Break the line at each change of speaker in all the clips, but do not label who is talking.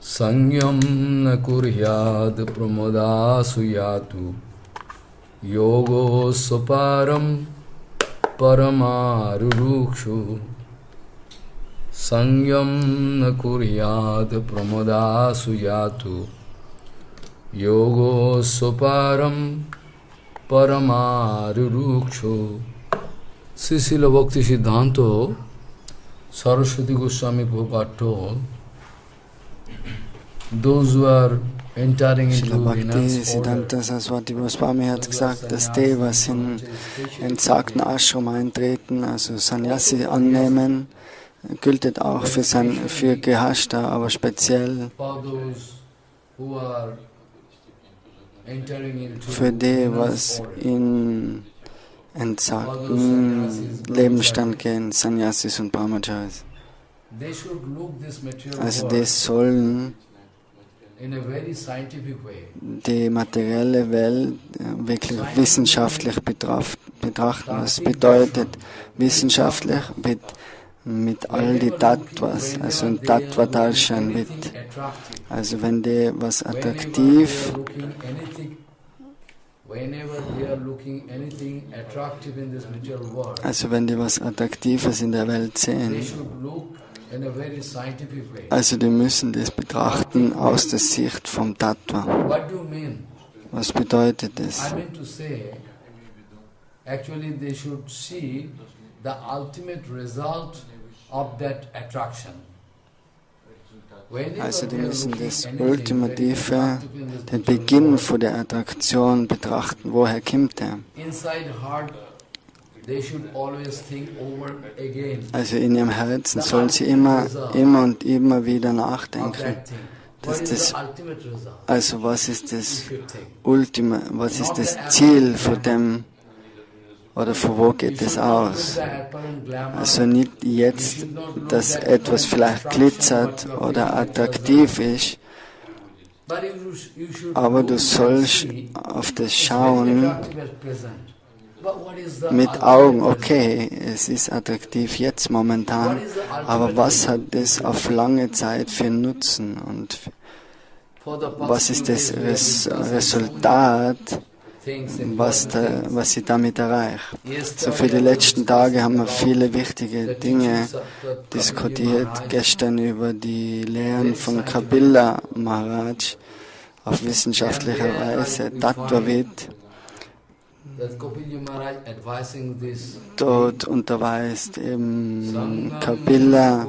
Sangyam na kuryad pramoda suyatu yogo soparam paramarurukshu. Sangyam na kuryad pramoda suyatu yogo soparam paramarurukshu. Srila Bhakti Siddhanta Saraswati Goswami Prabhupada told, those who are entering into
Bhakti Siddhanta Saraswati Goswami hat gesagt, dass die, was in entsagten Ashram eintreten, also Sannyasi annehmen, gilt auch für Gehashta, aber speziell für die, was in entsagten Lebensstand gehen, Sannyasis und Brahmacharis. Also die sollen die materielle Welt wirklich wissenschaftlich betrachten. Was bedeutet wissenschaftlich? Mit all die Tattvas, also ein Tattva-Darshan mit. Also wenn die was attraktiv, also wenn die was Attraktives in der Welt sehen, also die müssen das betrachten aus der Sicht vom Tattva. Was bedeutet das? Also die müssen das Ultimative, den Beginn von der Attraktion betrachten. Woher kommt der? Also in ihrem Herzen sollen sie immer und immer wieder nachdenken. Also was ist das Ziel von dem, oder von wo geht es aus? Also nicht jetzt, dass etwas vielleicht glitzert oder attraktiv ist, aber du sollst auf das schauen mit Augen, okay, es ist attraktiv jetzt momentan, aber was hat es auf lange Zeit für Nutzen und was ist das Resultat, was sie damit erreicht? So für die letzten Tage haben wir viele wichtige Dinge diskutiert. Gestern über die Lehren von Druva Maharaj auf wissenschaftlicher Weise, Tattvavid. Dort unterweist eben Kapila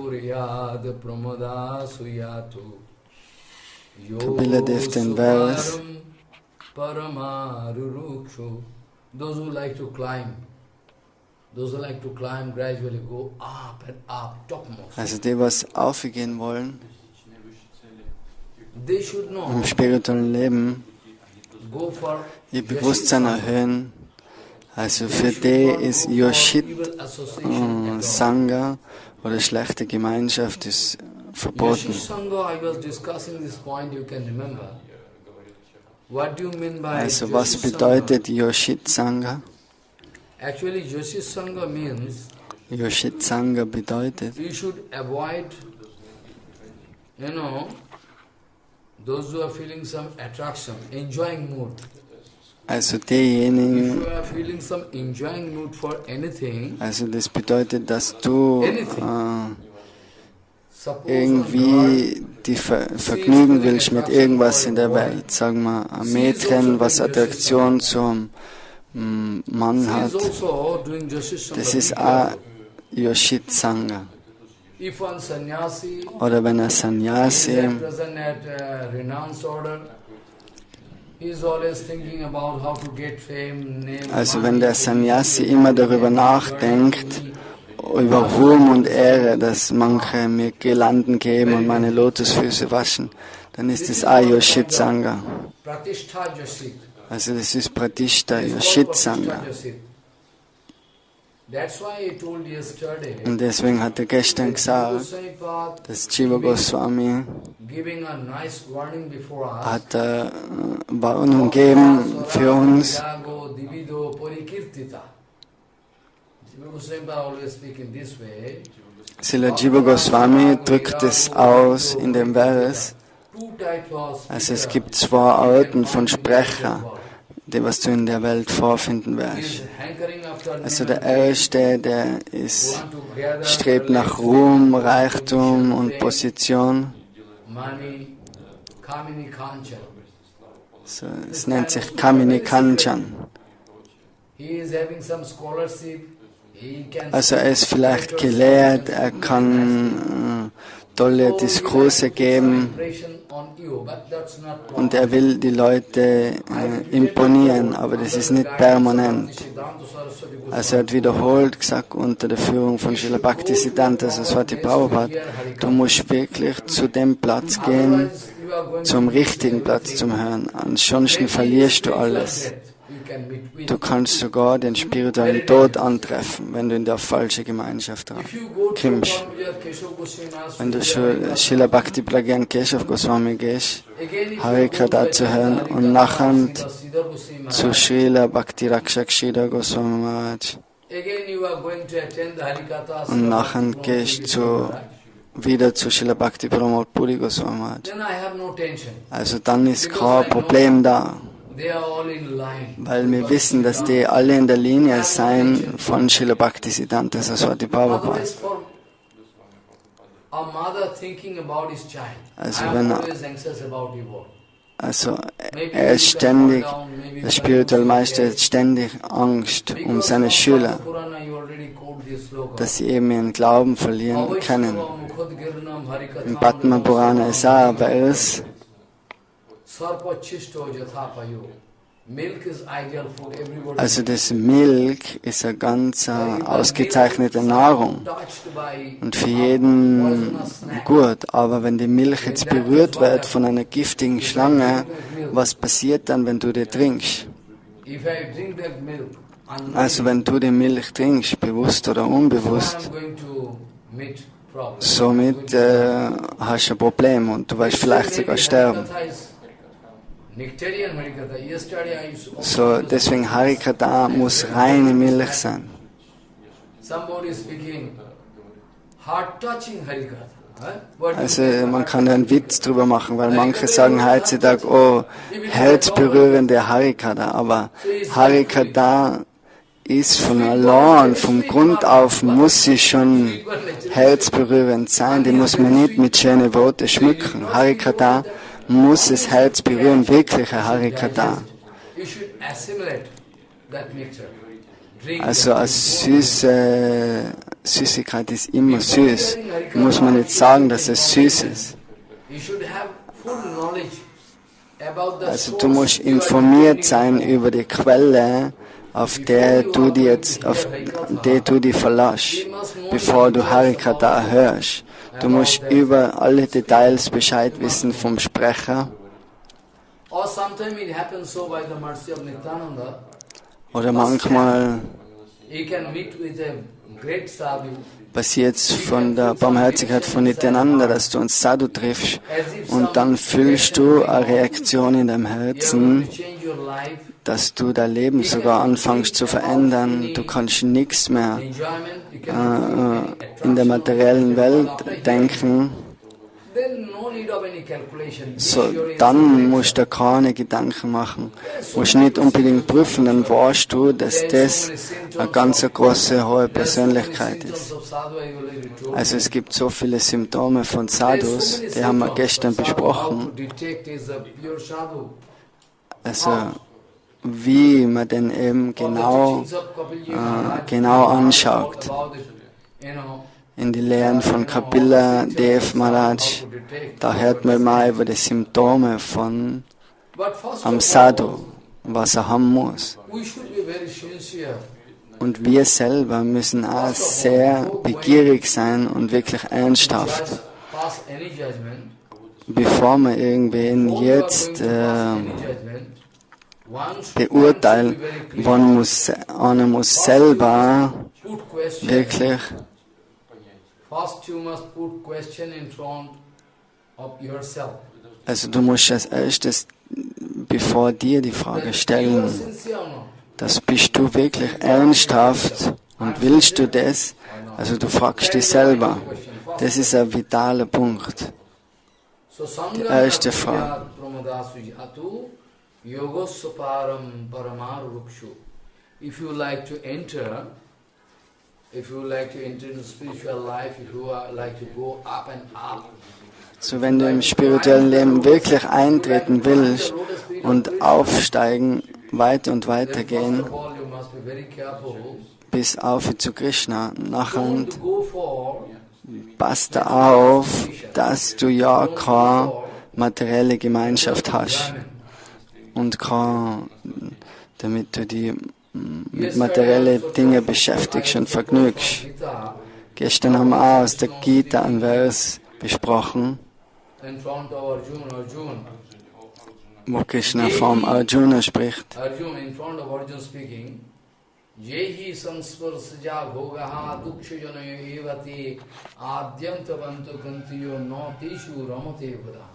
Dev den Vers.
Those who like to climb gradually go up and up, topmost.
Also die, was aufgehen wollen im spirituellen Leben, ihr Bewusstsein erhöhen. Also für die ist Yoshit Sangha oder schlechte Gemeinschaft ist verboten. Also was bedeutet Yoshit Sangha?
Actually, Yoshit Sangha means
Yoshit Sangha bedeutet,
you should avoid, those who are feeling some attraction, enjoying mood.
Also diejenigen,
if you are feeling some enjoying mood for anything,
also das bedeutet, dass du irgendwie die Vergnügen willst mit irgendwas in der Welt. Sagen wir, ein Mädchen, was Attraktion zum Mann hat, das ist auch Yoshit Sangha. Oder wenn ein Sannyasi, also wenn der Sannyasi immer darüber nachdenkt, über Ruhm und Ehre, dass manche mir Girlanden geben und meine Lotusfüße waschen, dann ist das auch Yoshit Sangha. Also das ist Pratishta Yoshit Sangha. Und deswegen hat er gestern gesagt, dass Shiva Goswami hat Warnung gegeben für uns. Srila Jiva Goswami drückt es aus in dem Vers, Also es gibt zwei Arten von Sprecher, die was du in der Welt vorfinden wirst. Also der erste, der strebt nach Ruhm, Reichtum und Position. So, es nennt sich Kamini Kanchan. Also er ist vielleicht gelehrt, er kann tolle Diskurse geben und er will die Leute imponieren, aber das ist nicht permanent. Also er hat wiederholt gesagt unter der Führung von Srila Bhaktisiddhanta Saraswati Prabhupada, du musst wirklich zu dem Platz gehen, zum richtigen Platz zum Hören, ansonsten verlierst du alles. Du kannst sogar den spirituellen Tod antreffen, wenn du in der falschen Gemeinschaft kommst. Wenn du schon Srila Bhakti Pragyan Keshav Goswami gehst, Harikata zu hören und nachher zu Srila Bhakti Rakshakshida Goswami Maharaj und nachher gehst du wieder zu Srila Bhakti Pramod Puri Goswami Maharaj. Also dann ist kein Problem da. Weil wir wissen, dass die alle in der Linie sein von Srila Bhaktisiddhanta Saraswati Prabhupada. Also er ist ständig, der spirituelle Meister hat ständig Angst um seine Schüler, dass sie eben ihren Glauben verlieren können. Im Padma Purana ist er, aber er ist also das Milch ist eine ganz ausgezeichnete Nahrung und für jeden gut, aber wenn die Milch jetzt berührt wird von einer giftigen Schlange, was passiert dann, wenn du die trinkst? Also wenn du die Milch trinkst, bewusst oder unbewusst, somit hast du ein Problem und du wirst vielleicht sogar sterben. So, deswegen Harikata muss reine Milch sein. Also man kann da einen Witz drüber machen, weil manche sagen heutzutage, oh, herzberührende Harikata, aber Harikata ist von allein, vom Grund auf muss sie schon herzberührend sein, die muss man nicht mit schönen Worten schmücken. Harikata muss das Herz berühren, wirkliche Harikata. Also als Süßigkeit ist immer süß. Muss man nicht sagen, dass es süß ist. Also du musst informiert sein über die Quelle, auf der du dich verlässt, bevor du Harikata hörst. Du musst über alle Details Bescheid wissen vom Sprecher. Oder manchmal passiert es von der Barmherzigkeit von Nityananda, dass du einen Sadhu triffst und dann fühlst du eine Reaktion in deinem Herzen, dass du dein Leben sogar anfängst zu verändern. Du kannst nichts mehr in der materiellen Welt denken. So, dann musst du keine Gedanken machen. Du musst nicht unbedingt prüfen, dann weißt du, dass das eine ganz große, hohe Persönlichkeit ist. Also es gibt so viele Symptome von Sadhus, die haben wir gestern besprochen. Also wie man den eben genau anschaut. In die Lehren von Kapila Dev Maharaj, da hört man mal über die Symptome von am Sadhu, was er haben muss. Und wir selber müssen auch sehr begierig sein und wirklich ernsthaft, bevor wir irgendwen jetzt beurteilen, einer muss selber wirklich also du musst als erstes, bevor dir die Frage stellen, das bist du wirklich ernsthaft und willst du das? Also du fragst dich selber. Das ist ein vitaler Punkt. Die erste Frage.
If you like to enter into the spiritual life, if you like to go up and up,
so wenn du im spirituellen Leben wirklich eintreten willst und aufsteigen, weiter und weiter gehen, bis auf zu Krishna, nachher passt auf, dass du ja keine materielle Gemeinschaft hast und damit du die mit materiellen Dingen beschäftigst und vergnügst. Gestern haben wir auch aus der Gita einen Vers besprochen, wo Krishna vom Arjuna spricht.
Yehi sansparsaja bhogaha dukshajanayo evati adyantavanto kantiyo no tishu ramate vada.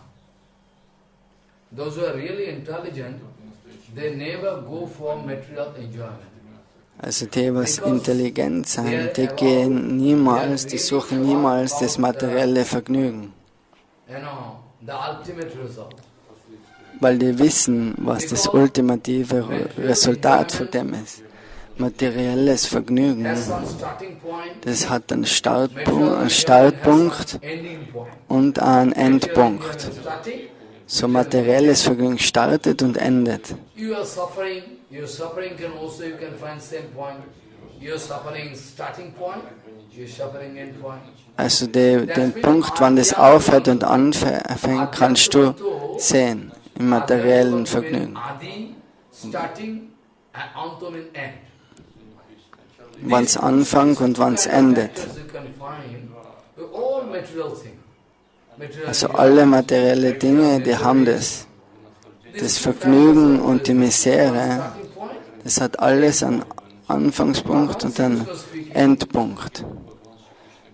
Those who are really intelligent, they never go for material enjoyment.
Also die, was intelligent sind, die gehen niemals, die suchen niemals das materielle Vergnügen. Weil die wissen, was das ultimative Resultat von dem ist. Materielles Vergnügen, das hat einen Startpunkt und einen Endpunkt. So materielles Vergnügen startet und endet. Also den Punkt, wann das aufhört und anfängt, kannst du sehen im materiellen Vergnügen. Wann es anfängt und wann es endet. Also alle materiellen Dinge, die haben das. Das Vergnügen und die Misere, das hat alles einen Anfangspunkt und einen Endpunkt.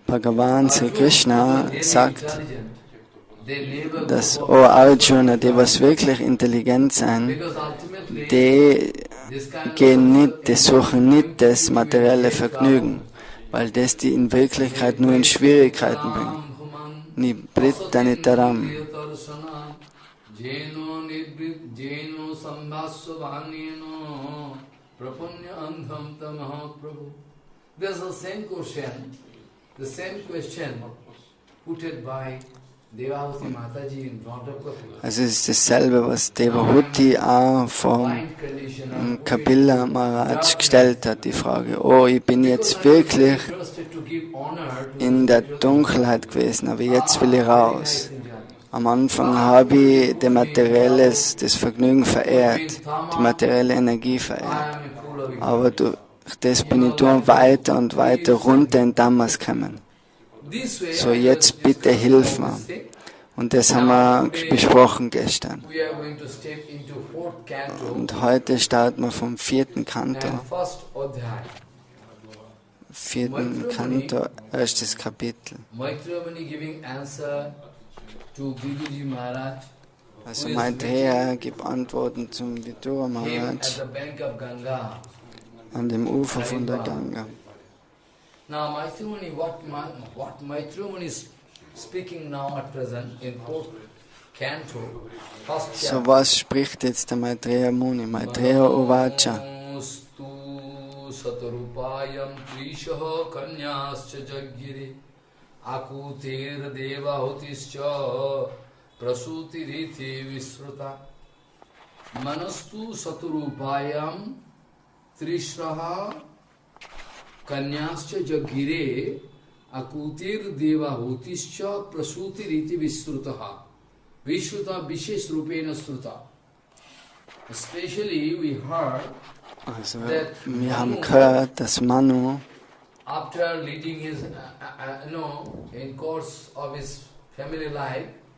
Bhagavan Sri Krishna sagt, dass, O Arjuna, die was wirklich intelligent sind, die gehen nicht, die suchen nicht das materielle Vergnügen, weil das die in Wirklichkeit nur in Schwierigkeiten bringt. Nibritta nitaram. Also es ist dasselbe, was Devahuti auch vom Kapila Maharaj gestellt hat, die Frage, oh, ich bin jetzt wirklich in der Dunkelheit gewesen, aber jetzt will ich raus. Am Anfang habe ich das Vergnügen verehrt, die materielle Energie verehrt. Aber durch das bin ich nur weiter und weiter runter in Dhammas gekommen. So, jetzt bitte hilf mir. Und das haben wir besprochen gestern. Und heute starten wir vom 4. Kanto. 4. Kanto, 1. Kapitel. Also Maitreya gibt Antworten zum Druva Maharaj an dem Ufer von der Ganga.
Now Maitreya, what Maitreya is speaking now at present in 4th Canto, first chapter.
So was spricht jetzt der Maitreya Muni? Maitreya Uvacha.
Satarupayam trishaha kanyascha jaggiri akutir devahutischa prasuti riti visruta manastu satarupayam trishaha kanyascha jaggire akutir devahutischa prasuti riti visruta visruta vishesh rupena sruta. Especially we heard.
Also, wir haben gehört, dass Manu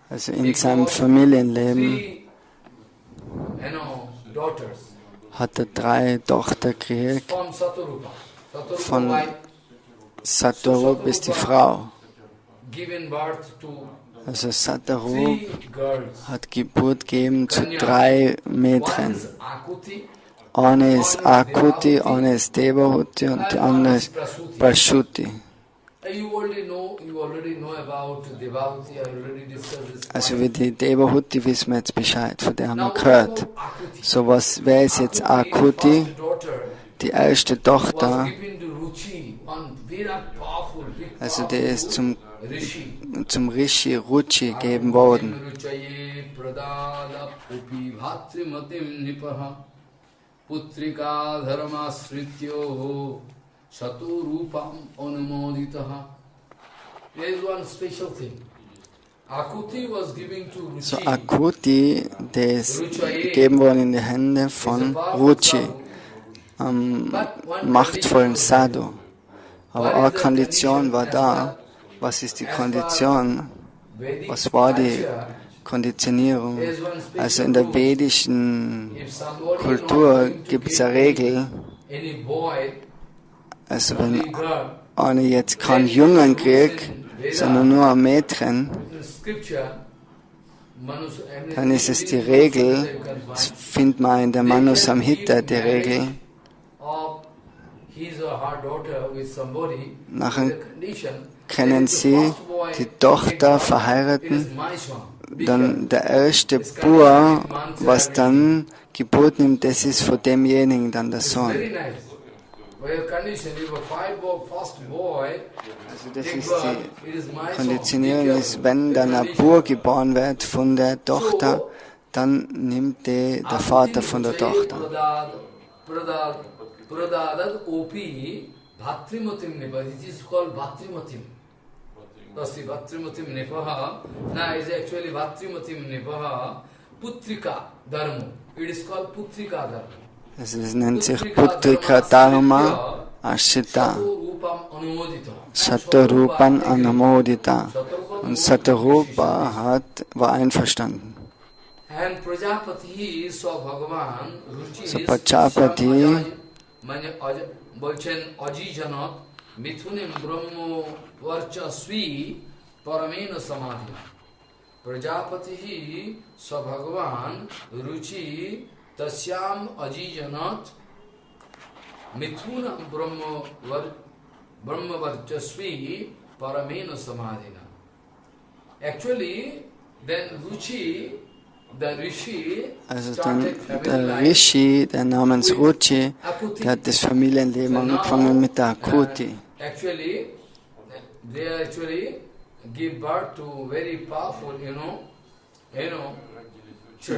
also in seinem Familienleben hat er 3 Tochter gekriegt. Von Satarup ist die Frau. Also Satarup hat Geburt gegeben zu 3 Mädchen. Eine ist Akuti, eine ist Devahuti und die andere ist Prasuti. Also wie die Devahuti wissen wir jetzt Bescheid, von der haben wir gehört. So wer ist jetzt Akuti? Die erste Tochter, also die ist zum Rishi Ruchi gegeben worden. So Akuti, der ist gegeben worden in die Hände von Ruchi, am machtvollen Sadhu. Aber eine Kondition war da. Was ist die Kondition? Was war die Konditionierung? Also in der vedischen Kultur gibt es eine Regel, also wenn einer jetzt keinen Jungen kriegt, sondern nur ein Mädchen, dann ist es die Regel, das findet man in der Manu Samhita, die Regel, nachher können sie die Tochter verheiraten, dann der erste Bur, was dann Geburt nimmt, das ist von demjenigen dann der Sohn. Also das ist die Konditionierung, ist, wenn dann ein Bur geboren wird von der Tochter, dann nimmt der Vater von der Tochter. Also es nennt sich Putrika Dharma Ashita Satarupan Anamodita. Und Satarupa war einverstanden. So Prajapati
Bhagavan Ruchi Tasyam Ajijanat Mithunam Brahma Varchasvi Paramena Samadhina. Actually, then Ruchi, the Rishi,
also der Rishi, der namens Ruchi, der hat das Familienleben angefangen mit der Akuti.
Actually, they actually give birth to very powerful,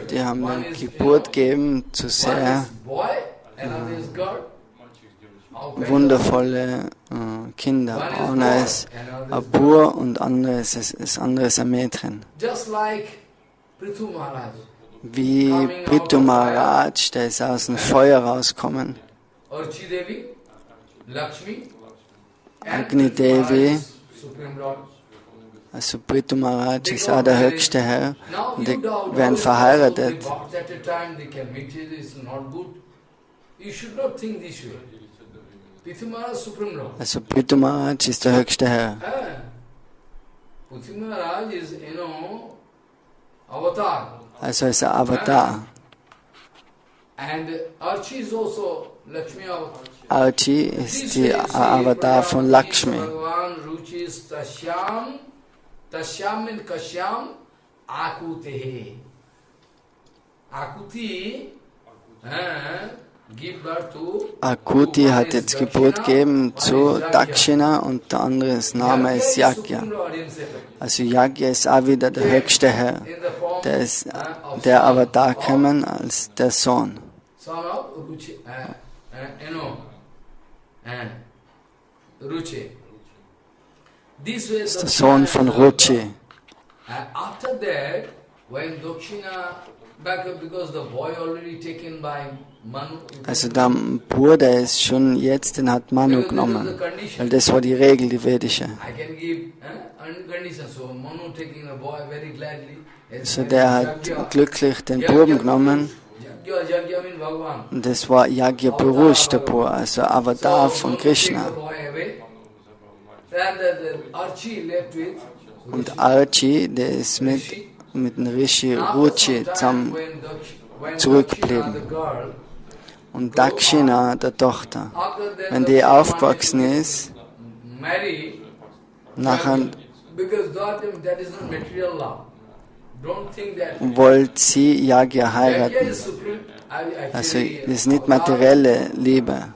Die haben eine Geburt gegeben zu sehr wundervolle Kinder. Einer ist ein Bur und andere ist ein Mädchen. Wie Prithu Maharaj, der ist aus dem Feuer rausgekommen. Agni Devi, also Prithu Maharaj ist auch der höchste Herr und die werden verheiratet. Also Prithu Maharaj ist der höchste Herr. Also ist er Avatar. Archi ist die Avatar von Lakshmi. Tasyamin Kashyam Akutehe. Akuti hat jetzt Geburt gegeben zu Dakshina und der andere Name ist Yagya. Also Yagya ist auch wieder der höchste Herr. Der ist der Avatar gekommen als der Sohn. Das ist der Sohn von Ruchi. Also der Bruder ist schon jetzt, den hat Manu genommen, weil das war die Regel, die vedische. Also der hat glücklich den Buben genommen. Und das war Yagya Purush, der Bur, also Avatar von Krishna. Und Archi, der ist mit dem Rishi Ruchi zusammen zurückgeblieben. Und Dakshina, der Tochter, wenn die aufgewachsen ist, Nachher
because that is not material love. Don't think that
wollte sie Yagya
yagya
heiraten.
is supreme.
Also das ist nicht materielle Liebe.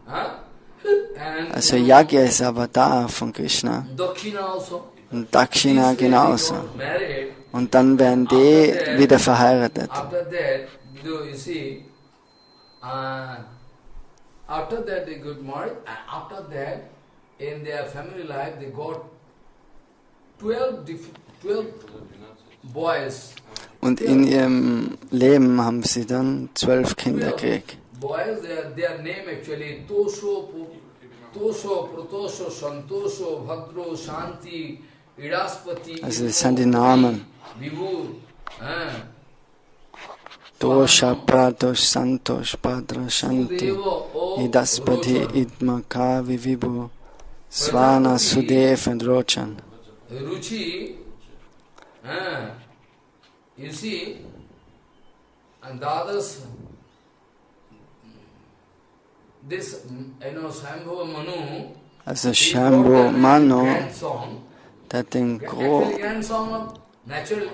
And
Also Yagya ist Avatar von Krishna.
Dakshina also.
Und Dakshina genauso.
Married.
Und dann werden die wieder verheiratet.
After that, you see, after that they got married, and after that, in their family life, they got 12 boys.
Und in ihrem Leben haben sie dann 12 Kinder gekriegt.
Boys, their name actually Tosho, Protosho, Santosho, Bhadro, Shanti, Idaspati.
Also das sind die Namen.
Vibhu.
Dosha, Pradosh, Santosh, Padra, Shanti, Idaspati, Idmaka, Vibhu, Svana, Sudev and Rochan.
Ruchi, you see, and the others, this, Shambhu Manu,
Also Shambhu Manu,
grandson,
der hat den
actually grandson of natural,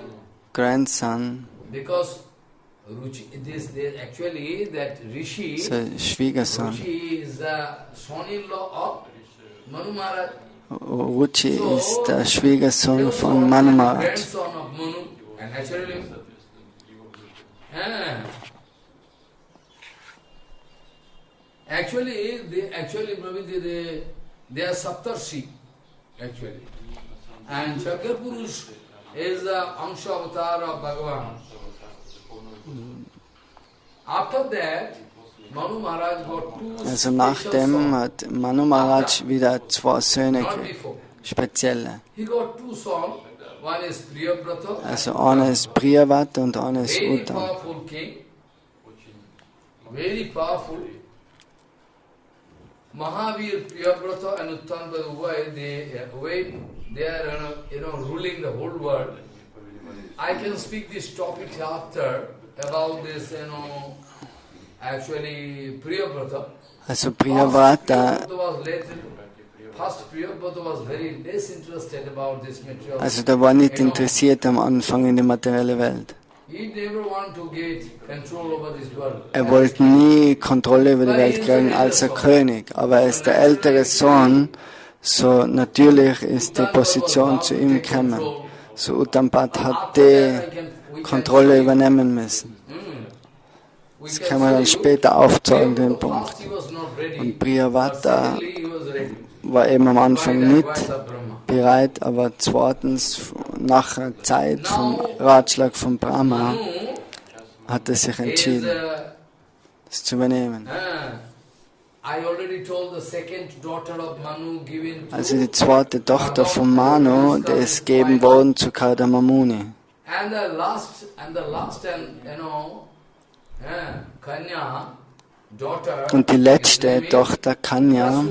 Grandson,
because Ruchi, actually that Rishi,
sein Schwiegersohn.
Ruchi is the son-in-law of Manu Maharaj.
Ruchi ist der Schwiegersohn von Manu Maharaj.
Grandson of Manu, and naturally, actually, they are Saptarshi, actually. And Shankar Purush is the Amsha Avatar of Bhagavan. After that, Manu Maharaj got two
Also nachdem hat Manu Maharaj wieder 2 Söhne
not
gekriegt,
before.
spezielle.
He got 2 sons. One is Priyabrata,
Also einer ist Priyavat und einer ist
very
Uttam.
powerful king, very powerful. Mahavir, Priyabrata and Uttam, by the way, they are ruling the whole world. I can speak this topic after about this, actually Priyabrata.
Also Priyavrata,
First Priyabrata was very disinterested about this material.
also der war nicht interessiert am Anfang in die materielle Welt.
He never want to get control over this world.
Er wollte nie Kontrolle über die Welt kriegen als ein König, aber er ist der ältere Sohn, so natürlich ist die Position zu ihm gekommen. So Uttampat hat die Kontrolle übernehmen müssen. Das kann man dann später aufzeigen, den Punkt. Und Priyavata war eben am Anfang nicht bereit, aber zweitens, nach einer Zeit vom Ratschlag von Brahma, hat er sich entschieden, es zu übernehmen. Also die zweite Tochter von Manu, die ist gegeben worden zu Kardamamuni. Und die letzte Tochter, Kanya,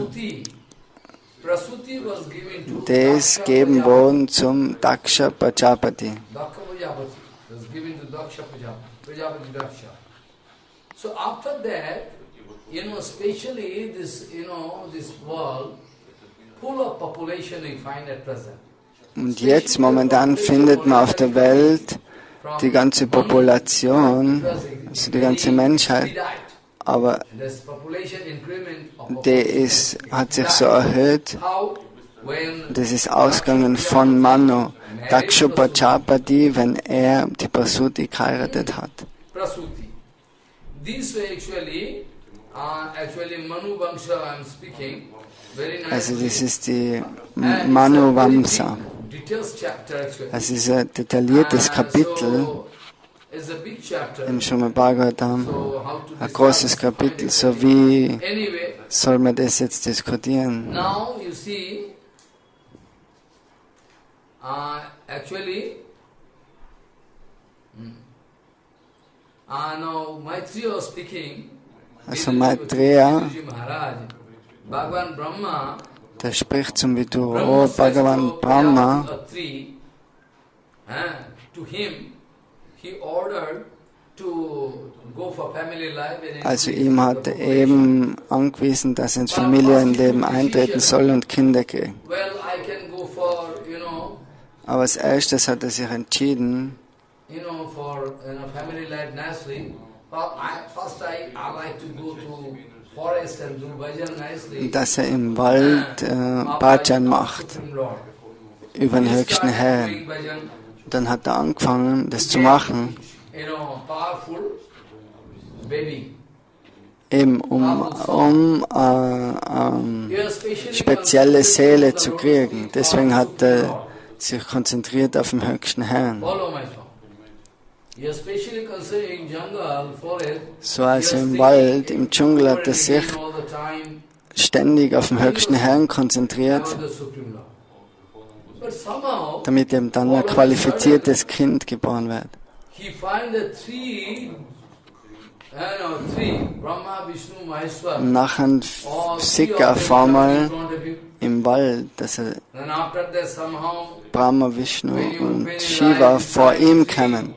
die ist gegeben worden zum Daksha Prajapati.
So after that, especially this world, full of population we find at present.
Und jetzt momentan findet man auf der Welt die ganze Population, also die ganze Menschheit, aber die hat sich so erhöht, das ist ausgegangen von Manu, Daksha Prajapati, wenn er die Prasuti geheiratet hat. Also das ist die Manu Vamsa. Es ist ein detailliertes Kapitel im Srimad Bhagavatam, ein großes Kapitel, so wie soll man das jetzt diskutieren?
Now you see, actually, now Maitreya was speaking.
Also Maitreya,
Bhagavan Brahma,
der spricht zum Vidura, Bhagavan Brahma,
to him, he ordered to go for family life.
Also ihm hat er eben angewiesen, dass er ins Familienleben eintreten soll und Kinder kriegen. Aber als erstes hat er sich entschieden, dass er im Wald Bhajan macht über den höchsten Herrn. Dann hat er angefangen, das zu machen, eben um spezielle Seele zu kriegen. Deswegen hat er sich konzentriert auf den höchsten Herrn. So also im Wald, im Dschungel hat er sich ständig auf den höchsten Herrn konzentriert, damit eben dann ein qualifiziertes Kind geboren wird. Nachher sieht er auf einmal im Wald, dass er Brahma, Vishnu und Shiva vor ihm kommen.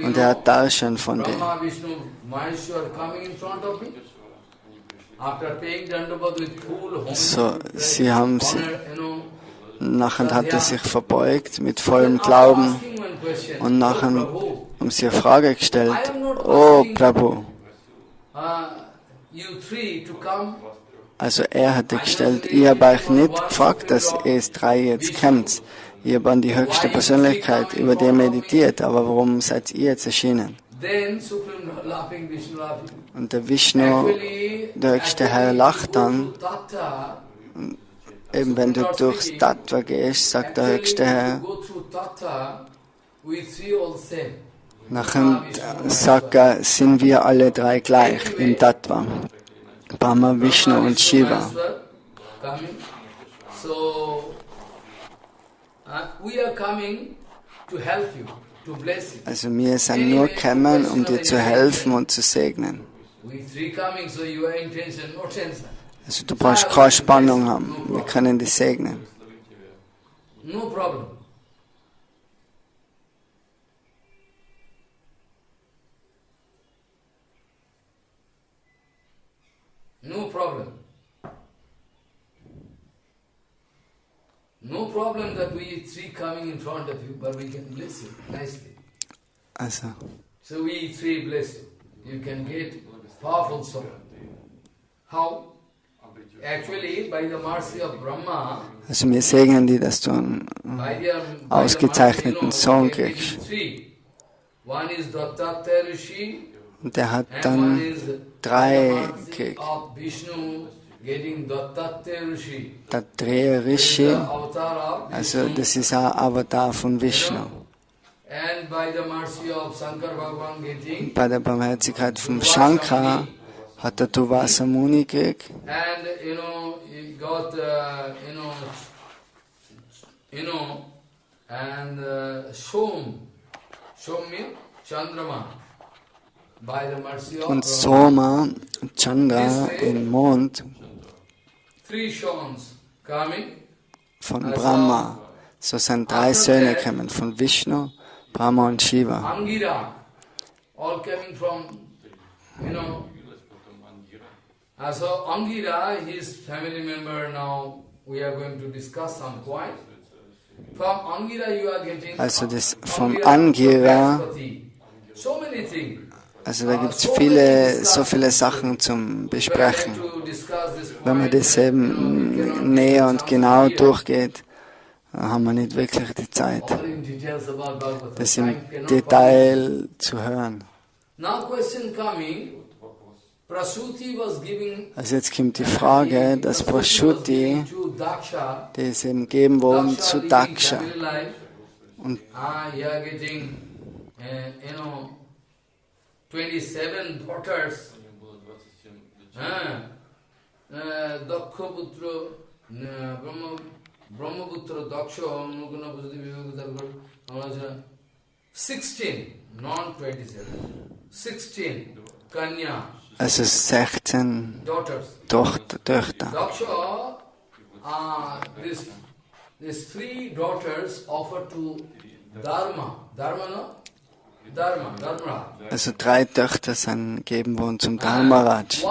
Und er hat Darshan von denen. So, sie haben sie. Nachher hat er sich verbeugt mit vollem Glauben und nachher haben sie eine Frage gestellt. Oh Prabhu. Also er hatte gestellt, ich habe euch nicht gefragt, dass ihr 3 jetzt kommt. Ich habe an die höchste Persönlichkeit über die meditiert, aber warum seid ihr jetzt erschienen? Und der Vishnu, der höchste Herr, lacht dann. Eben wenn du durchs Tattva gehst, sagt der höchste Herr, nachher sagt er, sind wir alle 3 gleich im Tattva. Brahma, Vishnu und Shiva. Also wir sind nur gekommen, um dir zu helfen und zu segnen. Also du brauchst keine Spannung haben, wir können dich segnen.
No problem. No problem. No problem that we 3 coming in front of you, but we can bless you nicely.
Also.
So we 3 bless you. You can get powerful soul. How? Actually, by the mercy of Brahma,
also wir segnen dir, dass du einen ausgezeichneten Sohn kriegst. Und der hat dann 3 gekriegt. Tatreya Rishi, also das ist ein Avatar von Vishnu. Bei der Barmherzigkeit von Shankara hat der Duvasa Muni gekriegt. Und Soma, Chandra, den Mond von Brahma. So sind 3 Söhne gekommen, von Vishnu, Brahma und Shiva.
So Angira, his family member now, we are going to discuss some point. From Angira you are getting...
Also das vom Angira,
so many things.
Also da gibt es so viele Sachen zum Besprechen. Wenn man das eben näher und genau durchgeht, dann haben wir nicht wirklich die Zeit, das im Detail zu hören. Also jetzt kommt die Frage, dass Prasuti, die ist eben gegeben worden zu Daksha. Und
27 daughters. Daksha putra, Brahmaputra, Daksha, 16, not 27. 16 Kanya.
Also 16 Töchter.
Daksha, these 3 daughters offered to Dharma. Dharma, no? Dharma.
Also 3 Töchter sind gegeben worden zum Dharma Maharaj.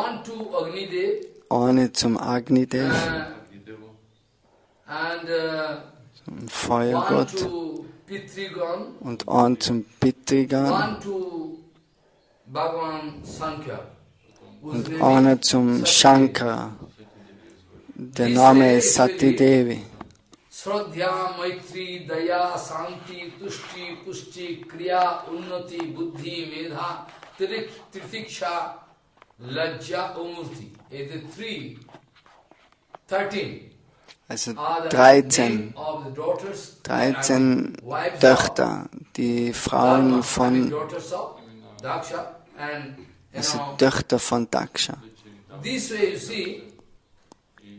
Eine zum Agnidev.
and
Feuergott,
one to Pitrigan,
und einen zum Pitrigan
one to Bhagavan Sankhya.
und einer zum Shankara. Der Name ist Sati Devi.
Shraddha, Maitri, Daya, Santi, Tushti, Pushti, Kriya, Unnati, Buddhi, Medha, Tritiksha, Lajja, Umurti. The 13
Also
are the
13
name of the daughters,
13
wives
Töchter, die Frauen
Dharma,
von,
daughters of Daksha, and
also Töchter von Daksha.
this way you see.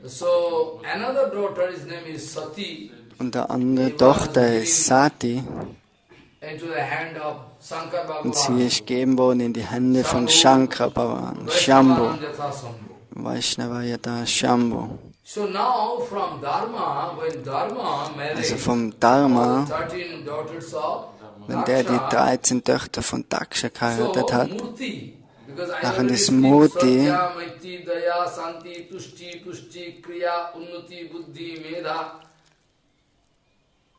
So another daughter, his name is Sati,
Und der andere Tochter ist Sati,
into the hand of Shankar
und sie
Bhagavan.
ist gegeben worden in die Hände von Shankara Bhagavan, Shambhu, Vaishnava Yata Shambhu.
So now from Dharma, when Dharma married
Also vom Dharma,
13 daughters of
wenn der die
Daksha,
13 Töchter von Daksha geheiratet
so
hat,
Murti, because I
nachher
already
das
speak
Murti,
Shraddha, Maiti, Daya, Santi, Tushti, Pushti, Kriya, Unnati, Buddhi, Medha,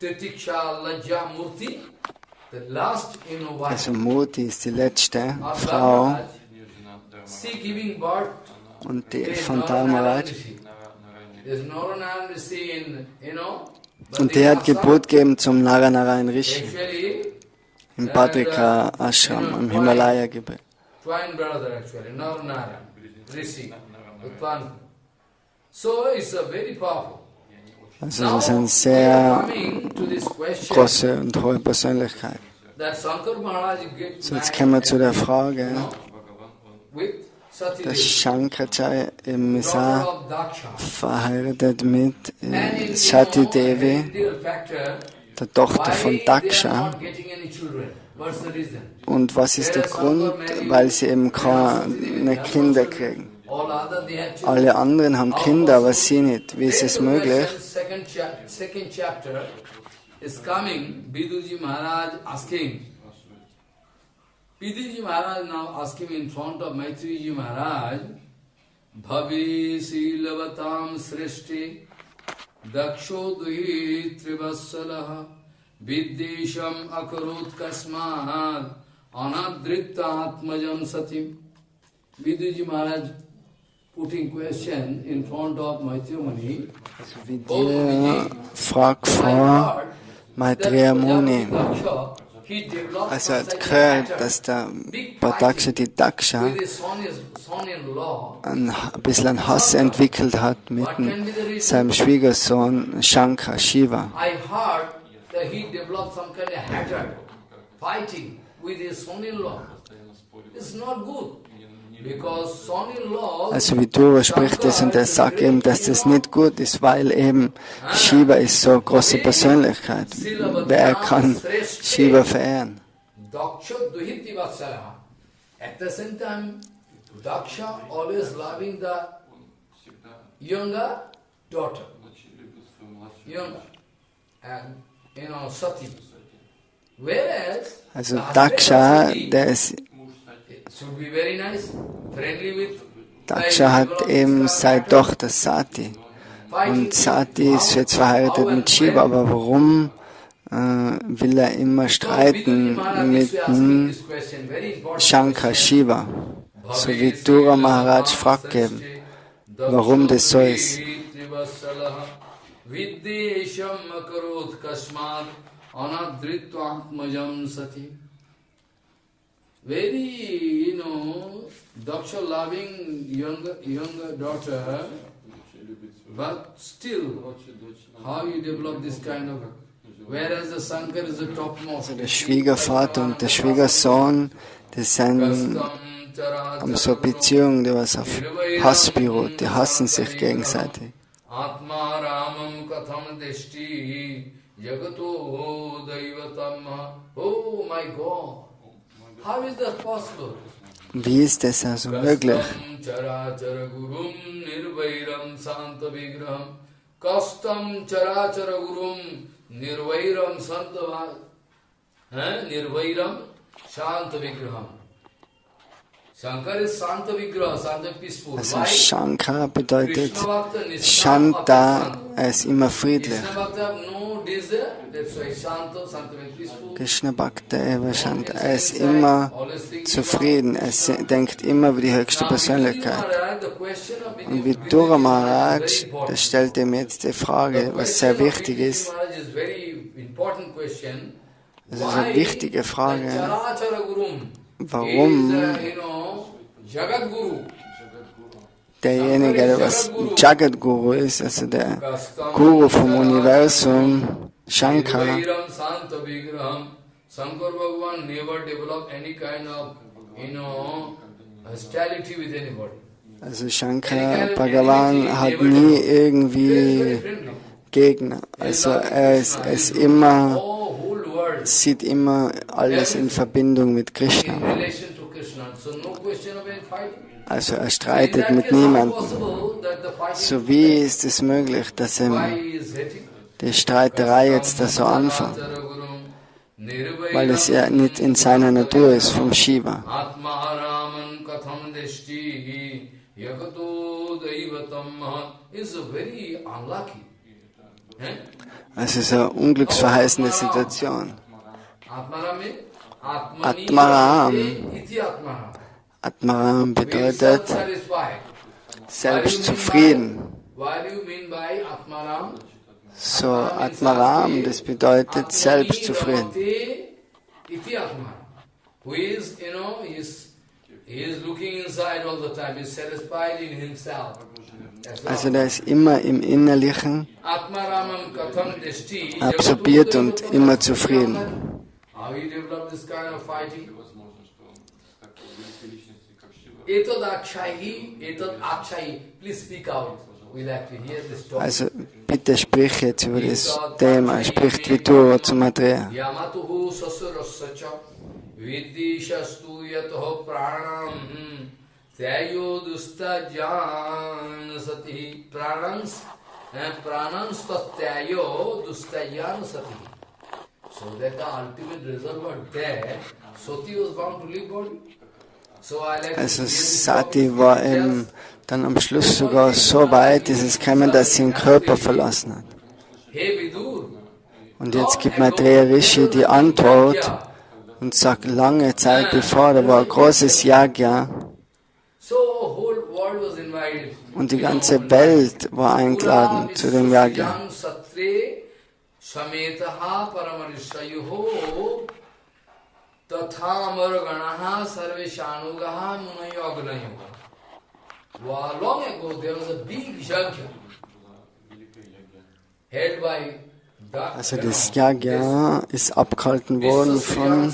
Titiksha, Lajja, Murti, the last wife
also Murti ist die letzte
of
Frau,
Dharmaraj, she giving birth.
und die
There is
von
Narayana
Dharmaraj.
Rishi. There is Narayana Rishi in,
Und der hat Geburt gegeben zum Narayana Rishi
Actually,
im Badrika Ashram, im Himalaya-Gebiet.
twin brother actually, Narayana Rishi, Utpan. So it's a very powerful.
Also
Now
das ist eine
we are
sehr
coming to this question
große und hohe Persönlichkeit.
that Shankar Maharaj gets
So, jetzt kommen wir zu der Frage,
with Sati
dass
Devi,
Shankaracharya eben ist
daughter
auch
of Daksha.
verheiratet mit
And in,
Sati Devi,
ideal factor,
der Tochter von
why they are
Daksha.
not getting any children? What's the reason?
Und was ist der Grund? Weil sie eben keine Kinder kriegen.
All other they have children.
Alle anderen haben Kinder, aber sie nicht. Wie ist es möglich?
Second chapter is coming. Viduji Maharaj asking. Viduji Maharaj now asking in front of Maitriji Maharaj, Bhavi Silavatam Srishti Daksho Duhi Trivasalaha Viddesham Akarut Kasmad Anadritta Atmajam Satim. Viduji Maharaj putting question in front of Maitreya Muni.
Also Vidya fragt vor Maitreya Muni. Also er hat gehört, dass der Daksha die Daksha ein bisschen einen Hass entwickelt hat mit seinem Schwiegersohn Shankar, Shiva.
I heard that he developed some kind of hatred, fighting with his son-in-law. It's not good. Because son-in-law,
Also wie Druva spricht es und er sagt eben, dass das nicht gut ist, weil eben Shiva ist so eine große Persönlichkeit. Wer kann Shiva verehren?
Daksha duhiti vatsalaha. At the same time, Daksha always loving the younger daughter. Younger. And, Sati. Whereas,
Also
the husband
Daksha,
of Sati
der ist,
should be very nice, friendly with
Daksha hat eben seine Tochter Sati. Und Sati ist jetzt verheiratet mit Shiva, aber warum will er immer streiten mit dem Shankar Shiva? So wie Druva Maharaj fragt eben, warum das so ist.
Very, Daksha loving younger daughter, but still, how you develop this kind of, whereas the Shankar is the topmost.
Der Schwiegervater und der Schwiegersohn, das sind so eine Beziehung, die was auf Hass beruht, die hassen sich gegenseitig.
Atma Ramam Katham Deshti Jagato Daivatam. Oh my God! How is that possible?
Wie ist das also möglich?
Charachara Gurum Nirvairam Santa Vigraham. Kastam Charachara Gurum Nirvairam Santa Nirvairam Shanta Vigraham.
Also Shankara bedeutet Shanta, er ist immer friedlich. Krishna Bhakta Eva Shanta, er ist immer zufrieden, er denkt immer über die höchste Persönlichkeit. Und wie Druva Maharaj, das stellt ihm jetzt die Frage, was sehr wichtig ist. Das ist eine wichtige Frage. Warum derjenige, der was Jagat Guru ist, also der Guru vom Universum, Shankara, also Shankara Bhagavan hat nie irgendwie Gegner. Also er ist immer, sieht immer alles in Verbindung mit Krishna. Also er streitet mit niemandem. So wie ist es möglich, dass die Streiterei jetzt da so anfängt? Weil es ja nicht in seiner Natur ist, vom Shiva. Also es ist eine unglücksverheißende Situation. Atmaram bedeutet selbstzufrieden. So, Atmaram, das bedeutet selbstzufrieden. Also der ist immer im Innerlichen absorbiert und immer zufrieden. Also bitte sprich jetzt über das Thema, sprich wie du zu Madhya.
So that the ultimate result was there, Sati was bound to leave body.
Also Sati war dann am Schluss sogar so weit, ist es gekommen, dass sie den Körper verlassen hat. Und jetzt gibt Maitreya Rishi die Antwort und sagt, lange Zeit bevor, da war ein großes Yagya und die ganze Welt war eingeladen zu dem Yagya.
Long ago there was a big yagya held by Daksha.
Also das Yagya ist abgehalten worden von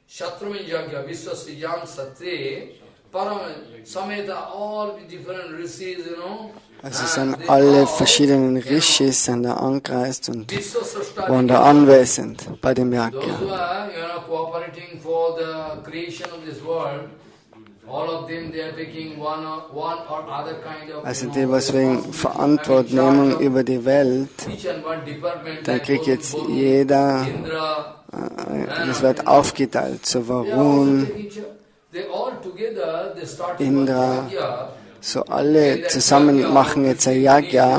Shatraman Yagya, Viswasrijan Satre, Sameta, all the different rishis,
Also sind alle verschiedenen Rishis sind da angereist und waren da anwesend bei dem Yagya.
Those who are cooperating for the creation of this world, all of them they are taking one or other kind of.
Also die, was wegen Verantwortung über die Welt, da kriegt jetzt jeder, das wird aufgeteilt, so Varun, Indra, so alle zusammen machen jetzt ein Yagya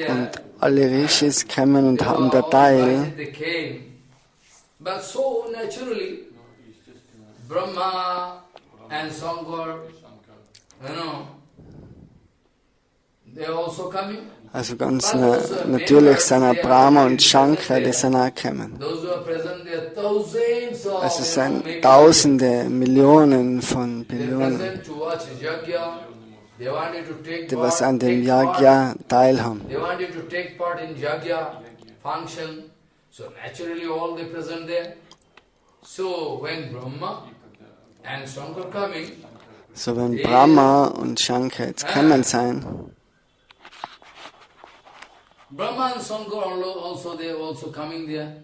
und alle Rishis kommen und haben da Teil.
Brahma and Shankar, they are also coming.
Also ganz natürlich sind auch Brahma und Shankar, die sind auch gekommen. Also es sind Tausende, Millionen von Billionen, die was an dem Yagya teilhaben.
So naturally all they present there. So when Brahma and Shankar coming,
so wenn Brahma und Shankar jetzt kommen sein,
Brahma and Shankar also they also coming there.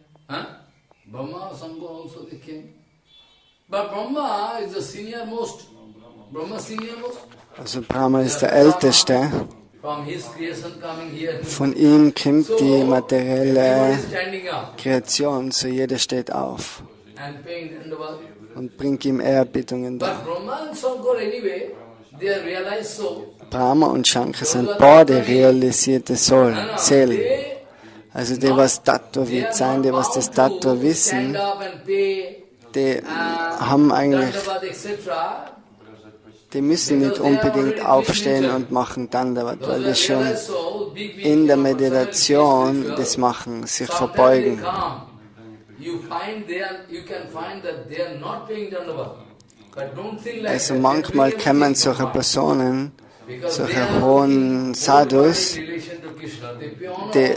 Brahma and Shankar also they came. But Brahma is the senior most. Brahma senior most.
Also Brahma ist der Älteste.
From his creation coming here.
Von ihm kommt die materielle Kreation, so jeder steht auf. und bring ihm Ehrerbietungen dar. Brahma und Shankar sind beide realisierte Seelen. Also die, was Tattva-Vid sein, die, was das Tattva wissen, die haben eigentlich, die müssen nicht unbedingt aufstehen und machen Dandavat, weil die schon in der Meditation das machen, sich verbeugen. Also manchmal kommen solche Personen, solche hohen Sadhus, die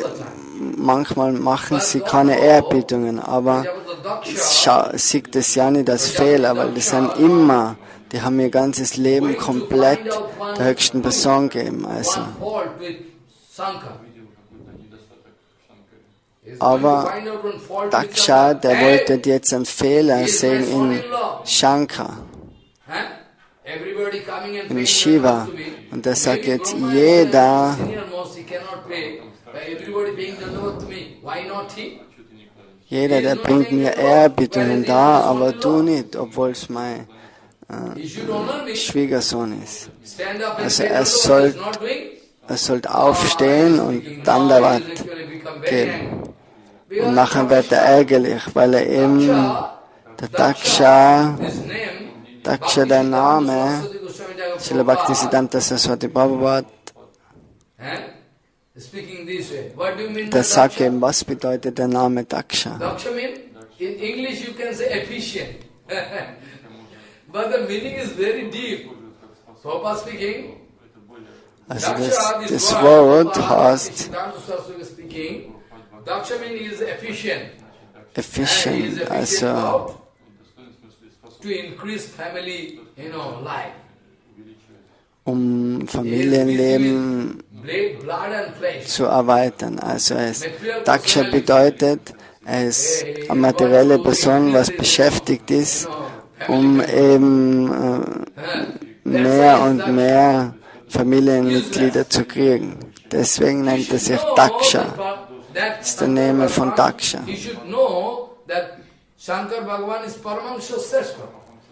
manchmal machen sie keine Ehrerbietungen, aber sieht das ja nicht als Fehler, weil das sind immer, die haben ihr ganzes Leben komplett der höchsten Person gegeben. Also. Aber Daksha, der wollte jetzt einen Fehler sehen in Shankar, in Shiva. Und er sagt jetzt, jeder der bringt mir Ehrerbietungen dar, aber du nicht, obwohl es mein Schwiegersohn ist. Also er sollte aufstehen und dann Dandavat geben. Und nachher wird er ärgerlich, weil er eben, der Daksha, der Name, Srila Bhaktisiddhanta Saraswati Prabhupada, der sagt eben, was bedeutet der Name Daksha?
Daksha means, in English you can say efficient. But the meaning is very deep. Prabhupada speaking,
also das Wort heißt
Daksha means efficient.
Efficient, also
to increase family, life.
Familienleben zu erweitern. Also Daksha bedeutet, er ist eine materielle Person, was beschäftigt ist, um eben mehr und mehr Familienmitglieder zu kriegen. Deswegen nennt er sich Daksha. Das ist der Name von Daksha.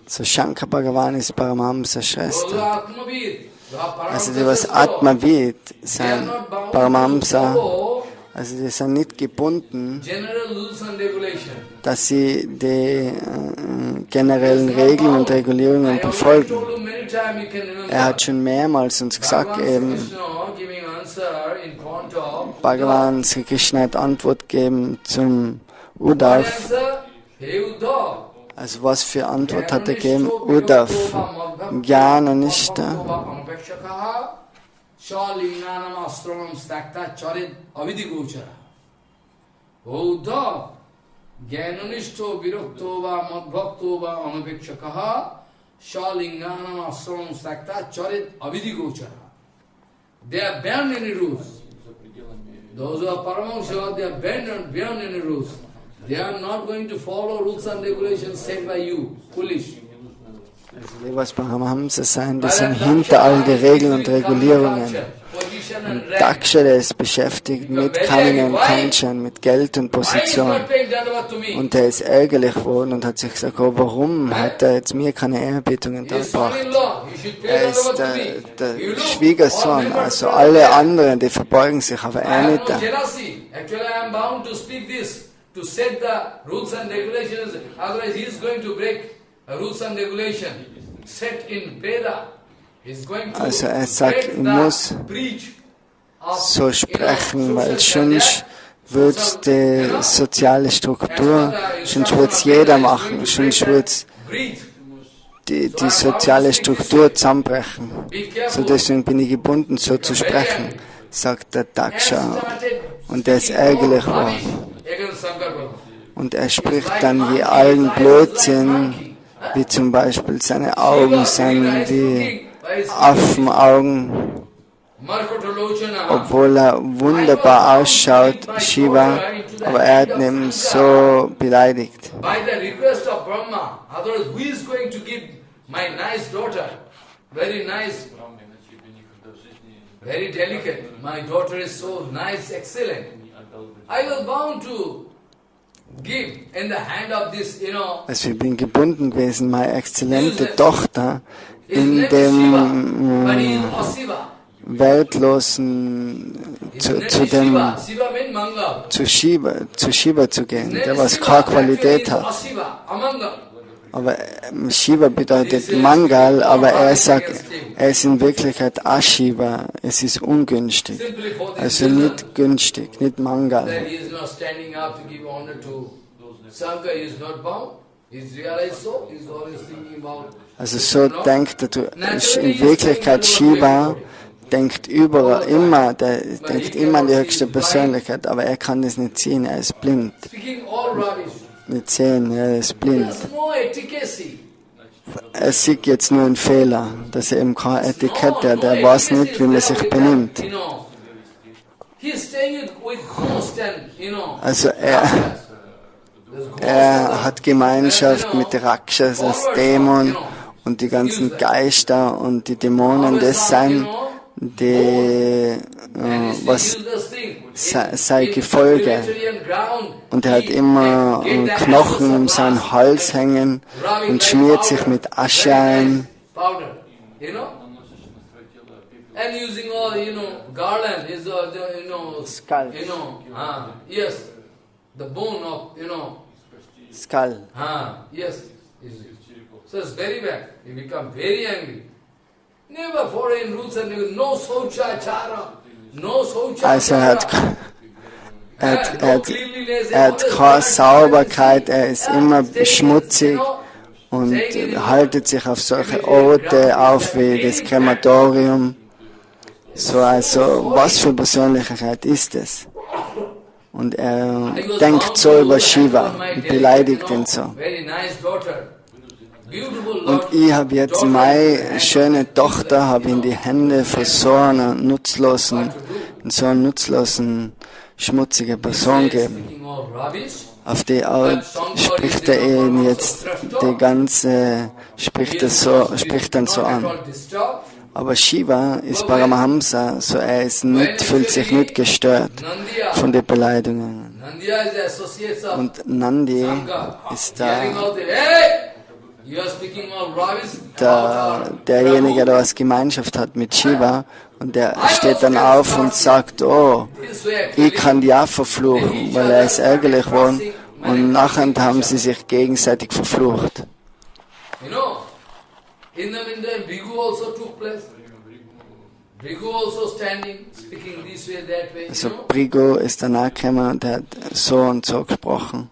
So Shankar Bhagavan ist Paramahamsa Shrestha. Also die, was Atma-Vid sein, Paramahamsa, also die sind nicht gebunden, dass sie die generellen Regeln und Regulierungen befolgen. Er hat schon mehrmals uns gesagt, eben, Bhagavan Sri Krishna hat Antwort gegeben zum Uddhav. Also was für Antwort hat er gegeben? Uddhav, Jnana Nishta.
They are beyond any rules. Those who are Paramahamsa, they are beyond any rules. They are not going to follow rules and regulations set by you, foolish.
Also die, was Paramahamsa sein, die sind hinter all die Regeln und Regulierungen. Und Daksha, der ist beschäftigt mit Kamina und Kanchan, mit Geld und Position. Und er ist ärgerlich geworden und hat sich gesagt, oh, warum hat er jetzt mir keine Ehrerbietungen dargebracht? Er ist der Schwiegersohn, also alle anderen, die verbeugen sich, aber er nicht.
To set the rules and regulations, otherwise he is going to break rules and regulations set in Veda.
Also er sagt, ich muss so sprechen, weil sonst wird die soziale Struktur, sonst wird es jeder machen, sonst wird die soziale Struktur zusammenbrechen. So deswegen bin ich gebunden, so zu sprechen, sagt der Daksha. Und er ist ärgerlich geworden. Und er spricht dann wie allen Blödsinn, wie zum Beispiel seine Augen sind wie Affenaugen, obwohl er wunderbar ausschaut, Shiva, aber er hat ihn so beleidigt.
Very delicate. My daughter is so nice, excellent. I was bound to
Also ich bin gebunden gewesen, meine exzellente Tochter, in dem weltlosen, zu Shiva zu gehen, der was keine Qualität hat. Aber Shiva bedeutet Mangal, aber er sagt, er ist in Wirklichkeit Ashiva, es ist ungünstig. Also nicht günstig, nicht Mangal. Also so denkt er, in Wirklichkeit Shiva denkt überall immer, der denkt immer an die höchste Persönlichkeit, aber er kann das nicht sehen, er ist blind. Nicht sehen, er ist blind. Er sieht jetzt nur einen Fehler, dass er eben keine Etikette hat, er weiß nicht, wie man sich benimmt. Also er hat Gemeinschaft mit Rakshas als Dämon und die ganzen Geister und die Dämonen des Sein, die was sei Gefolge. Und er hat immer Knochen um seinen Hals hängen und schmiert sich mit Asche ein. Skull.
Yes, the bone of,
Skull.
Yes. So it's very bad. You become very angry. Never foreign rules and no sochachara, no sochachara.
Also er hat keine Sauberkeit, er ist immer schmutzig und haltet sich auf solche Orte auf wie das Krematorium. So, also was für Persönlichkeit ist es? Und er denkt so über Shiva und beleidigt ihn so. Und ich habe jetzt meine schöne Tochter habe in die Hände von so einer nutzlosen, schmutzige Person gegeben. Auf die Art spricht er ihn jetzt die ganze, spricht dann so an. Aber Shiva ist Paramahamsa, so er ist nicht, fühlt sich nicht gestört von den Beleidigungen. Und Nandi ist derjenige, der was Gemeinschaft hat mit Shiva, und der steht dann auf und sagt, oh, ich kann die auch verfluchen, weil er ist ärgerlich geworden, und nachher haben sie sich gegenseitig verflucht.
In the meantime, Bhikkhu also took place. Bhikkhu also standing, speaking this way, that way.
Also Bhikkhu ist danach gekommen und hat so und so gesprochen.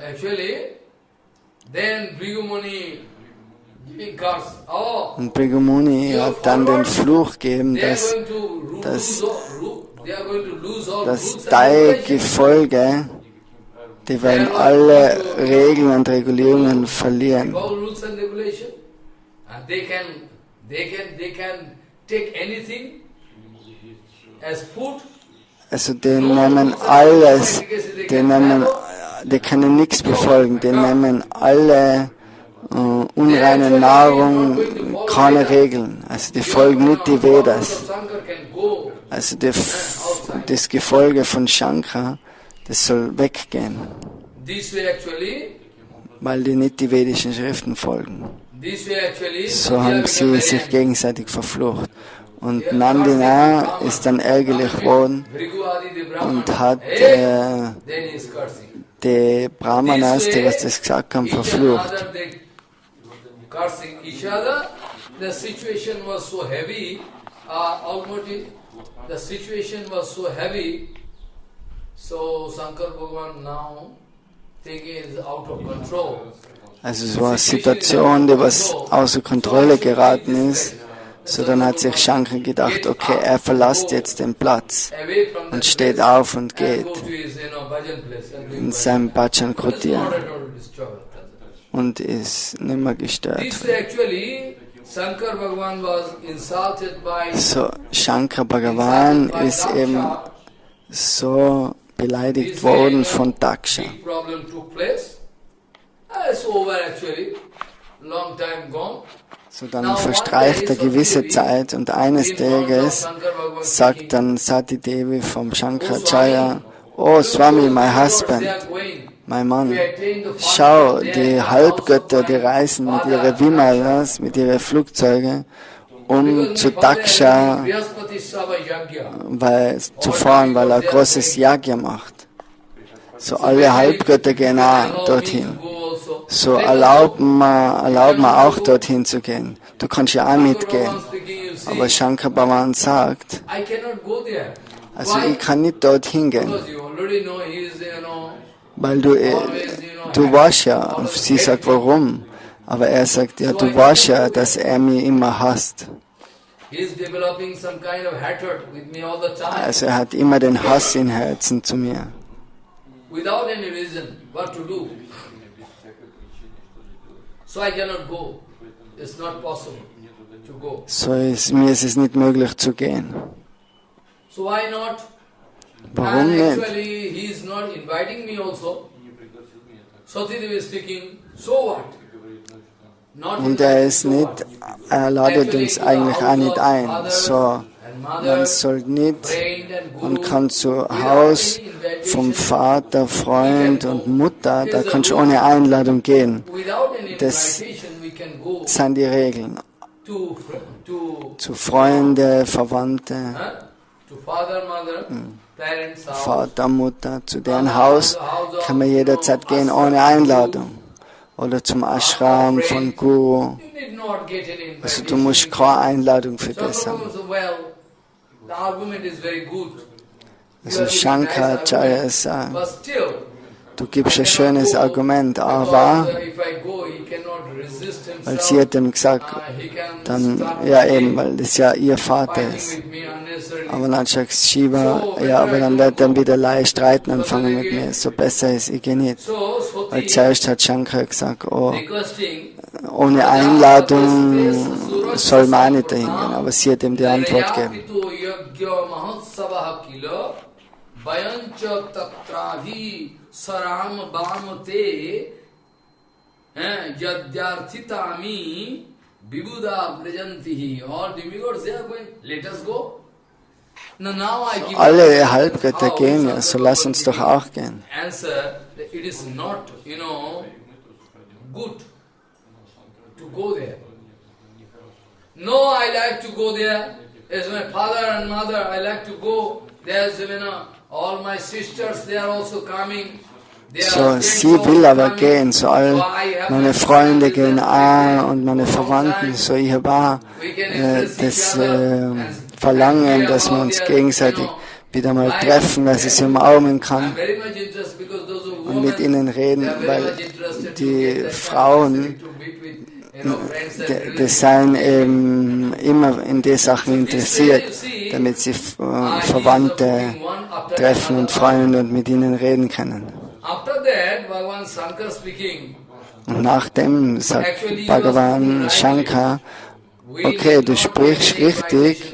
Actually, then Bhikkhu Muni giving curse. Oh,
und Bhikkhu Muni hat dann den Fluch gegeben, dass dein Gefolge, die werden alle Regeln und Regulierungen verlieren.
They can take anything as food.
Also die nehmen alles, die können nichts befolgen, die nehmen alle unreine Nahrung, keine Regeln. Also die folgen nicht die Vedas. Also das Gefolge von Shankara, das soll weggehen, weil die nicht die vedischen Schriften folgen. So haben sie sich gegenseitig verflucht. Und Nandina ist dann ärgerlich geworden und hat die Brahmanas, die was das gesagt haben, verflucht. Also es war eine Situation, die was außer Kontrolle geraten ist. So dann hat sich Shankara gedacht, okay, er verlässt jetzt den Platz und steht auf und geht in seinem Bhajan Kutir und ist nicht mehr gestört. So, Shankara Bhagavan ist eben so beleidigt worden von Daksha. So dann verstreicht eine gewisse Zeit und eines Tages sagt dann Sati Devi vom Shankaracharya, oh Swami, my husband, mein Mann, schau, die Halbgötter, die reisen mit ihren Vimalas, mit ihren Flugzeugen, um zu Daksha zu fahren, weil er großes Yagya macht. So alle Halbgötter gehen auch dorthin. So erlauben wir auch dorthin zu gehen. Du kannst ja auch mitgehen. Aber Shankar Bhagavan sagt, also ich kann nicht dorthin gehen. Weil du weißt ja, und sie sagt, warum? Aber er sagt, ja, du weißt ja, dass er mich immer hasst. Also er hat immer den Hass im Herzen zu mir. So mir ist es nicht möglich zu gehen. Warum nicht? Und er ladet uns eigentlich auch nicht ein. So, man soll nicht, man kann zu Hause vom Vater, Freund und Mutter, da kannst du ohne Einladung gehen. Das sind die Regeln. Zu Freunde, Verwandte, Vater, Mutter, zu deren Haus kann man jederzeit gehen ohne Einladung. Oder zum Ashram von Guru. Also du musst keine Einladung für das haben. Also Shankaracharya sagt, du gibst ein schönes Argument, aber weil sie hat ihm gesagt, dann, ja eben, weil das ja ihr Vater ist. Aber dann sagt Shiva, ja, aber dann wird er wieder leicht streiten anfangen mit mir, so besser ist, ich gehe nicht. Weil zuerst hat Shankar gesagt, oh, ohne Einladung soll man auch nicht dahin gehen, aber sie hat ihm die Antwort gegeben. Alle Halbgötter gehen ja, so lass uns doch auch gehen.
No, I like to go there. As my father and mother, I like to go. There's, all my sisters, they are also coming.
So, sie will aber gehen, so all meine Freunde gehen auch und meine Verwandten, so ich habe auch das Verlangen, dass wir uns gegenseitig wieder mal treffen, dass ich sie umarmen kann und mit ihnen reden, weil die Frauen, die seien eben immer in die Sachen interessiert, damit sie Verwandte treffen und Freunde und mit ihnen reden können. Und nachdem sagt Bhagavan Shankar, okay, du sprichst richtig,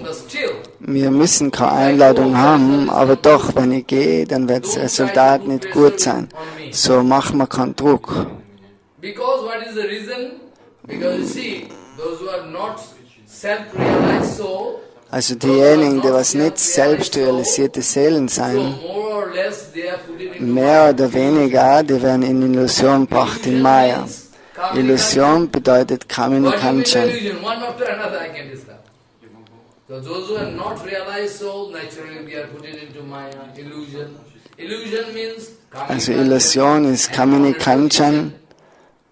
wir müssen keine Einladung haben, aber doch, wenn ich gehe, dann wird das Resultat nicht gut sein. So machen wir keinen Druck. Also diejenigen, die was nicht selbst realisierte Seelen sein, mehr oder weniger, die werden in Illusion gebracht, in Maya. Illusion bedeutet Kamini Kanchan. Also Illusion ist Kamini Kanchan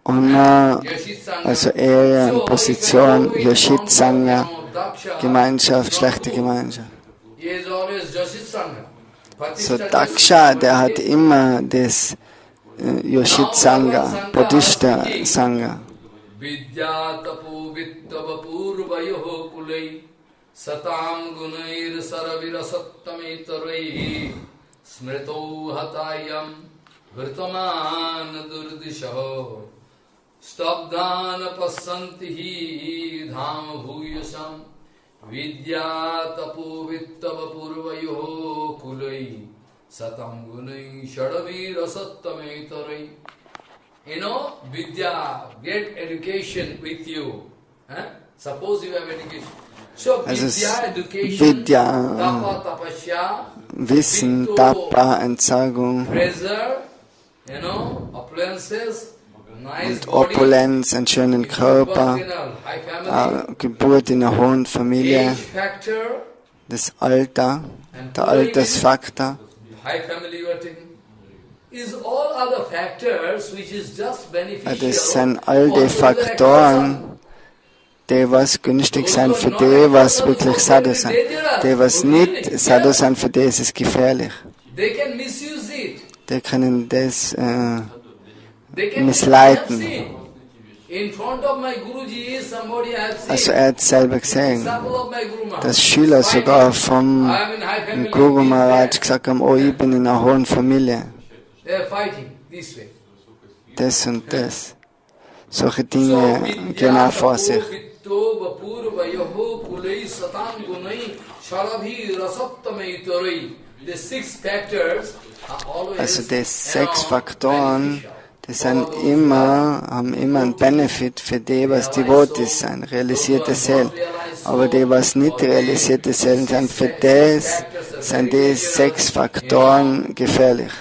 und also Ehre und Position, Yoshit Sangha, Gemeinschaft, schlechte Gemeinschaft. So Daksha, der hat immer das Yoshit Sangha, Bodhista Sangha. Satam gunair saravira sattametaraihi smrito hatayam virtaman durdishaho stabdana passantihi dham bhuyasam vidya tapo vittava purvayoho kulai satam gunai saravira sattametaraihi. You know, vidya, get education with you. Suppose you have education. Also Vidya, Wissen, Tapa, Entsagung, und Opulenz, einen schönen Körper, Geburt in einer hohen Familie, das Alter, der Altersfaktor. Das sind all die Faktoren, die was günstig sind für die, was wirklich Sadhu sind. Die, was nicht Sadhu sind, für die ist es gefährlich. Die können das missleiten. Also er hat selber gesehen, dass Schüler sogar vom Guru Maharaj gesagt haben, oh, ich bin in einer hohen Familie. Das und das. Solche Dinge gehen auch vor sich. Also die 6 Faktoren, die sind haben immer einen Benefit für die, was Devotees sind, realisierte Seelen. Aber die, was nicht realisierte Seelen sind, für das sind die 6 Faktoren gefährlich.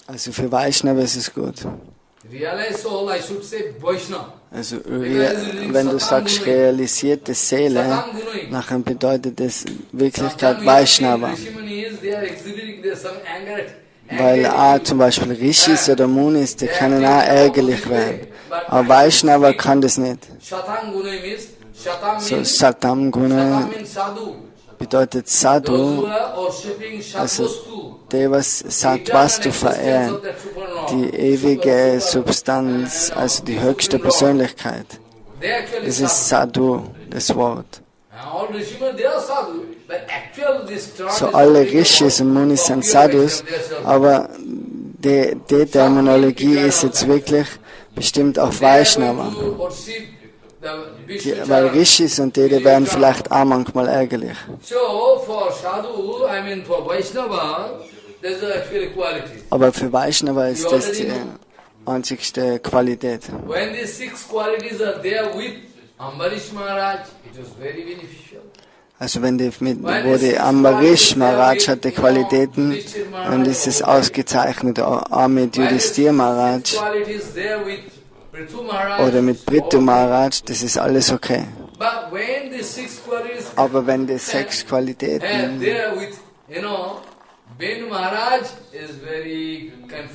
Also für Vaishnava ist es gut. Also wenn du sagst realisierte Seele, nachher bedeutet das Wirklichkeit Vaishnava. Weil zum Beispiel Rishis oder Munis, die können auch ärgerlich werden. Aber Vaishnava kann das nicht. So Satam Guna bedeutet Sadhu, also der, was Sattvastu verehren, die ewige Substanz, also die höchste Persönlichkeit. Das ist Sadhu, das Wort. So alle Rishis und Munis sind Sadhus, aber die Terminologie ist jetzt wirklich bestimmt auf Vaishnava. Weil Rishis und die werden vielleicht auch manchmal ärgerlich. Aber für Vaishnava ist das die einzigste Qualität. Also wo die Ambarish Maharaj hat die Qualitäten, dann ist es ausgezeichnet, auch mit Yudhisthira Maharaj oder mit Prithu Maharaj, das ist alles okay. Aber wenn die 6 Qualitäten,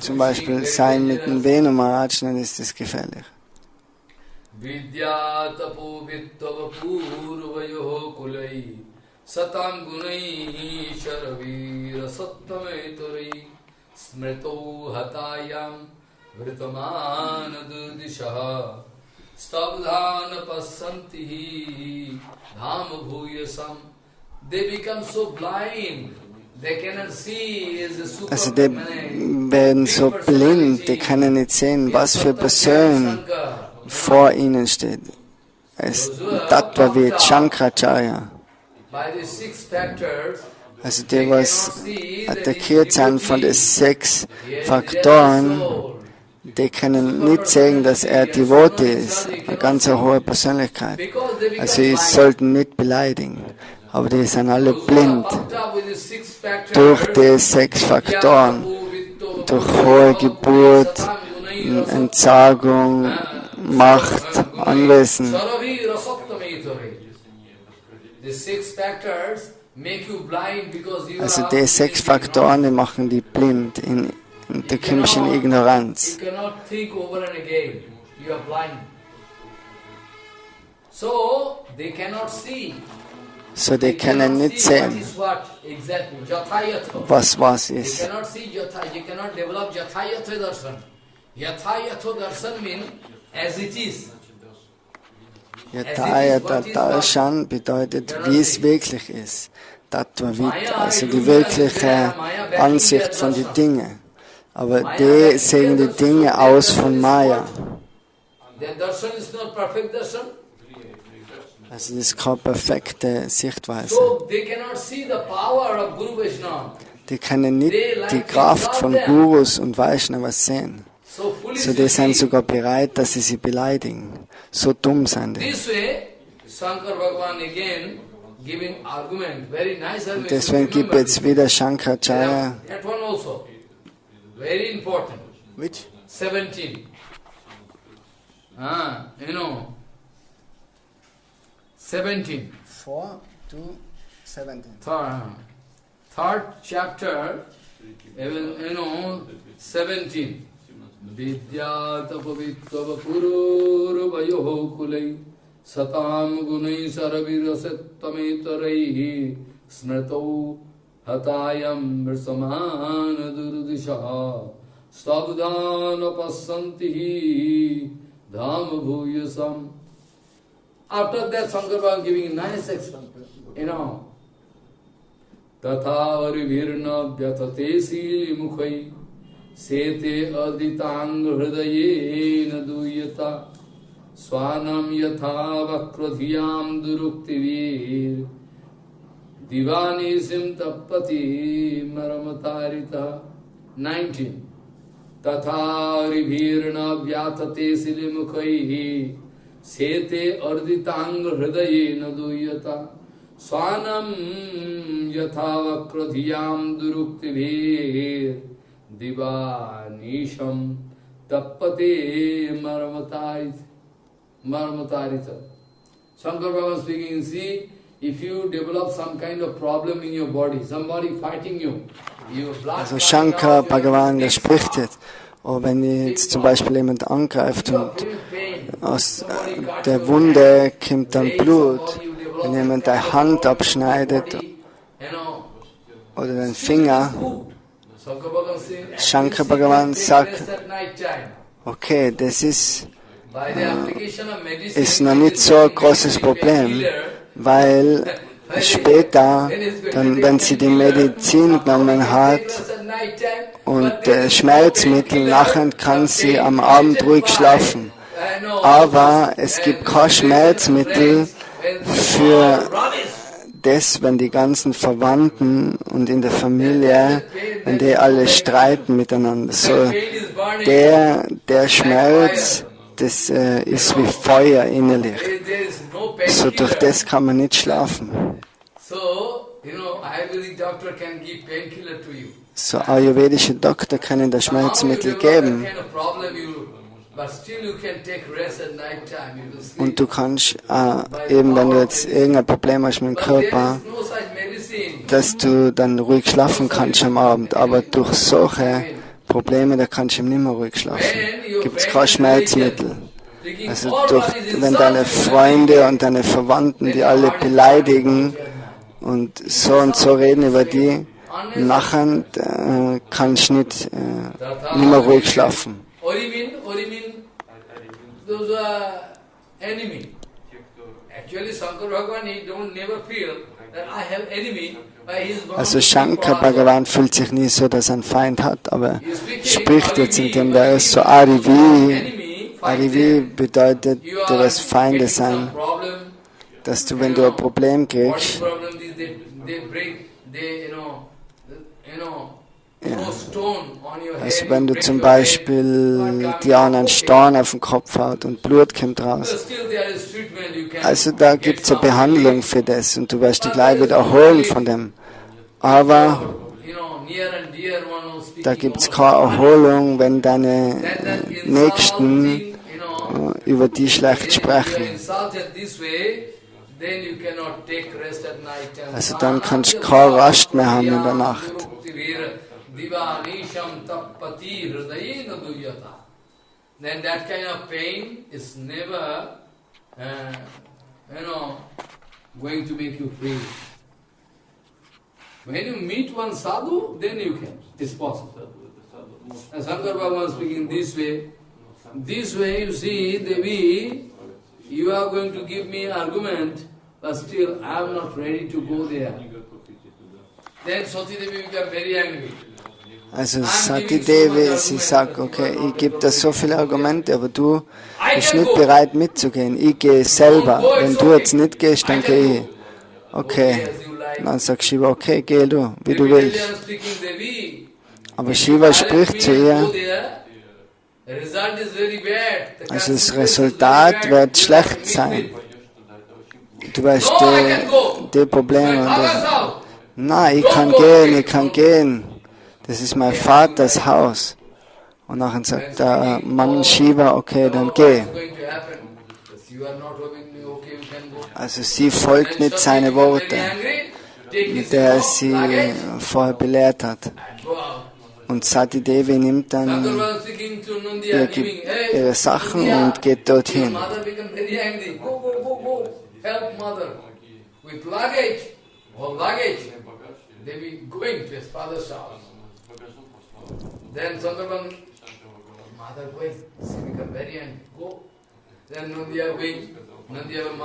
zum Beispiel sein mit dem Venu Maharaj, dann ist das gefährlich. Vidya tapo vittava purvayoho kulai satam gunai sharavira sattamaitari smrito hatayam vritamana dudishaha stabdhana passantihi dham bhuyasam. They become so blind, they cannot see is the super. Also die werden so blind, die können nicht sehen, was für Personen vor ihnen steht. Es Tattva wie Shankaracharya. Also die, was attackiert sind von den 6 Faktoren, die können nicht sehen, dass er Devotee ist, eine ganz hohe Persönlichkeit. Also sie sollten nicht beleidigen. Aber die sind alle blind durch die 6 Faktoren, durch hohe Geburt, Entsagung, Macht, Anwesen. Also die 6 Faktoren, die machen die blind, und du kommst in Ignoranz. So die können nicht sehen, was ist. Yathayata Darshan bedeutet, wie es wirklich ist. Tattvavit, also die wirkliche Ansicht von den Dingen. Aber die sehen die Dinge aus von Maya. Also das ist keine perfekte Sichtweise. Die können nicht die Kraft von Gurus und Vaishnavas sehen. So die sind sogar bereit, dass sie beleidigen. So dumm sind die. Und deswegen gibt jetzt wieder Shankaracharya.
That one also. Very important.
Which?
17. 17.
4 to 17.
Third chapter, 17. Vidyatapavitva pururvayoho kulai satam gunai saravirasettametarai smrito hatayam virsamana durudisha stabdana pasantihi dham bhuyasam. After that, Shankar Bhagavan giving nice example, Tatha varivirna vyatate sili mukhai sete aditang hridayena duyata swanam yatha vakradhiyam duruktivir divani sim tappati maramatarita. 19. Tatha varivirna vyatate sili mukhai sete arditang hridayena duyata swanam yatha vakradhiyam duruktivir divanisham tappate marmatarita. Shankar Bhagavan speaking, see, if you develop some kind of problem in your body, somebody fighting you, your blood...
Also Shankar Bhagavan, der spricht jetzt. Oh, wenn jetzt zum Beispiel jemand angreift und aus der Wunde kommt dann Blut, wenn jemand deine Hand abschneidet oder den Finger, Shankar Bhagavan sagt, okay, das ist noch nicht so ein großes Problem, weil später, dann, wenn sie die Medizin genommen hat und Schmerzmittel, nachher kann sie am Abend ruhig schlafen. Aber es gibt kein Schmerzmittel für das, wenn die ganzen Verwandten und in der Familie, wenn die alle streiten miteinander. So, der Schmerz, das ist wie Feuer innerlich. So, durch das kann man nicht schlafen. So, ayurvedische Doktor können das Schmerzmittel geben. Und du kannst, eben wenn du jetzt irgendein Problem hast mit dem Körper, dass du dann ruhig schlafen kannst am Abend. Aber durch solche Probleme, da kannst du nicht mehr ruhig schlafen. Gibt es kein Schmerzmittel. Also wenn deine Freunde und deine Verwandten, die alle beleidigen und so reden über die, nachher kannst du nicht mehr ruhig schlafen.
Those are enemy. Actually, Shankar Bhagavan, he don't never feel that I have enemy.
Also Shankar Bhagavan fühlt sich nie so, dass er einen Feind hat, aber spricht jetzt, indem er ist so Arivi. Arivi bedeutet, du wirst Feinde sein, dass du, wenn du ein Problem kriegst, also wenn du zum Beispiel dir einen Stein auf den Kopf haut und Blut kommt raus. Also da gibt es eine Behandlung für das und du wirst dich gleich wieder erholen von dem. Aber da gibt es keine Erholung, wenn deine Nächsten über die schlecht sprechen. Also dann kannst du keine Rast mehr haben in der Nacht.
Then that kind of pain is never, going to make you free. When you meet one sadhu, then you can. It's possible. And Shankar Bhagavan speaking this way. This way, you see, Devi, you are going to give me argument, but still I am not ready to go there. Then Sati Devi became very angry.
Also Sati Devi, sie sagt, okay, ich gebe dir so viele Argumente, aber du bist nicht bereit mitzugehen. Ich gehe selber. Wenn du jetzt nicht gehst, dann gehe ich. Okay. Dann sagt Shiva, okay, geh du, wie du willst. Aber Shiva spricht zu ihr. Also das Resultat wird schlecht sein. du weißt, die Probleme. Nein, ich kann gehen. Das ist mein Vaters Haus. Und nachher sagt der Mann Shiva, okay, dann geh. Also sie folgt nicht seine Worte, mit der er sie vorher belehrt hat. Und Sati Devi nimmt dann ihre Sachen und geht dorthin.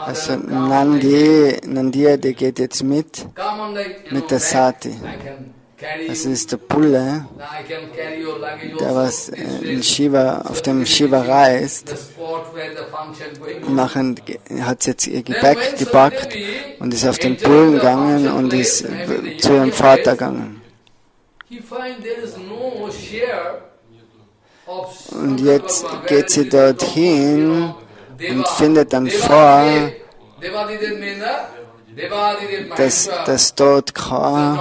Also Nandiya, der geht jetzt mit der Sati. Das ist der Bulle, der was auf dem Shiva reist. Und nachher hat sie jetzt ihr Gepäck gepackt und ist auf den Bullen gegangen und ist zu ihrem Vater gegangen. Und jetzt geht sie dorthin und findet dann vor, dass dort kein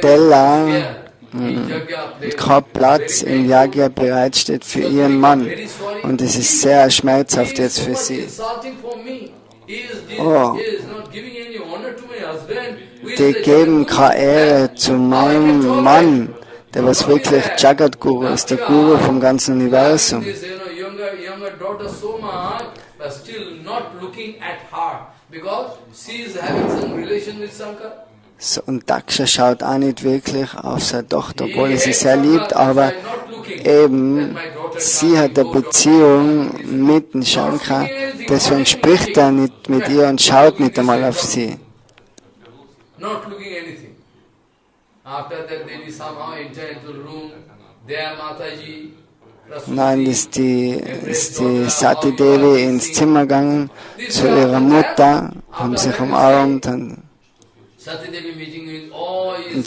Teller und kein Platz im Yagya bereitsteht für ihren Mann. Und es ist sehr schmerzhaft jetzt für sie. Oh, die geben keine Ehre zu meinem Mann, der was wirklich Jagat Guru ist, der Guru vom ganzen Universum. So, und Daksha schaut auch nicht wirklich auf seine Tochter, obwohl er sie sehr liebt, aber eben, sie hat eine Beziehung mit dem Shankar, deswegen spricht er nicht mit ihr und schaut nicht einmal auf sie. Nein, ist die Sati Devi ins Zimmer gegangen zu ihrer Mutter, haben sich umarmt und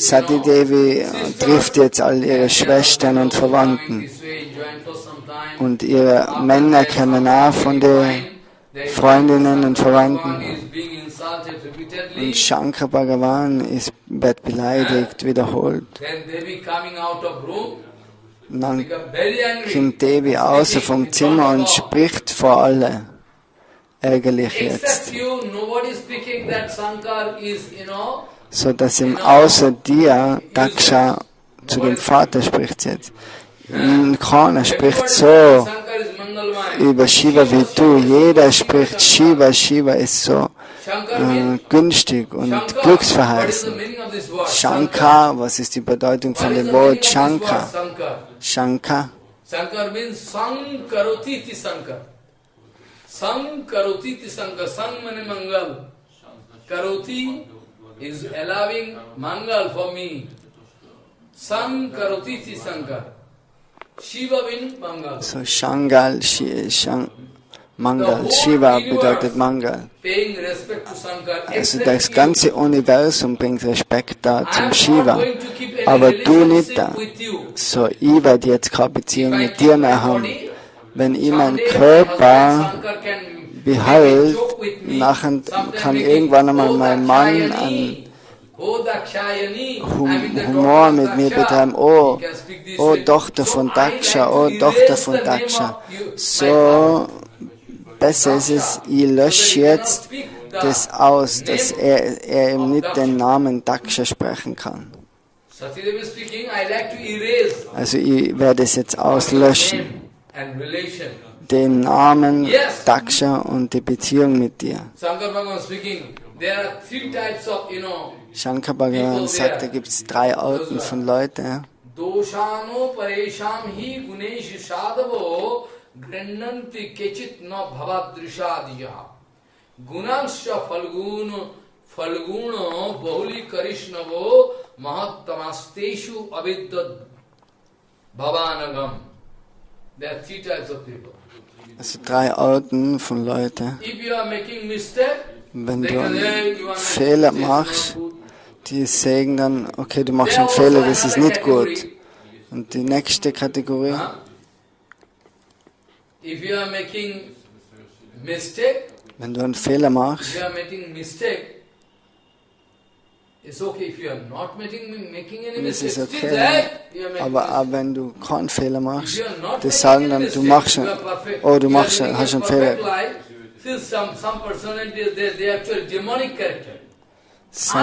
Sati Devi trifft jetzt all ihre Schwestern und Verwandten. Und ihre Männer kommen auch von den Freundinnen und Verwandten. Und Shankar Bhagavan wird beleidigt, wiederholt. Und dann kommt Devi außer vom Zimmer und spricht vor alle. Ärgerlich jetzt. So dass ihm außer dir, Daksha, zu dem Vater spricht jetzt. Keiner spricht so über Shiva wie du. Jeder spricht Shiva. Shiva ist so günstig und glücksverheißend. Shankar, was ist die Bedeutung von dem Wort Shankar? Shankar.
Shankar means sang karotiti Shankar. Sang karotiti Shankar. Sang means mangal. Karoti is allowing mangal for me. Sang karotiti Shankar. Shiva means mangal.
So Shangal, Mangal, Shiva bedeutet Mangal. Also das ganze Universum bringt Respekt da zum Shiva, aber du nicht da. So, ich werde jetzt keine Beziehung mit dir mehr haben. Wenn ich meinen Körper behalte, nachher kann irgendwann einmal mein Mann an Humor mit mir betreiben. Oh, Tochter von Daksha, oh, Tochter von Daksha. So, besser ist es, ich lösche jetzt das aus, dass er eben nicht den Namen Daksha sprechen kann. Also ich werde es jetzt auslöschen. Den Namen Daksha und die Beziehung mit dir. Shankar Bhagavan sagt, da gibt es 3 Arten von Leuten.
Grannanti kechit na bhavadrishadiya gunansya falguno bahuli karishnavo mahattamasteshu aviddad bhavanagam. There are 3 types of people.
Also 3 Arten von Leuten. Wenn du Fehler machst, die sagen dann, okay, du machst einen Fehler, das ist nicht gut. Und die nächste Kategorie. Wenn du einen Fehler machst, es ist okay, aber wenn du keinen Fehler machst, die sagen dann, du machst einen, oh, du machst, hast einen Fehler. So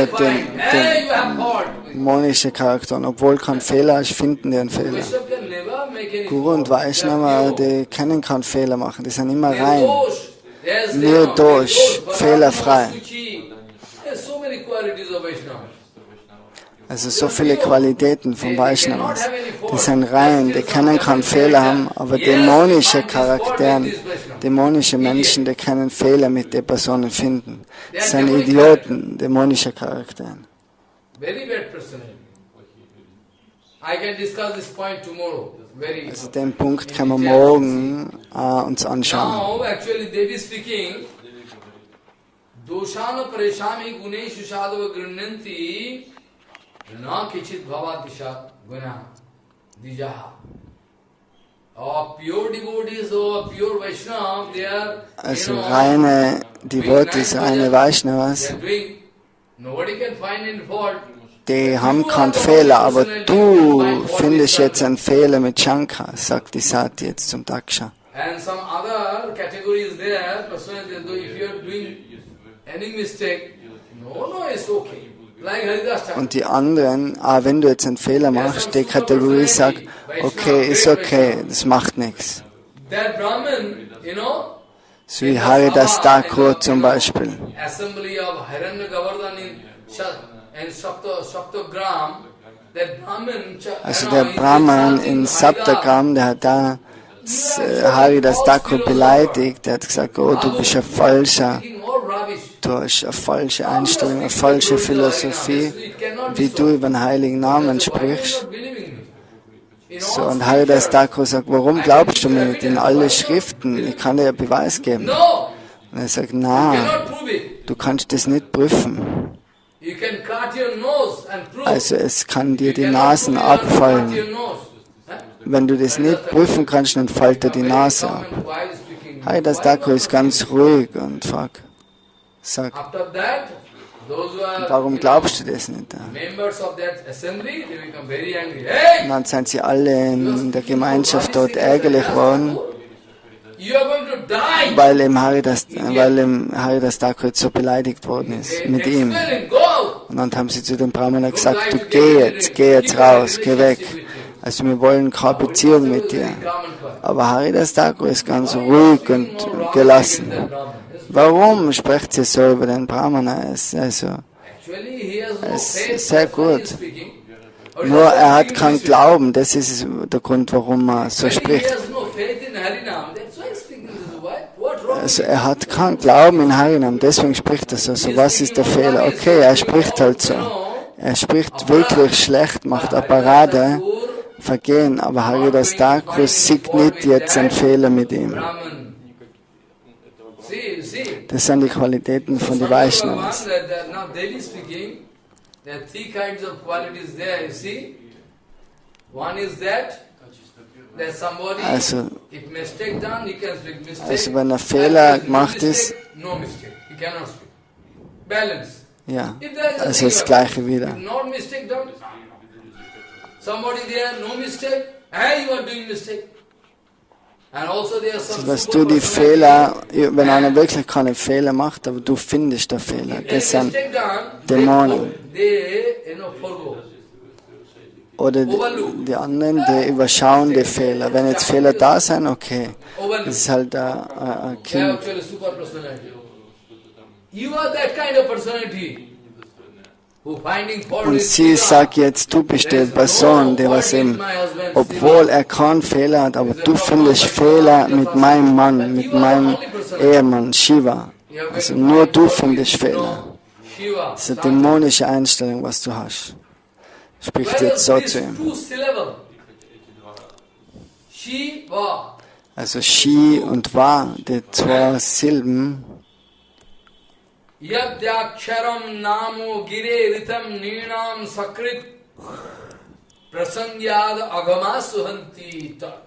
den dämonischen Charakter. Und obwohl kein Fehler ist, finden die einen Fehler. Guru und Vaishnava, die können keinen Fehler machen, die sind immer rein. Nur durch, fehlerfrei. Also so viele Qualitäten von Vaishnavas. Die sind rein, die können keinen Fehler haben, aber dämonische Charakteren, dämonische Menschen, die können Fehler mit den Personen finden. Das sind Idioten, dämonische Charakteren. Also den Punkt können wir morgen uns anschauen. Doshana pareshami guneshu sadhava grunanti na kichit bhavadisha guna dijaha. Pure devotees or pure Vaishnava, they are, also reine Devotees, reine Vaishnavas, die haben keinen Fehler, aber du findest jetzt einen Fehler mit Shankar, sagt die Sati jetzt zum Daksha. And some other category is there, if you are doing any mistake, no, it's okay. Und die anderen, wenn du jetzt einen Fehler machst, die Kategorie sagt, okay, ist okay, das macht nichts. So wie Haridas Thakur zum Beispiel. Also der Brahman in Saptagram, der hat da Haridas Thakur beleidigt, der hat gesagt, oh, du bist ein Falscher. Du hast eine falsche Einstellung, eine falsche Philosophie, wie du über den heiligen Namen sprichst. So, und Haridas Thakur sagt, warum glaubst du mir nicht in alle Schriften? Ich kann dir ja Beweis geben. Und er sagt, nein, du kannst das nicht prüfen. Also es kann dir die Nasen abfallen. Wenn du das nicht prüfen kannst, dann fällt dir die Nase ab. Haridas Thakur ist ganz ruhig und fragt, sagt, warum glaubst du das nicht? Und dann sind sie alle in der Gemeinschaft dort ärgerlich geworden, weil ihm Haridas Thakur so beleidigt worden ist mit ihm. Und dann haben sie zu dem Brahmana gesagt, du geh jetzt raus, geh weg. Also wir wollen keine Beziehung mit dir. Aber Haridas Thakur ist ganz ruhig und gelassen. Warum spricht sie so über den Brahmana? Es ist sehr gut. Nur er hat keinen Glauben, das ist der Grund, warum er so spricht. Also er hat keinen Glauben in Harinam, deswegen spricht er so. So, was ist der Fehler? Okay, er spricht halt so. Er spricht wirklich schlecht, macht eine Parade, Vergehen, aber Haridas Thakur sieht nicht jetzt einen Fehler mit ihm. Das sind die Qualitäten von den Vaishnavas. Also wenn ein Fehler gemacht ist, ja, also das Gleiche wieder. Also, dass du die Fehler, wenn einer wirklich keine Fehler macht, aber du findest den Fehler, das sind Dämonen. Oder die anderen, die überschauen die Fehler. Wenn jetzt Fehler da sind, okay, das ist halt ein Kind. Und sie sagt jetzt, du bist die Person, die was ihm, obwohl er keinen Fehler hat, aber du findest Fehler mit meinem Mann, mit meinem Ehemann, Shiva. Also nur du findest Fehler. Das ist eine dämonische Einstellung, was du hast. Spricht jetzt so zu ihm. Also Shi und Va, die zwei Silben, Yagyaksharam namo gire ritam ninam sakrit prasangyad agamasu hanti ta.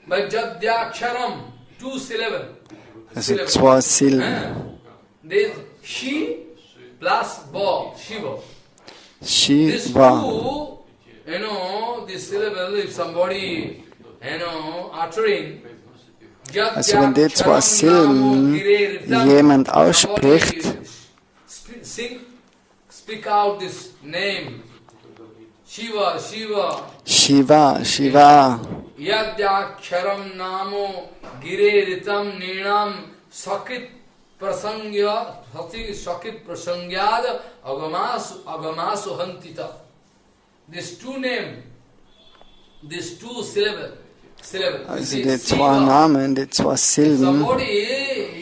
But Jadyaksharam, 2 syllables.
Also 2 Silben.
There's Shi plus Ba, Shiva.
Shiva.
This syllable, if somebody, uttering,
Also wenn die 2 Silben jemand ausspricht,
speak out this name, Shiva, Shiva.
Shiva, Shiva.
Yagyaksharam namo gire ritam nirnam sakit prasangyad agamasu hantita. These 2 names, these 2 syllables.
Also die 2 Namen, die 2 Silben,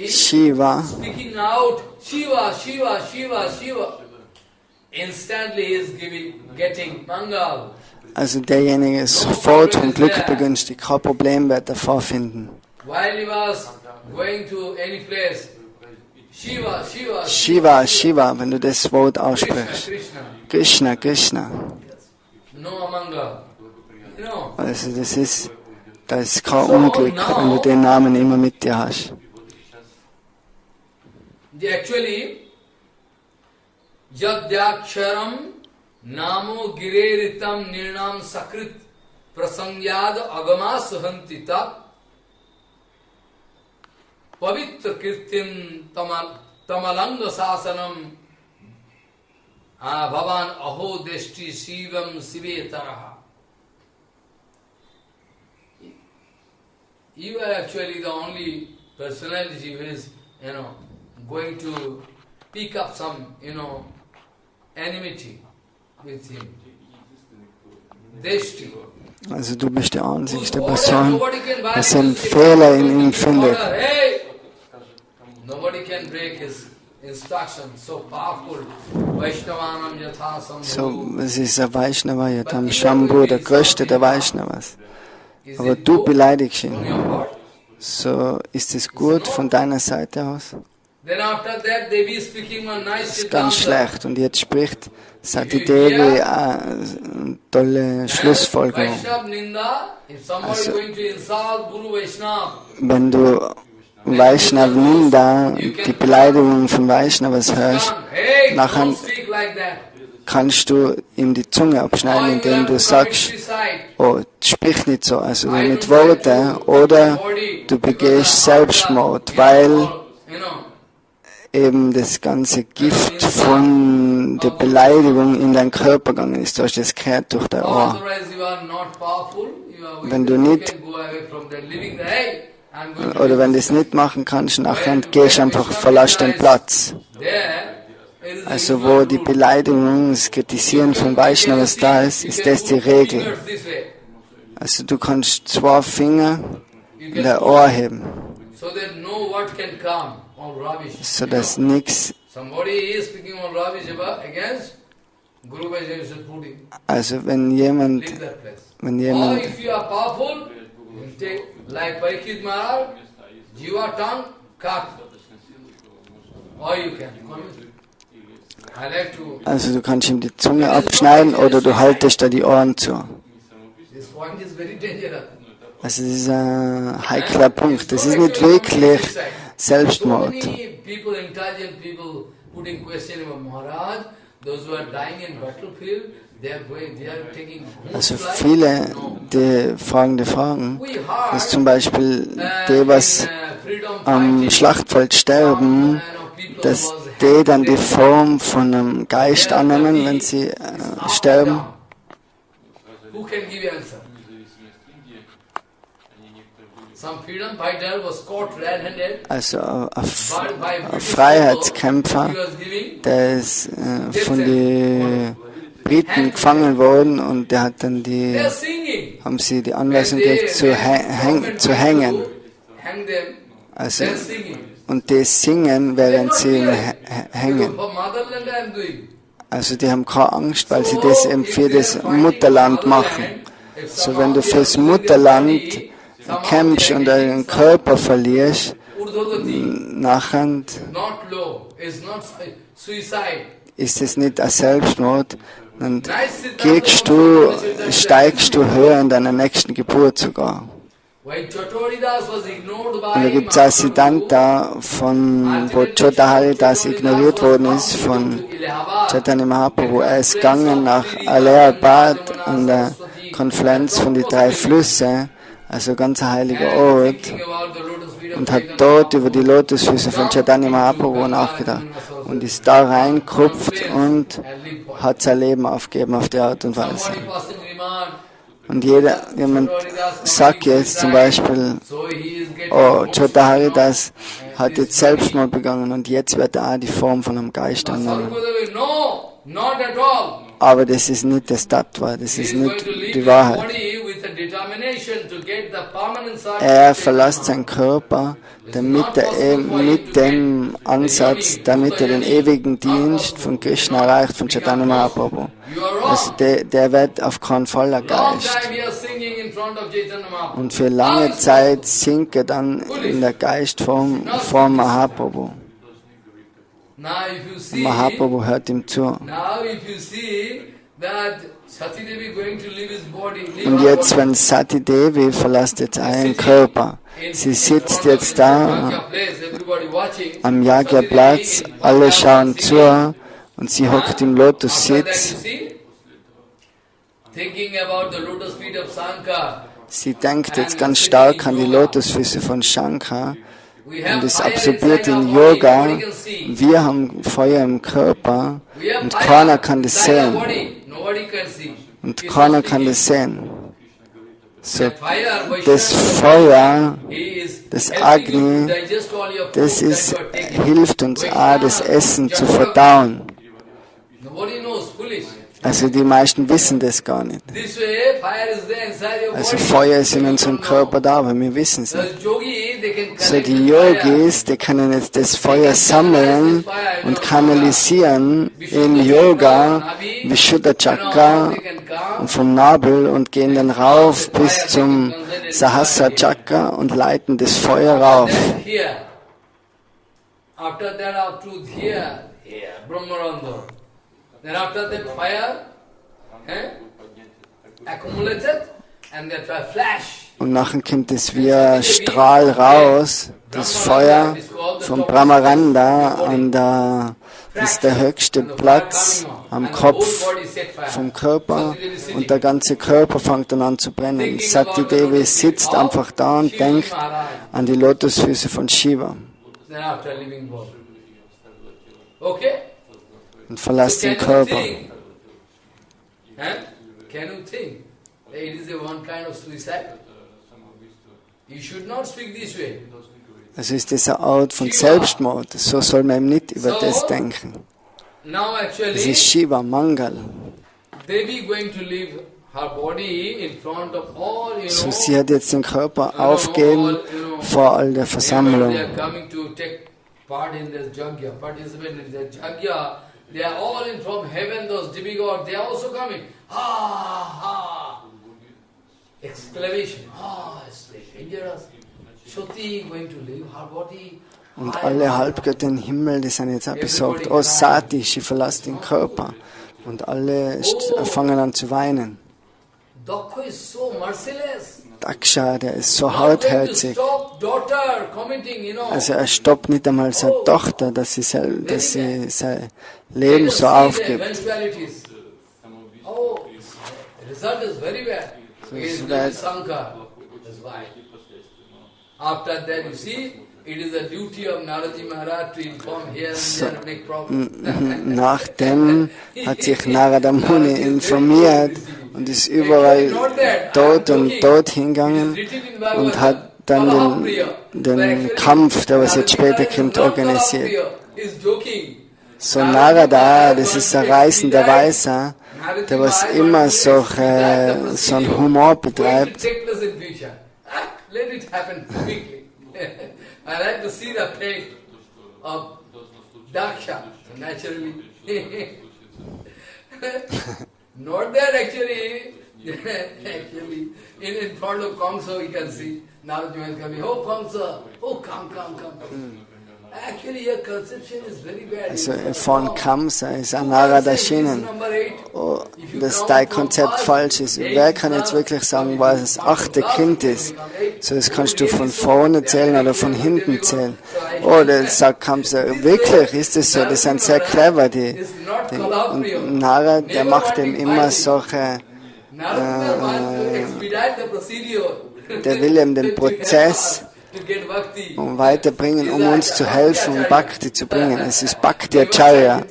Shiva.
Speaking out, Shiva, Shiva, Shiva, Shiva. Instantly he is getting mangal.
Also derjenige ist sofort vom Glück begünstigt, kein Problem wird er vorfinden.
While he was going to any place, Shiva, Shiva,
Shiva, Shiva, wenn du das Wort aussprichst. Krishna, Krishna.
No mangal.
Also da ist kein Unglück, wenn du den Namen immer mit dir hast.
Actually, Jadyaksharam Namo Gire Ritam Nirnam Sakrit Prasangyad Agama Suhantita Pavitra Kirtim Tamalanga Sasanam Bhavan Aho Deshti Shivam Sivetaraha. You are actually the only personality who is, going to pick up some, enmity with him. Deshti.
Also du bist die einzigste Person, die einen Fehler in ihm findet.
Nobody can break his instructions, so powerful. Vaishnavanam yatha sambhu.
So, es ist ein Vaishnava, Yatam Shambhu, der größte der Vaishnavas. Aber du beleidigst ihn. So, ist es gut von deiner Seite aus? Das ist ganz schlecht. Und jetzt spricht Sati Devi eine tolle Schlussfolgerung. Also, wenn du Vaishnav Ninda, die Beleidigung von Vaishnavas hörst, nachher kannst du ihm die Zunge abschneiden, indem du sagst, oh, sprich nicht so, also mit Worten, oder du begehst Selbstmord, weil eben das ganze Gift von der Beleidigung in deinen Körper gegangen ist. Du hast das gehört durch dein Ohr. Wenn du nicht, oder wenn du es nicht machen kannst, nachher gehst du einfach, verlass den Platz. Also wo die Beleidigung, das Kritisieren von Vaishnavas da ist, ist das die Regel. Also du kannst 2 Finger in dein Ohr heben, so dass nichts. Also wenn jemand also du kannst ihm die Zunge abschneiden oder du haltest da die Ohren zu. Also das ist ein heikler Punkt. Das ist nicht wirklich Selbstmord. Also viele, die fragende Fragen, dass zum Beispiel die, was am Schlachtfeld sterben, dass die dann die Form von einem Geist annehmen, wenn sie sterben. Also ein Freiheitskämpfer, der ist von den Briten gefangen worden und der hat dann haben sie die Anweisung gegeben zu hängen. Also, und die singen, während sie hängen. Also die haben keine Angst, weil sie das eben für das Mutterland machen. So wenn du fürs Mutterland kämpfst und deinen Körper verlierst, nachher ist es nicht ein Selbstmord, dann steigst du höher in deiner nächsten Geburt sogar. Und da gibt es auch Siddhanta, wo Chotaharidas ignoriert worden ist von Chaitanya Mahaprabhu. Er ist gegangen nach Allahabad an der Konfluenz von die drei Flüsse, also ganz ein heiliger Ort, und hat dort über die Lotusfüße von Chaitanya Mahaprabhu nachgedacht und ist da reingerupft und hat sein Leben aufgegeben auf die Art und Weise. Und jemand sagt jetzt zum Beispiel, oh, Chotaharidas hat jetzt Selbstmord begangen und jetzt wird er auch die Form von einem Geist annehmen. Aber das ist nicht das Tattva, das ist nicht die Wahrheit. Er verlässt seinen Körper, damit er mit dem Ansatz, damit er den ewigen Dienst von Krishna erreicht, von Chaitanya Mahaprabhu. Also der wird auf keinen Fall ein Geist. Und für lange Zeit singt er dann in der Geistform vor Mahaprabhu. Und Mahaprabhu hört ihm zu. Und jetzt, wenn Sati Devi verlässt jetzt einen Körper, sie sitzt jetzt da am Yagya-Platz, alle schauen zu und sie hockt im Lotussitz. Sie denkt jetzt ganz stark an die Lotusfüße von Shankar und ist absorbiert in Yoga. Wir haben Feuer im Körper und keiner kann das sehen. Und keiner kann das sehen. So, das Feuer, das Agni, hilft uns auch, das Essen zu verdauen. Also die meisten wissen das gar nicht. Also Feuer ist in unserem Körper da, aber wir wissen es nicht. So die Yogis, die können jetzt das Feuer sammeln und kanalisieren in Yoga, Vishuddha Chakra und vom Nabel und gehen dann rauf bis zum Sahasra Chakra und leiten das Feuer rauf.
Then after that fire accumulated and that flash.
Und nachher kommt es wie ein Strahl raus, das Feuer vom Brahmaranda das ist der höchste Platz am Kopf vom Körper und der ganze Körper fängt dann an zu brennen. Sati Devi sitzt einfach da und denkt an die Lotusfüße von Shiva.
Okay?
Und verlässt den Körper. Also ist das eine Art von Selbstmord. So soll man eben nicht über das denken. Es ist Shiva, Mangal. So sie hat jetzt den Körper aufgegeben vor all der Versammlung.
They are all in from heaven, those demigods, they are also coming. Exclamation. It's dangerous. Sati going to leave her body.
Und alle Halbgötter im Himmel, die sind jetzt auch besorgt. Oh Sati, sie verlässt den Körper. Und alle fangen an zu weinen.
Daksha is so merciless.
Daksha, der ist so hartherzig. Also er stoppt nicht einmal seine Tochter, dass sie sein Leben so aufgibt. Nachdem hat sich Narada Muni informiert und ist überall dort und dort hingegangen und hat dann den Kampf, der was jetzt später kommt, organisiert. So Narada, das ist ein reisender Weiser, der was immer so einen Humor betreibt.
I like to see the fate of Daksha, naturally. Not there actually, in front of Kamsa we can see Narayana coming, oh Kamsa, oh come.
Also von Kamsa ist Anarada erschienen. Oh, dass dein Konzept falsch ist. Wer kann jetzt wirklich sagen, was das 8. Kind ist? So, das kannst du von vorne zählen oder von hinten zählen. Oh, das sagt Kamsa, wirklich, ist das so? Die sind sehr clever, und Nara, der macht ihm immer solche, der will ihm den Prozess weiterbringen, um uns zu helfen, um Bhakti zu bringen. Es ist Bhakti Acharya.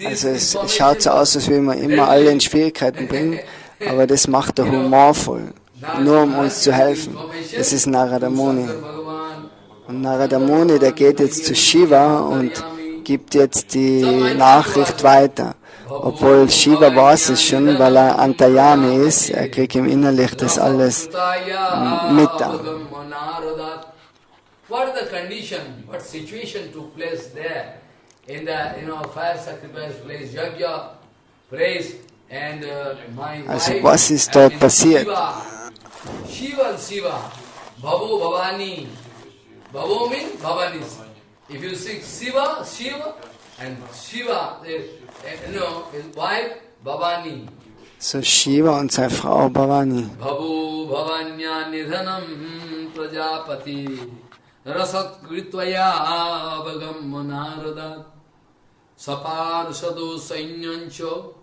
Also es schaut so aus, als würde man immer alle in Schwierigkeiten bringen, aber das macht er humorvoll, nur um uns zu helfen. Das ist Narada Muni. Und Narada Muni, der geht jetzt zu Shiva und gibt jetzt die Nachricht weiter. Obwohl Shiva weiß es schon, weil er Antayami ist, er kriegt ihm innerlich das alles mit.
What is the condition, what situation took place there in the fire sacrifice place, yagya place, and
also was ist dort passiert?
Shiva and Siva, Bhavo Bhavani. Bhavo means Bhavani. If you see Siva, Shiva, and Shiva, his wife Bhavani.
So Shiva und seine Frau Bhavani.
Bhavo Bhavanya Nidhanam Prajapati. Rasat Kritvaya Avagam Manaradat Sapar Sado Sainyancho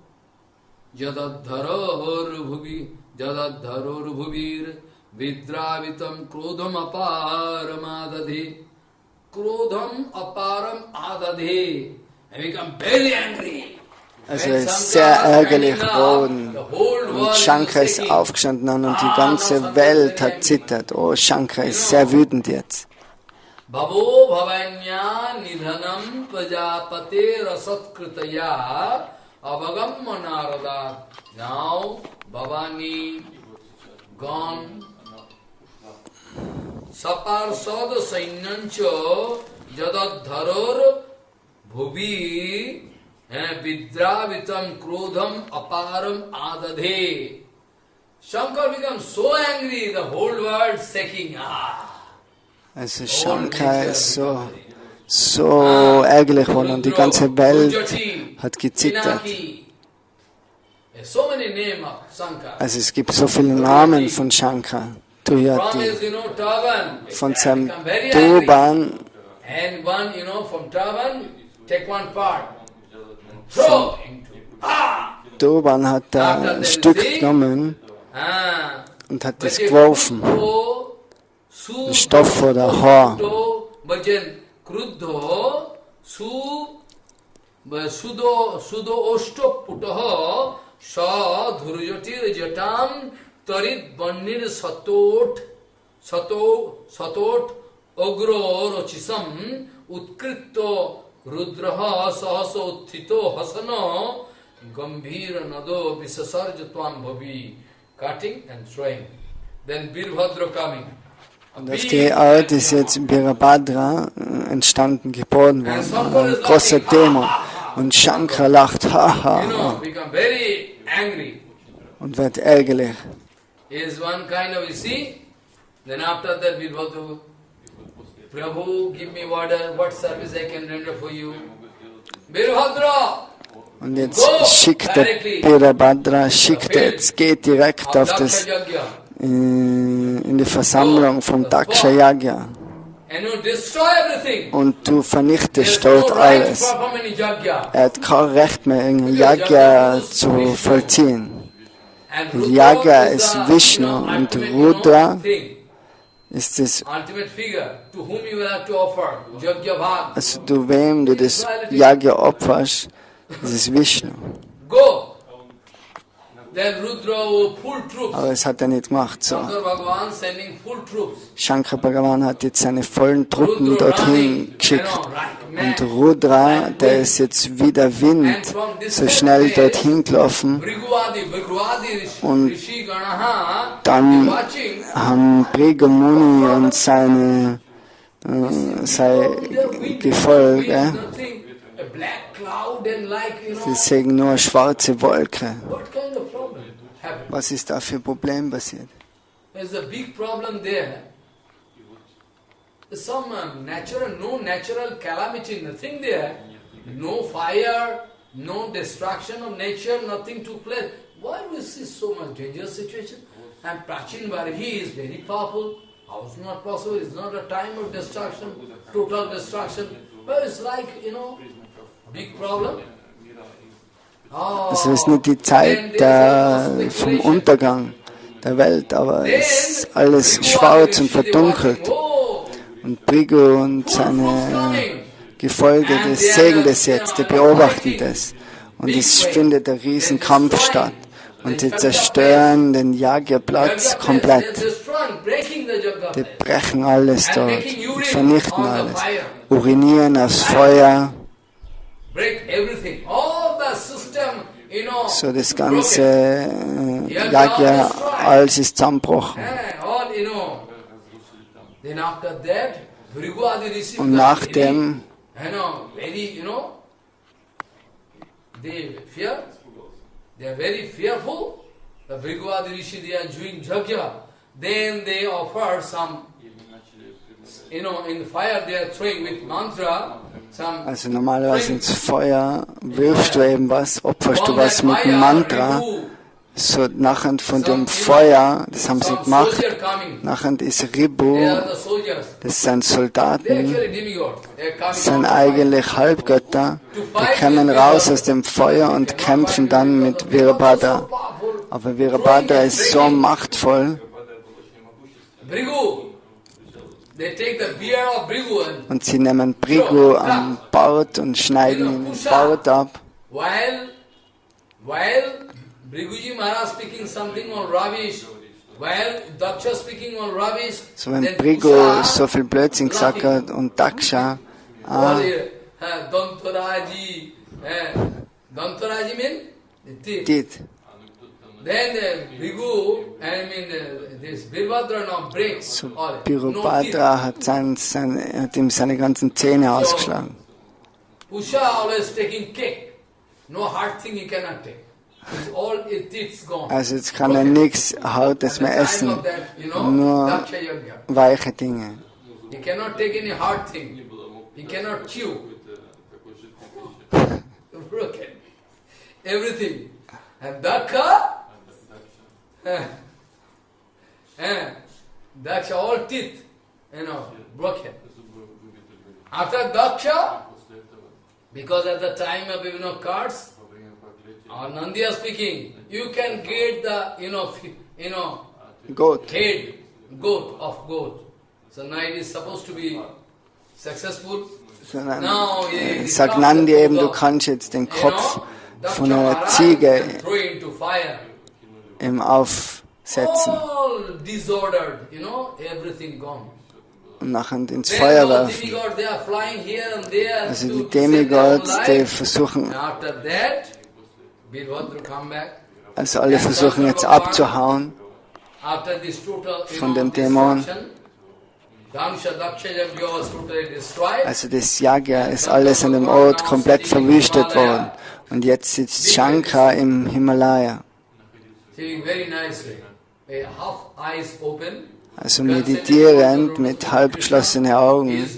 Jadadharor Bhuvir Vidravitam Krodham Aparam Adadhi Krodham Aparam Adadhi. I become very angry.
Also er ist sehr ärgerlich geworden. Und Shankar ist aufgestanden und die ganze Welt hat zittert. Oh, Shankar ist sehr wütend jetzt.
Bhavo Bhavanya Nidhanam Prajapate Rasatkritaya Avagam Manarada. Now Bhavani gone. Saparsad Sainyancho Jadadharor Bhubi Vidravitam Krodham Aparam Adadhe. Shankar becomes so angry, the whole world shaking.
Also Shankar ist so ärgerlich geworden und die ganze Welt hat gezittert. Also es gibt so viele Namen von Shankar. Tuyati, von seinem Turban, Turban hat er ein Stück genommen und hat es geworfen. Den Stoff oder Haar.
Rudraha sahaso uttito hasano gambhira nado visasarjatvam bhavi. Cutting and throwing. Then Birabhadra coming.
Und auf die Art ist jetzt Birabhadra entstanden, geboren worden. Ein großer Dämon. Und Shankar lacht, haha. Und wird ärgerlich.
Is one kind of, you see, then after that Birabhadra, Prabhu, give me what service I can render for you. Birabhadra!
Und jetzt schickt der Birabhadra, geht direkt auf das, in die Versammlung vom Daksha yagya. Und du vernichtest dort alles. Er hat kein Recht mehr, irgendein Yagya zu vollziehen. Yagya ist Vishnu und Rudra ist das, also du wem du das Yagya opferst, das ist Vishnu. Aber es hat er nicht gemacht. So. Shankar Bhagavan hat jetzt seine vollen Truppen dorthin geschickt. Und Rudra, der ist jetzt wie der Wind so schnell dorthin gelaufen. Und dann haben Bhrigu Muni und sein Gefolge, sie sehen nur eine schwarze Wolke. Was ist da für ein Problem passiert?
some no natural calamity, nothing there. No fire, no destruction of nature, nothing took place. Why we see so much dangerous situation? And Prachin Varhi is very powerful. How is not possible? It's not a time of destruction, total destruction. But it's like, big problem.
Das ist nicht die Zeit vom Untergang der Welt, aber es ist alles schwarz und verdunkelt. Und Bhrigu und seine Gefolge, die sehen das jetzt, die beobachten das. Und es findet ein Riesenkampf statt. Und die zerstören den Yagya-Platz komplett. Die brechen alles dort, und vernichten alles. Urinieren aufs Feuer. So das ganze Yagya, alles ist zusammengebrochen. Und nachdem
they are very fearful. The Bhrigu Rishi, they are doing yagya. Then they offer some, in the fire they are throwing with mantra.
Also normalerweise ins Feuer wirfst du eben was, opferst du was mit dem Mantra. So nachher von dem Feuer, das haben sie gemacht, nachher ist Ribu, das sind Soldaten, das sind eigentlich Halbgötter, die kommen raus aus dem Feuer und kämpfen dann mit Virabhadra. Aber Virabhadra ist so machtvoll, und sie nehmen Bhrigu am Bart und schneiden ihn den Bart ab.
Bhriguji Maharaj speaking something on rubbish, while Daksha speaking on rubbish.
So wenn Bhrigu so viel Blödsinn gesagt hat und Daksha,
Dantoraji mean
Tit.
Then Bhrigu, this Virabhadra now breaks.
So Virabhadra hat ihm seine ganzen Zähne ausgeschlagen.
Pusha always taking cake, no hard thing he cannot take.
Also jetzt kann er nichts Hartes mehr essen, nur weiche Dinge.
He cannot take any hard thing. He cannot chew. Broken. Everything. And Daksha, Daksha, all teeth, broken. After Daksha, because at the time of cards, Nandiya speaking, you can get the,
goat.
Head, of goat. So now it is supposed to be successful. Now
sagt Nandi eben, du kannst jetzt den Kopf von einer Ziege im aufsetzen.
All disordered, everything gone.
Und nachher ins Feuer werfen. Also die Demigods, die versuchen, also alle versuchen jetzt abzuhauen von dem Dämon. Also das Yagya ist alles an dem Ort komplett verwüstet worden. Und jetzt sitzt Shankar im Himalaya. Also meditierend mit halb geschlossenen Augen,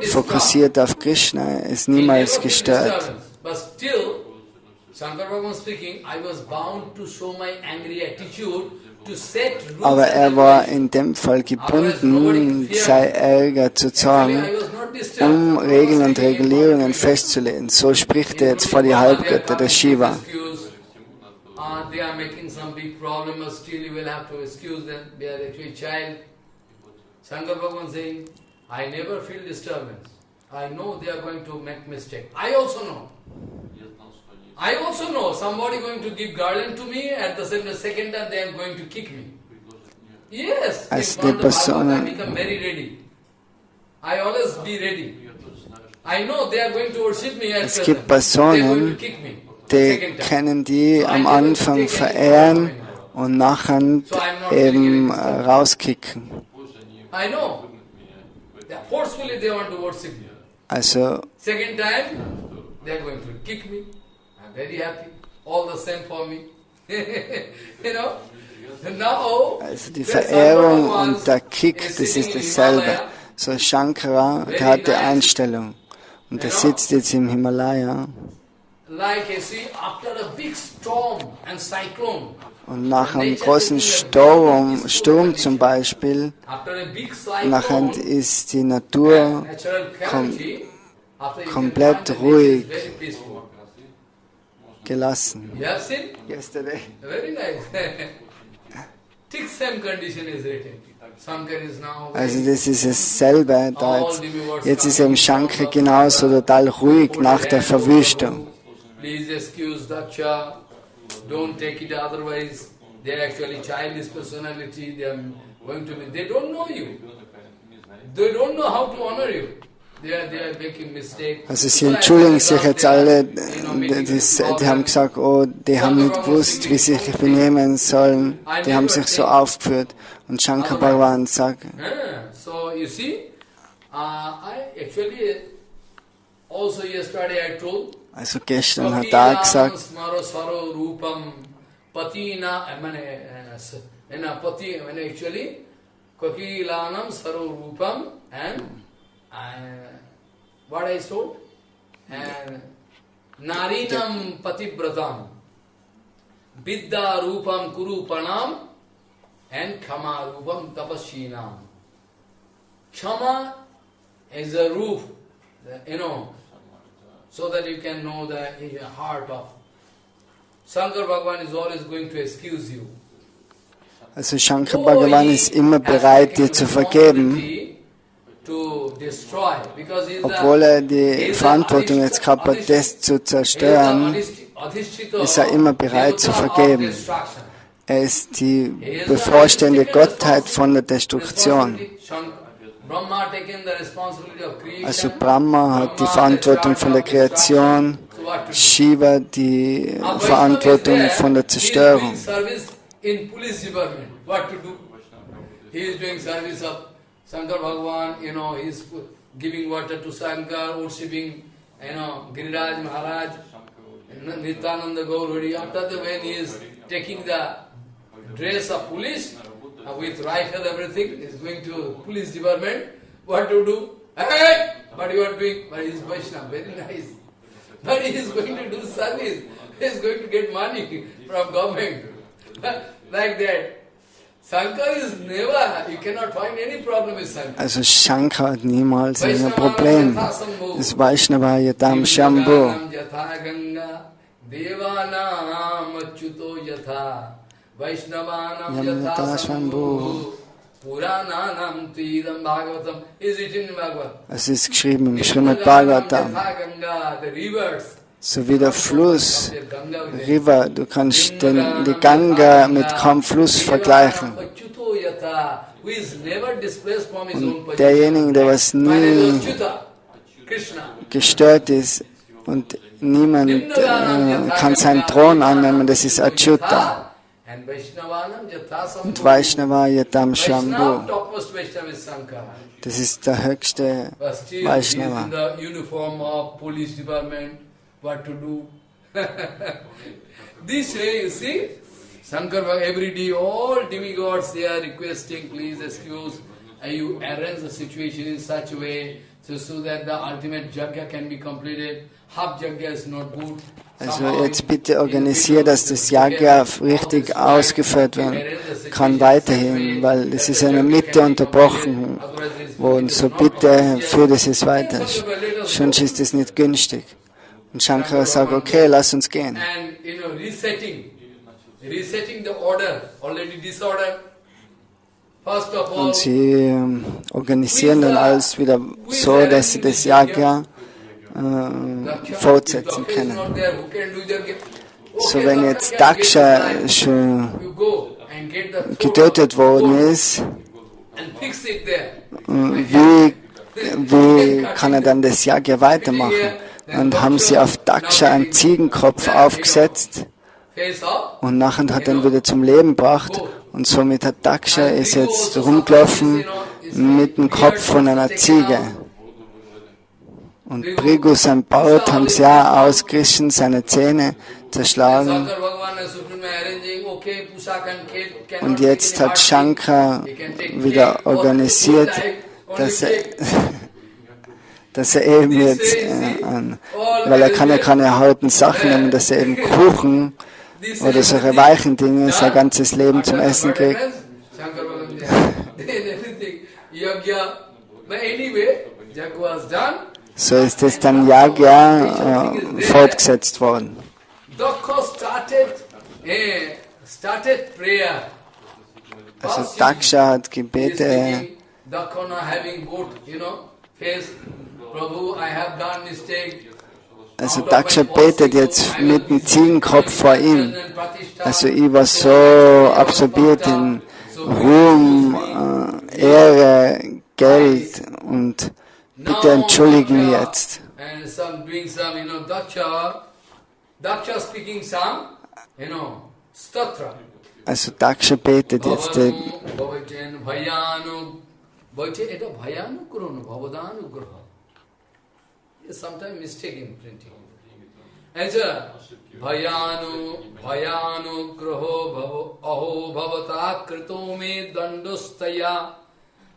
fokussiert auf Krishna, ist niemals gestört. Aber er war in dem Fall gebunden, sei Ärger zu zeigen, um Regeln und Regulierungen festzulegen. So spricht er jetzt vor die Halbgötter der Shiva.
They are making some big problem, but still you will have to excuse them. They are actually child. Shankar Bhagavan saying, I never feel disturbance. I know they are going to make mistake. I also know somebody going to give garland to me, at the second time they are going to kick me. Yes, in front of Bhagavad, I become very ready. I always be ready. I know they are going to worship me at present. They are going to kick me.
Die können die am Anfang verehren und nachher eben rauskicken. Also also die Verehrung und der Kick, das ist dasselbe. So Shankara, der hat die Einstellung. Und der sitzt jetzt im Himalaya. Und nach einem großen Sturm zum Beispiel, nachher ist die Natur komplett ruhig, gelassen. Yesterday.
Very nice. Same condition is written.
Also das ist dasselbe. Jetzt ist eben Shankara genauso total ruhig nach der Verwüstung.
Please excuse Daksha. Don't take it otherwise. They're actually childish personality. They are going to be. They don't know you. They don't know how to honor you. They are making mistakes.
Also sie entschuldigen sich jetzt alle. Die haben gesagt, oh, die haben nicht gewusst, wie sie sich benehmen sollen. Die haben sich so aufgeführt. Und Shankar Bhagavan sagt.
So you see, I actually also yesterday I told.
Also gestern hat er gesagt.
Actually, Kakilanam Sarurupam and what I told? And Narinam Patibratam Vidya Rupam Kurupanam and Kama Rupam Tapashinam. Kama is a roof, so that you can know the heart of. Shankar Bhagavan is always going to excuse you.
Also Shankar Bhagavan ist immer bereit, dir zu vergeben, obwohl er die Verantwortung jetzt gehabt hat, das zu zerstören, ist er immer bereit zu vergeben. Er ist die bevorstehende Gottheit von der Destruktion. Also Brahma hat die Verantwortung von der Kreation, Shiva die Verantwortung von der Zerstörung.
In police department, what to do? He is doing service of Shankar Bhagavan, he is giving water to Shankar, worshipping, Giriraj Maharaj, Nityananda Gaurvadi. After the when he is taking the dress of police, with rifle, everything, he is going to police department, what to do? Hey, what you are doing? But he is Vaishnava, very nice. But he is going to do service, he is going to get money from government. Like that. Shankar is never, you cannot find any problem with Shankar.
Also Shankar hat niemals ein Problem. Das Vaishnava Yadam Shambhu. Yamata Shambhu. Es ist geschrieben im Srimad Bhagavatam. So wie der Fluss, River, du kannst die Ganga mit kaum Fluss vergleichen. Und derjenige, der was nie gestört ist und niemand kann seinen Thron annehmen, das ist Achyuta. Und Vaishnava Yatam Shambhu. Das ist der höchste Vaishnava.
What to do? This way, you see, Shankar, every day, all demigods, they are requesting, please excuse, you arrange the situation in such a way, so that the ultimate yagya can be completed. Half yagya is not good.
Also jetzt bitte organisiert, dass das Yagya richtig ausgeführt werden kann weiterhin, weil es ist in der Mitte unterbrochen worden. So bitte führt es jetzt weiter. Sonst ist es nicht günstig. Und Shankara sagt, okay, lass uns gehen. Und sie organisieren dann alles wieder so, dass sie das Yagya fortsetzen können. So wenn jetzt Daksha schon getötet worden ist, wie kann er dann das Yagya weitermachen? Und haben sie auf Daksha einen Ziegenkopf aufgesetzt und nachher hat er ihn wieder zum Leben gebracht und somit hat Daksha ist jetzt rumgelaufen mit dem Kopf von einer Ziege. Und Brigu, sein Braut, haben sie auch ausgerissen, seine Zähne zerschlagen. Und jetzt hat Shankar wieder organisiert, dass er eben jetzt, weil er kann ja keine harten Sachen nehmen, dass er eben Kuchen oder solche weichen Dinge sein ganzes Leben zum Essen kriegt. So ist es dann Yagya fortgesetzt worden. Also Daksha hat Gebete. Also Daksha betet jetzt mit dem Ziegenkopf vor ihm. Also ich war so absorbiert in Ruhm, Ehre, Geld und bitte entschuldigen mich jetzt. Also Daksha betet jetzt.
Sometimes mistake in printing. Bhayanu graho aho bhavata krito me dandostaya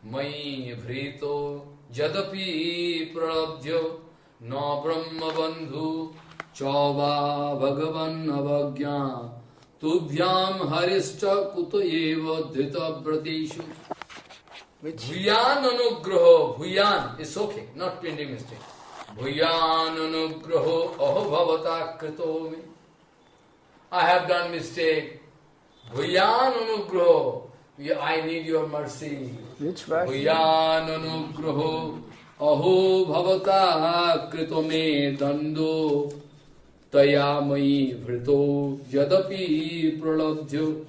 mai vrito jadapi prabhyo no brahma bandhu chava bhagavan avagya tubhyam harishcha kuto eva dhita pratishu. Bhuyan anugraho, bhuyan is okay, not printing mistake. Bhuyan anugraho aho bhavata krito me. I have done mistake. Bhuyan anugraho, I need your mercy.
Which verse?
Bhuyan anugraho aho bhavata krito me dando taya mai vrito yadapi pralabdhyo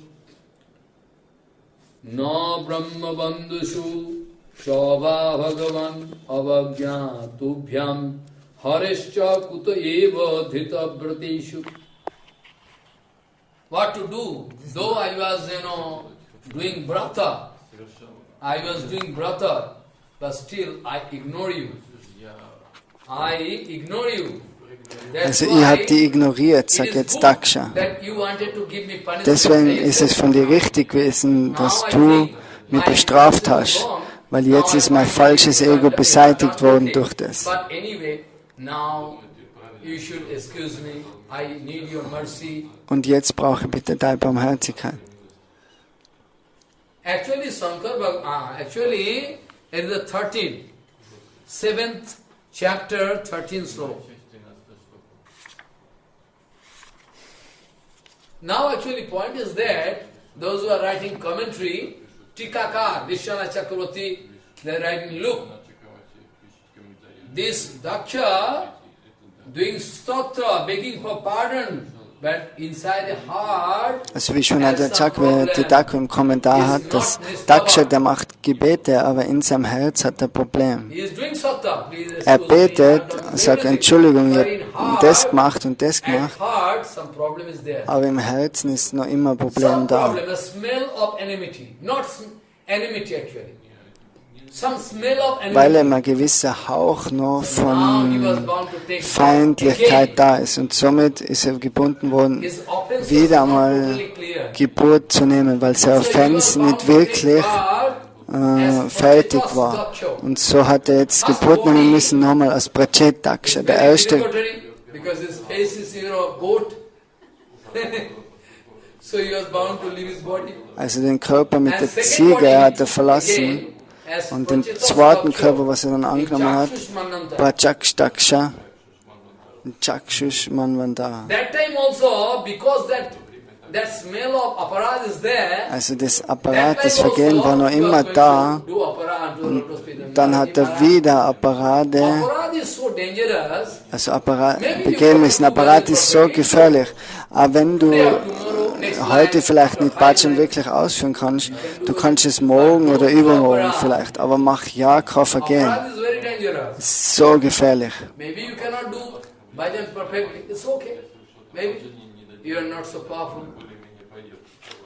no brahma bandhushu Shava Bhagavan Avagya Tubhyam Harishcha Kuta Eva Dhita Pratishu. What to do? Though I was, doing brata, but still I ignore you.
Also ich habe die ignoriert, sagt jetzt Daksha. Deswegen ist es von dir richtig gewesen, dass du mich bestraft hast. Weil jetzt ist mein falsches Ego beseitigt worden durch das. Und jetzt brauche ich bitte deine Barmherzigkeit.
Actually, it is the 13th, 7th chapter, 13th sloka. Now actually point is that those who are writing commentary, Tikakar, Vishwana Chakravarti, they are writing, look, this Daksha doing stotra, begging for pardon, but inside the heart,
also wie schon der Chakravarti Daksha im Kommentar hat, dass Daksha, der macht Gebete, aber in seinem Herz hat er ein Problem. Er betet, sagt Entschuldigung, ich habe das gemacht und das gemacht, aber im Herzen ist noch immer ein Problem da. Weil ein gewisser Hauch noch von Feindlichkeit da ist. Und somit ist er gebunden worden, wieder einmal Geburt zu nehmen, weil seine Offense nicht wirklich fertig war. Und so hat er jetzt Geburt nehmen müssen, nochmal als Prachet Daksha. Der erste also den Körper mit der Ziege hat er verlassen. Und den zweiten Körper, was er dann angenommen hat, war Daksha, Chakshush Manvandara. Also das Apparat, das Vergehen war noch immer da. Und dann hat er wieder Apparate. Also Begehen ein Apparat ist so gefährlich. Aber wenn du heute vielleicht nicht Bhajan wirklich ausführen kannst, du kannst es morgen oder übermorgen vielleicht, aber mach ja kein Vergehen. Das ist so gefährlich.
You are not so powerful.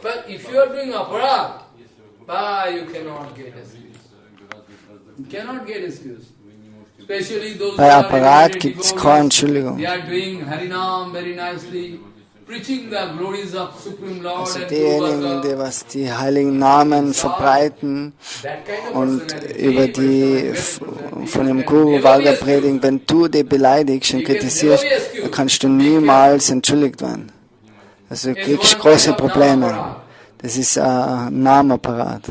But if you are doing aparat, you cannot get excuse. You cannot get excuse. Especially those
Bei Apparat gibt es keine Entschuldigung.
They are doing Harinam very nicely.
Also diejenigen, die was die heiligen Namen verbreiten und über die von dem Guru Vaga predigen, wenn du die beleidigst und kritisierst, dann kannst du niemals entschuldigt werden. Also du kriegst große Probleme. Das ist ein Namenapparat.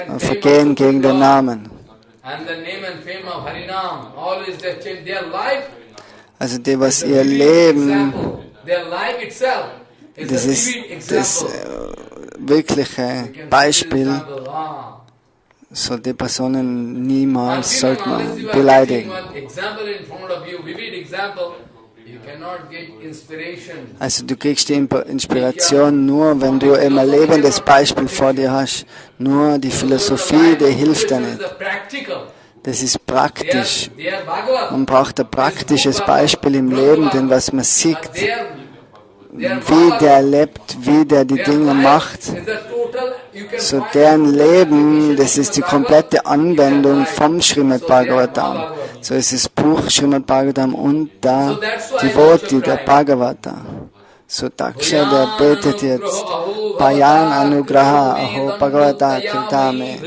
Ein Vergehen gegen den Namen. Also die, was ihr Leben, das ist das wirkliche Beispiel, so die Personen niemals sollte man beleidigen. Also du kriegst die Inspiration nur, wenn du ein lebendes Beispiel vor dir hast. Nur die Philosophie, die hilft dir nicht. Das ist praktisch. Man braucht ein praktisches Beispiel im Leben, denn was man sieht, wie der lebt, wie der die Dinge macht, so deren Leben, das ist die komplette Anwendung vom Srimad Bhagavatam. So ist das Buch Srimad Bhagavatam und da die Worte der Bhagavata. So Daksha, der betet jetzt Bayan Anugraha Aho Bhagavata Kirtame.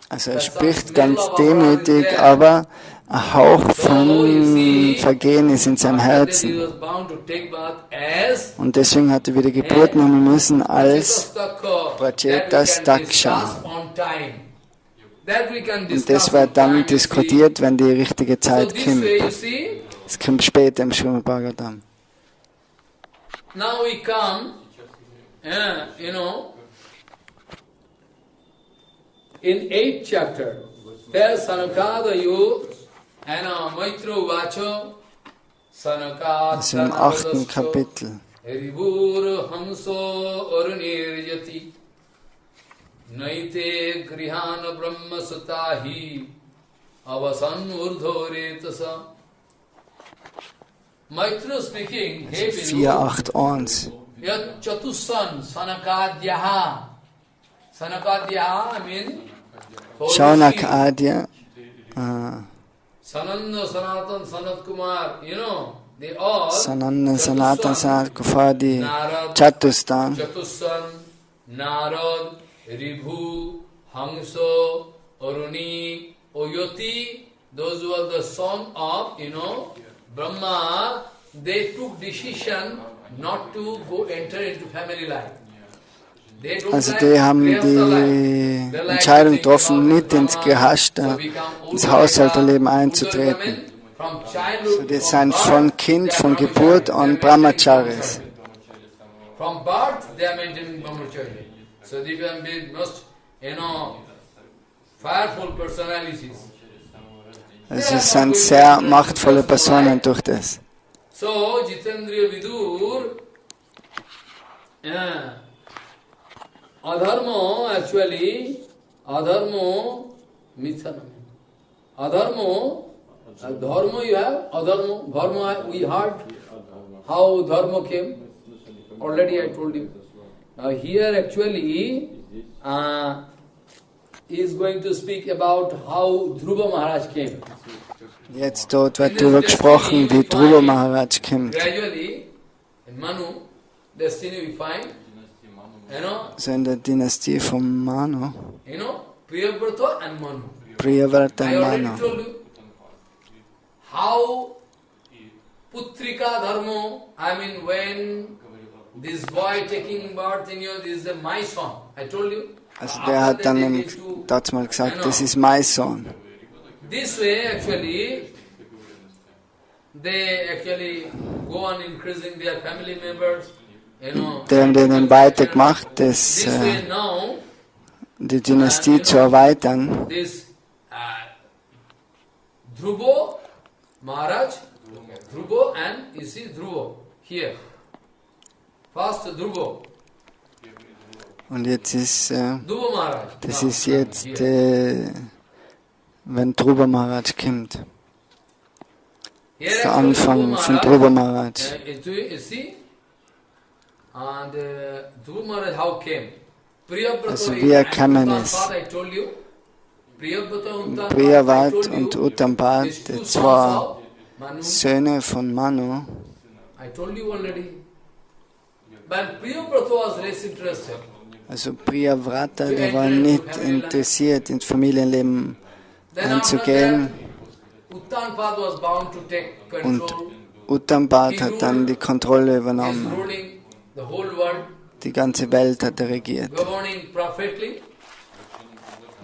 Also er spricht ganz demütig, aber ein Hauch von Vergehen ist in seinem Herzen. Und deswegen hat er wieder Geburt nehmen müssen als Prachetas Daksha. Und das wird dann diskutiert, wenn die richtige Zeit kommt. Es kommt später im Srimad Bhagavatam.
Now we come, in 8th chapter, there Sanakadayu Maitro Vacho
Das ist im 8. Kapitel.
Ribur Hamso Orunirjati Naite Grihana Brahma Sutahi Avasan Urdhoretasa. Maitro speaking, hey Venu,
4.8.1.
Yat Chatusan Sanakadyaha. Sanakadyaha, I mean,
Shaunakadya.
Sananda, Sanatan, Sanat Kumar, they all
Sananda, Sanatan, Sanat Kumar, die Chatustan.
Chatussan, Narad, Ribhu, Hamso, Aruni, Oyoti, those were the son of, Brahma. They took decision not to go enter into family life.
Also die haben die Entscheidung getroffen, nicht ins Haushalterleben einzutreten. So die sind von Kind, von Geburt an Brahmacharis. Also es sind sehr machtvolle Personen durch das.
So, Jitendriya Vidur, Adharma, actually, Adharma, Mithanam. Adharma, Dharma you have, Adharma, Dharma we heard, how Dharma came, already I told you. Now here actually, is going to speak about how Druva Maharaj came.
Jetzt dort wird darüber gesprochen, wie Druva Maharaj kommt.
Gradually, in Manu, destiny we find,
So in der Dynastie von Manu.
Priyavrata and Manu.
Priyavrata
I
und
already
Manu.
told you how Putrika Dharma, I mean when this boy taking birth in you, this is my son. I told you.
Also der hat dann dazu mal gesagt, das ist mein Sohn.
This way actually, they actually go on increasing their family members.
Der haben denen weitergemacht, die Dynastie zu erweitern.
Druva Maharaj, Druva and you see Druva here. First Druva.
Und jetzt ist,
Druva Maharaj.
das ist jetzt, wenn Druva Maharaj kommt. Das ist der Anfang von Druva Maharaj.
You see? And Druva Maharaj how came?
Also wie er gekommen ist. Priyavat und Uttampat, die zwei Söhne von Manu. Also Priyavrata, der war nicht interessiert, ins Familienleben einzugehen. Und Uttampat hat dann die Kontrolle übernommen. Die ganze Welt hat er regiert.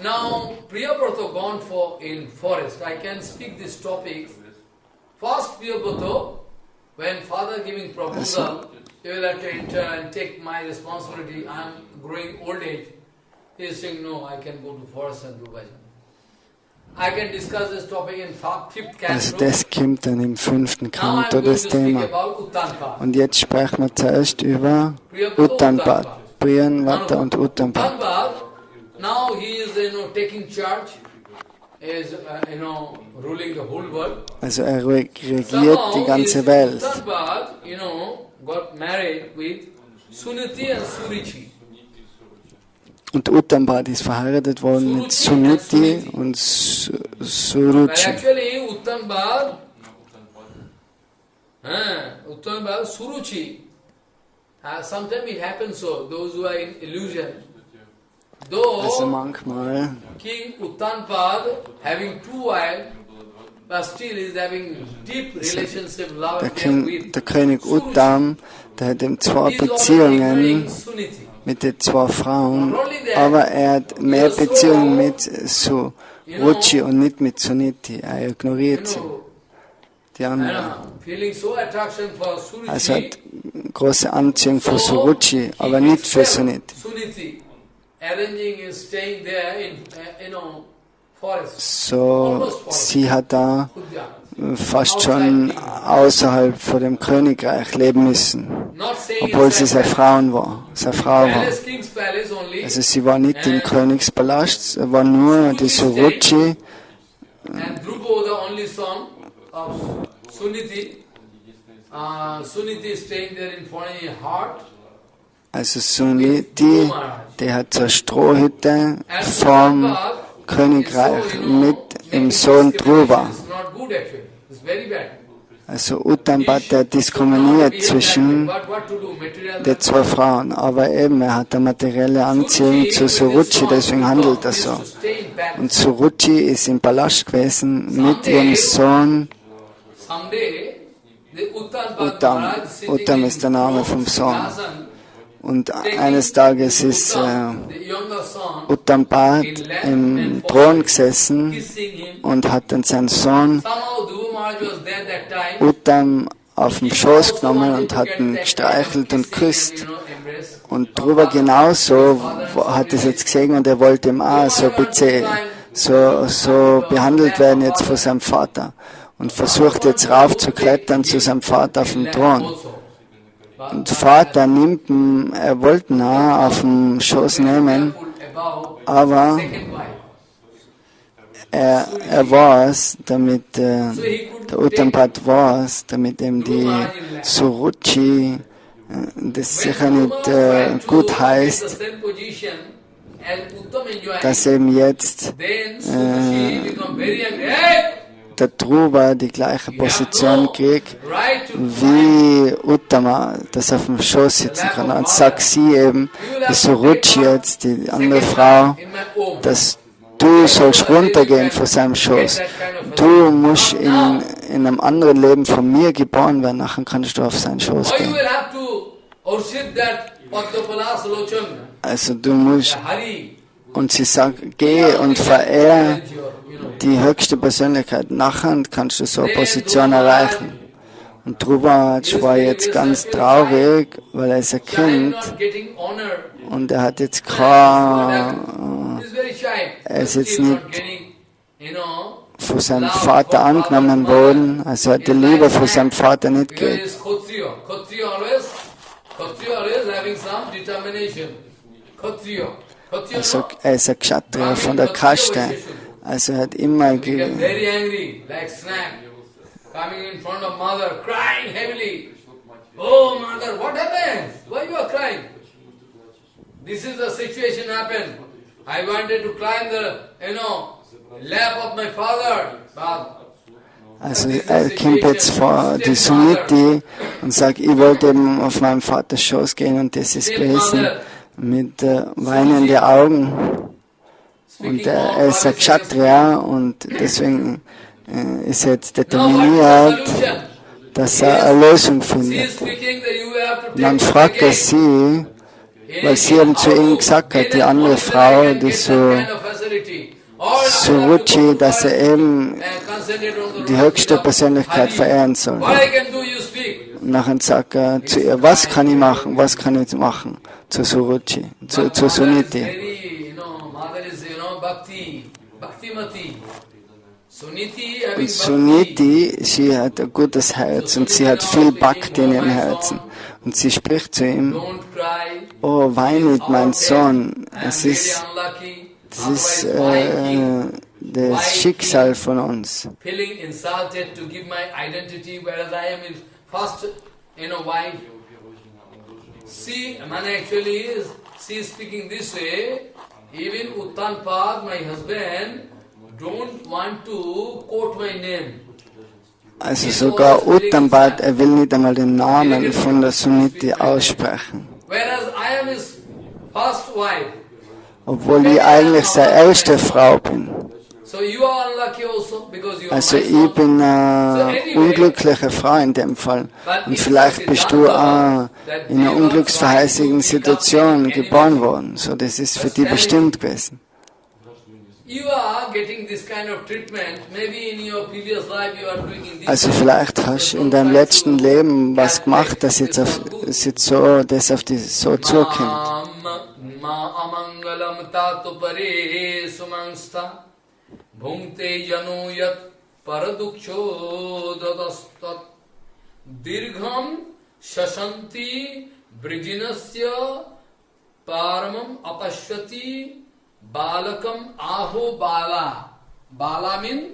Now, Priyavrata gone for in forest. I can speak this topic. First Priyavrata, when father giving proposal, you will have to enter and take my responsibility. I am growing old age. He is saying, no, I can go to forest and do bhajan. I can discuss this topic in fifth canto.
Also das kommt dann im 5. Kanto, das Thema. Und jetzt sprechen wir zuerst über Uttampat, Priyavrata und Uttampat.
Now he is, taking charge, is, ruling the whole world.
Also er regiert die ganze Welt.
Uttampat, got married with Suniti and Surichi.
Und Uttampat ist verheiratet worden mit Suniti und Suruchi.
Actually, Uttampat, Suruchi. Sometimes it happens so. Those who are in illusion.
Also manchmal
King Uttampat having two wives, but still is having deep relationship, love and care with
der König Uttam, der hat eben zwei Beziehungen mit den zwei Frauen, aber er hat mehr Beziehungen mit Suruchi und nicht mit Suniti. Er ignoriert sie, die anderen. Also er hat große Anziehung für Suruchi, aber nicht für Suniti. So, sie hat da fast schon außerhalb von dem Königreich leben müssen, obwohl sie seine Frau war. Also sie war nicht im Königspalast, es war nur die Suruchi. Also Suniti, der hat so eine Strohhütte vom Königreich mit dem Sohn Druva. Also Uttampat, der diskriminiert zwischen den zwei Frauen, aber eben, er hat eine materielle Anziehung zu Suruchi, deswegen handelt er so. Und Suruchi ist im Palast gewesen mit ihrem Sohn Uttam. Uttam ist der Name vom Sohn. Und eines Tages ist Uttampat im Thron gesessen und hat dann seinen Sohn Uttam auf den Schoß genommen und hat ihn gestreichelt und geküsst. Und Druva genauso hat es jetzt gesehen und er wollte ihm auch so behandelt werden jetzt von seinem Vater und versucht jetzt raufzuklettern zu seinem Vater auf dem Thron. Und Vater nimmt ihn, er wollte ihn auch auf den Schoß nehmen, aber er war es, damit der Uttampat war es, damit ihm die Suruchi das sicher nicht gut heißt, dass eben jetzt der Druva die gleiche Position kriegt wie Uttama, dass er auf dem Schoß sitzen kann. Und sagt sie eben, die Suruchi jetzt, die andere Frau, dass du sollst runtergehen von seinem Schoß. Du musst in einem anderen Leben von mir geboren werden, nachher kannst du auf seinen Schoß gehen. Also du musst, und sie sagt, geh und verehr die höchste Persönlichkeit. Nachher kannst du so eine Position erreichen. Und Druva war jetzt ganz traurig, weil er ist ein Kind und er hat jetzt er ist jetzt nicht von seinem Vater angenommen worden, also er hat die Liebe von seinem Vater nicht gekriegt. Also er ist ein Kshatriya von der Kaste, also er hat immer
coming in front of mother, crying heavily. Oh mother, what happened? Why you are crying? This is the situation happened. I wanted to climb the,
Also er kommt jetzt vor die Suniti und sagt, ich wollte eben auf meinem Vaters Schoß gehen und das ist gewesen mit weinenden Augen. Und er ist ein Kshatriya und deswegen ist er jetzt determiniert, dass er eine Lösung findet. Und dann fragt er sie, weil sie eben zu ihm gesagt hat, die andere Frau, die so Ruchi, dass er eben die höchste Persönlichkeit verehren soll. Und nachher sagt er zu ihr, was kann ich machen, zu Suruchi, zu Suniti. Und Suniti, sie hat ein gutes Herz und sie hat viel Bhakti in ihrem Herzen. Und sie spricht zu ihm, oh, wein nicht, mein Sohn, das ist das Schicksal von uns.
Even Uttanpad, my husband, don't want to quote my name.
Also sogar Uttanpad, er will nicht einmal den Namen von der Suniti aussprechen. Obwohl ich eigentlich seine erste Frau bin. Also ich bin eine unglückliche Frau in dem Fall. Und vielleicht bist du in einer unglücksverheißigen Situation geboren worden. So, das ist für dich bestimmt gewesen. Also vielleicht hast du in deinem letzten Leben was gemacht, das jetzt auf dich so zukommt.
Bhungte jano yat paraduksho dadastat dirgham shashanti brijinasya paramam apashyati balakam aho bala. Bala means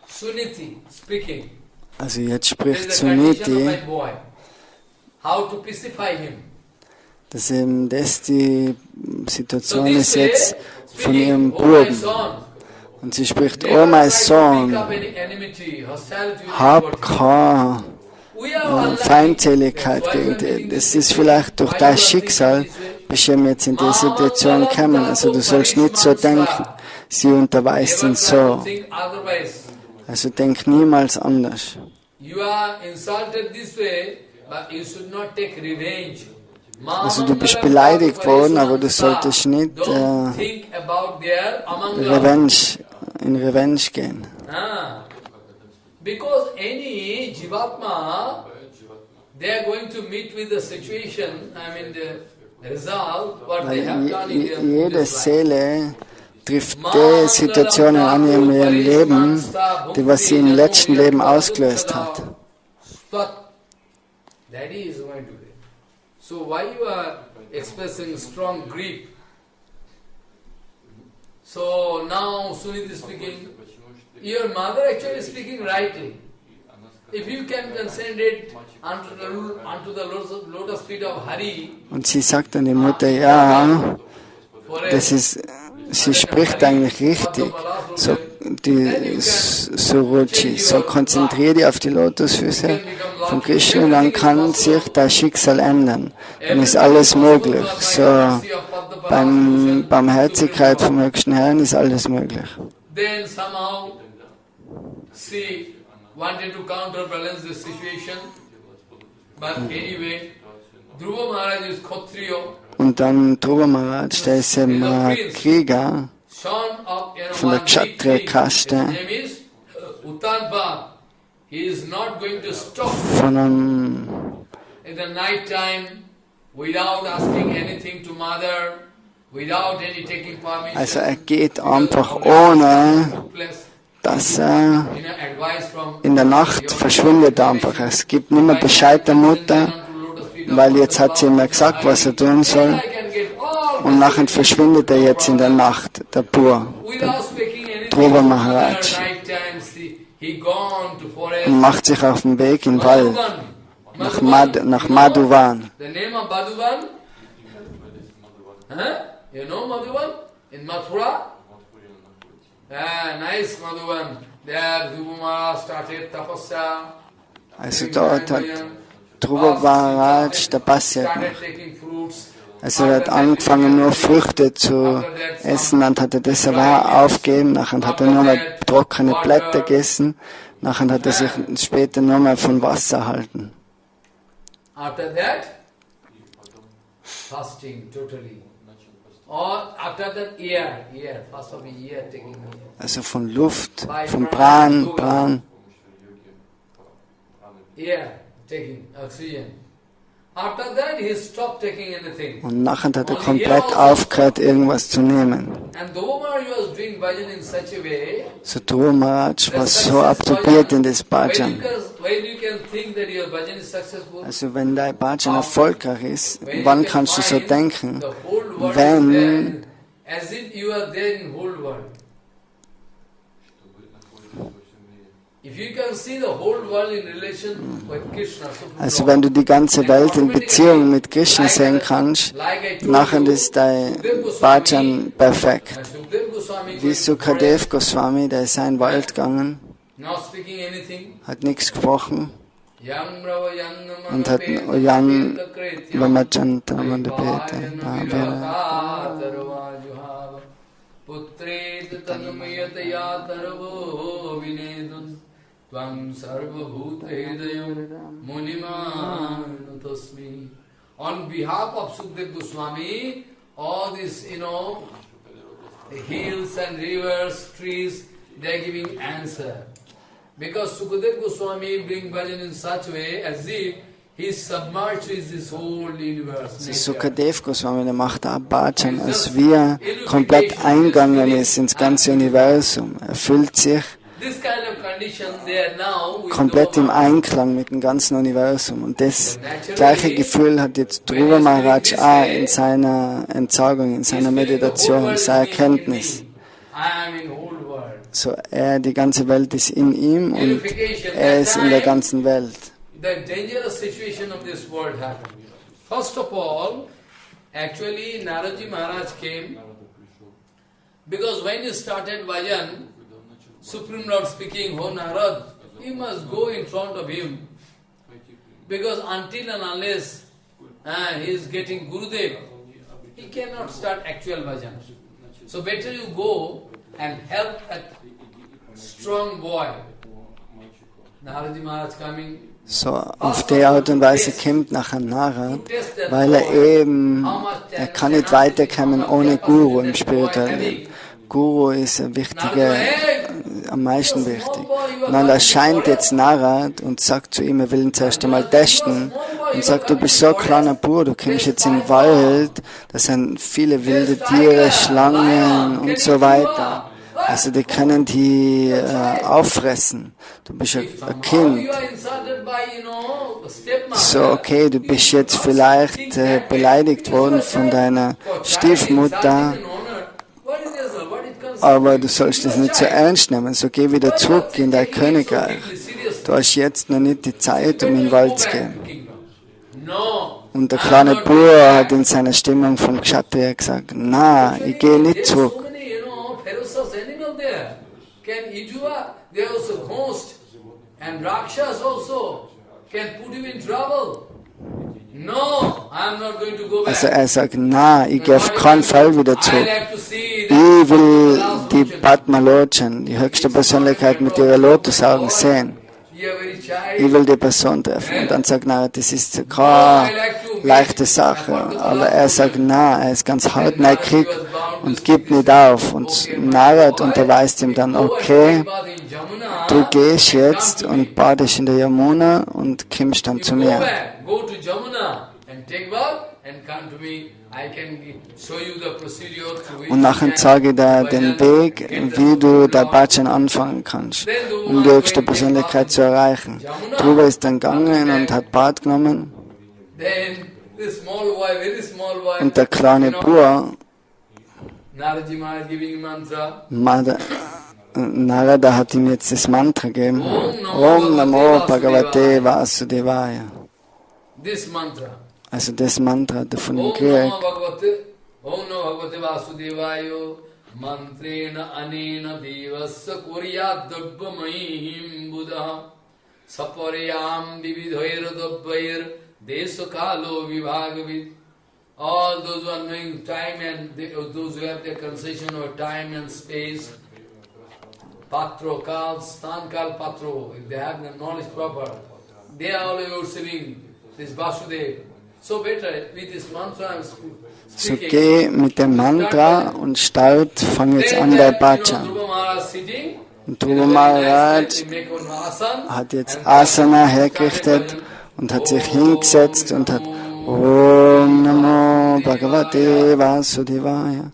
Suniti speaking.
Also jetzt spricht Suniti,
how to pacify him.
Dass eben das die Situation ist jetzt von ihrem Buben. Und sie spricht, oh mein Sohn, hab keine Feindseligkeit gegen dich. Das ist vielleicht durch dein Schicksal, bist du jetzt in diese Situation gekommen. Also du sollst nicht so denken, sie unterweist ihn so. Also denk niemals anders. Also du bist beleidigt worden, aber du solltest nicht in Revenge gehen.
Because any jivatma, they are going to meet with the situation, the result, what they have done in their
jede Seele trifft die Situationen an in ihrem Leben, die was sie im letzten Leben ausgelöst hat.
So why you are expressing strong grief? So now Suniti is speaking, your mother actually is speaking rightly. If you can concentrate unto the lotus feet of Hari.
Und sie sagt an die Mutter, ja, das ist, sie spricht eigentlich richtig. So die Suruchi, so konzentriere dich auf die Lotusfüße von Krishna, dann kann sich das Schicksal ändern. Dann ist alles möglich. So beim Barmherzigkeit vom höchsten Herrn ist alles möglich.
Then somehow she wanted to counterbalance the situation, but anyway, Druva Maharaj is Kshatriya.
Und dann Druva Maharaj, der ist eben Krieger von der Kshatriya-Kaste, von einem also er geht einfach ohne, dass er in der Nacht verschwindet einfach. Es gibt nicht mehr Bescheid der Mutter, weil jetzt hat sie ihm ja gesagt, was er tun soll. Und nachher verschwindet er jetzt in der Nacht, der Pur, der Druva Maharaj. Und macht sich auf den Weg in den Wald, nach Madhuvan.
You know Madhuvan? In Mathura?
Also dort hat Druva Maharaj Tapasya gemacht. Also er hat angefangen nur Früchte zu essen, dann hat er das aber aufgegeben, nachher hat er nur mal trockene Blätter gegessen, nachher hat er sich später nur mal von Wasser erhalten.
After that, fasting totally. Or after that, air, first of air taking air.
Also von Luft, von Pran.
Air taking oxygen. After that, he stopped taking anything.
Und nachher hat er komplett aufgehört, irgendwas zu nehmen.
And Druva Maharaj was doing bhajan in such a way.
So Druva Maharaj war so absorbiert in das Bhajan.
When you can think that your bhajan is successful.
Also wenn dein Bhajan erfolgreich ist, wann kannst du so denken? Wenn
as if you are there in whole world. If you can see the whole world in relation with Krishna,
also wenn du die ganze Welt in Beziehung mit Krishna sehen kannst, nachher ist dein Bhajan perfekt. Wie Sukadev Goswami, der ist in den Wald gegangen, hat nichts gesprochen und hat Oyan Lamajantam Tvam sarva bhuta hridayam munimanutasmi. On behalf of Sukadeva Goswami, all these, hills and rivers, trees, they are giving answer. Because Sukadeva Goswami bring bhajan in such way as if he submerges this whole universe. Sukadev Goswami, der macht auch Bhajan, als wie er komplett eingegangen ist ins ganze Universum. Er fühlt sich komplett im Einklang mit dem ganzen Universum. Und das gleiche Gefühl hat jetzt Druva Maharaj auch in seiner Entsagung, in seiner Meditation, seiner Erkenntnis. So, die ganze Welt ist in ihm und er ist in der ganzen Welt.
First of all, actually Naraji Maharaj came, because when he started bhajan, Supreme Lord speaking, "Oh Narad, you must go in front of him, because until and unless he is getting Gurudev, he cannot start actual bhajan. So better you go and help that strong boy." Naraji Maharaj coming.
So, auf die Art und Weise kommt nachher Narad, weil er kann nicht weiterkommen ohne Guru im spirituellen Leben. Guru ist ein wichtiger, am meisten wichtig. Und dann erscheint jetzt Narad und sagt zu ihm, er will ihn zuerst einmal testen und sagt, du bist so ein kleiner Bub, du kommst jetzt in den Wald, da sind viele wilde Tiere, Schlangen und so weiter. Also die können die auffressen. Du bist ein Kind. So, okay, du bist jetzt vielleicht beleidigt worden von deiner Stiefmutter, aber du sollst das nicht so ernst nehmen. So geh wieder zurück in dein Königreich. Du hast jetzt noch nicht die Zeit, um in den Wald zu gehen. Und der kleine Bauer hat in seiner Stimmung vom Kshatriya gesagt, na, ich gehe nicht zurück. Also er sagt, na, ich gehe auf keinen Fall wieder zurück. Ich will die Padma-Lochan, die höchste Persönlichkeit mit ihrer Lotusaugen sehen. Ich will die Person treffen. Und dann sagt er, das ist keine leichte Sache. Aber er sagt, na, er ist ganz hartnäckig und gibt nicht auf. Und Narad unterweist ihm dann, okay, du gehst jetzt und badest in der Yamuna und kommst dann zu mir. Und nachher zeige ich dir den Weg, wie du dein Bhajan anfangen kannst, um die höchste Persönlichkeit zu erreichen. Druva ist dann gegangen und hat Bad genommen. Und der kleine Bauer, Narada hat ihm jetzt das Mantra gegeben. Om Namo Bhagavate Vasudevaya. Also das Mantra hat er von ihm gekriegt.
mantrena anena devasya kuryat dabbamaihim buddha saparyam vividhoir dabbvair desakalo vibhagavid. All those who are knowing time and those who have their concession of time and space, patro, kal, stan kal patro, if they have the knowledge proper, they are always worshipping this Vasudev. So better with this mantra I'm
So
speaking.
geh mit dem Mantra und fang jetzt an bei Bhajan.
Druva Maharaj sitting,
Und Druva Maharaj
make one asana,
hat jetzt Asana hergerichtet und hat sich hingesetzt und hat Om Namo Bhagavate Vasudevaya.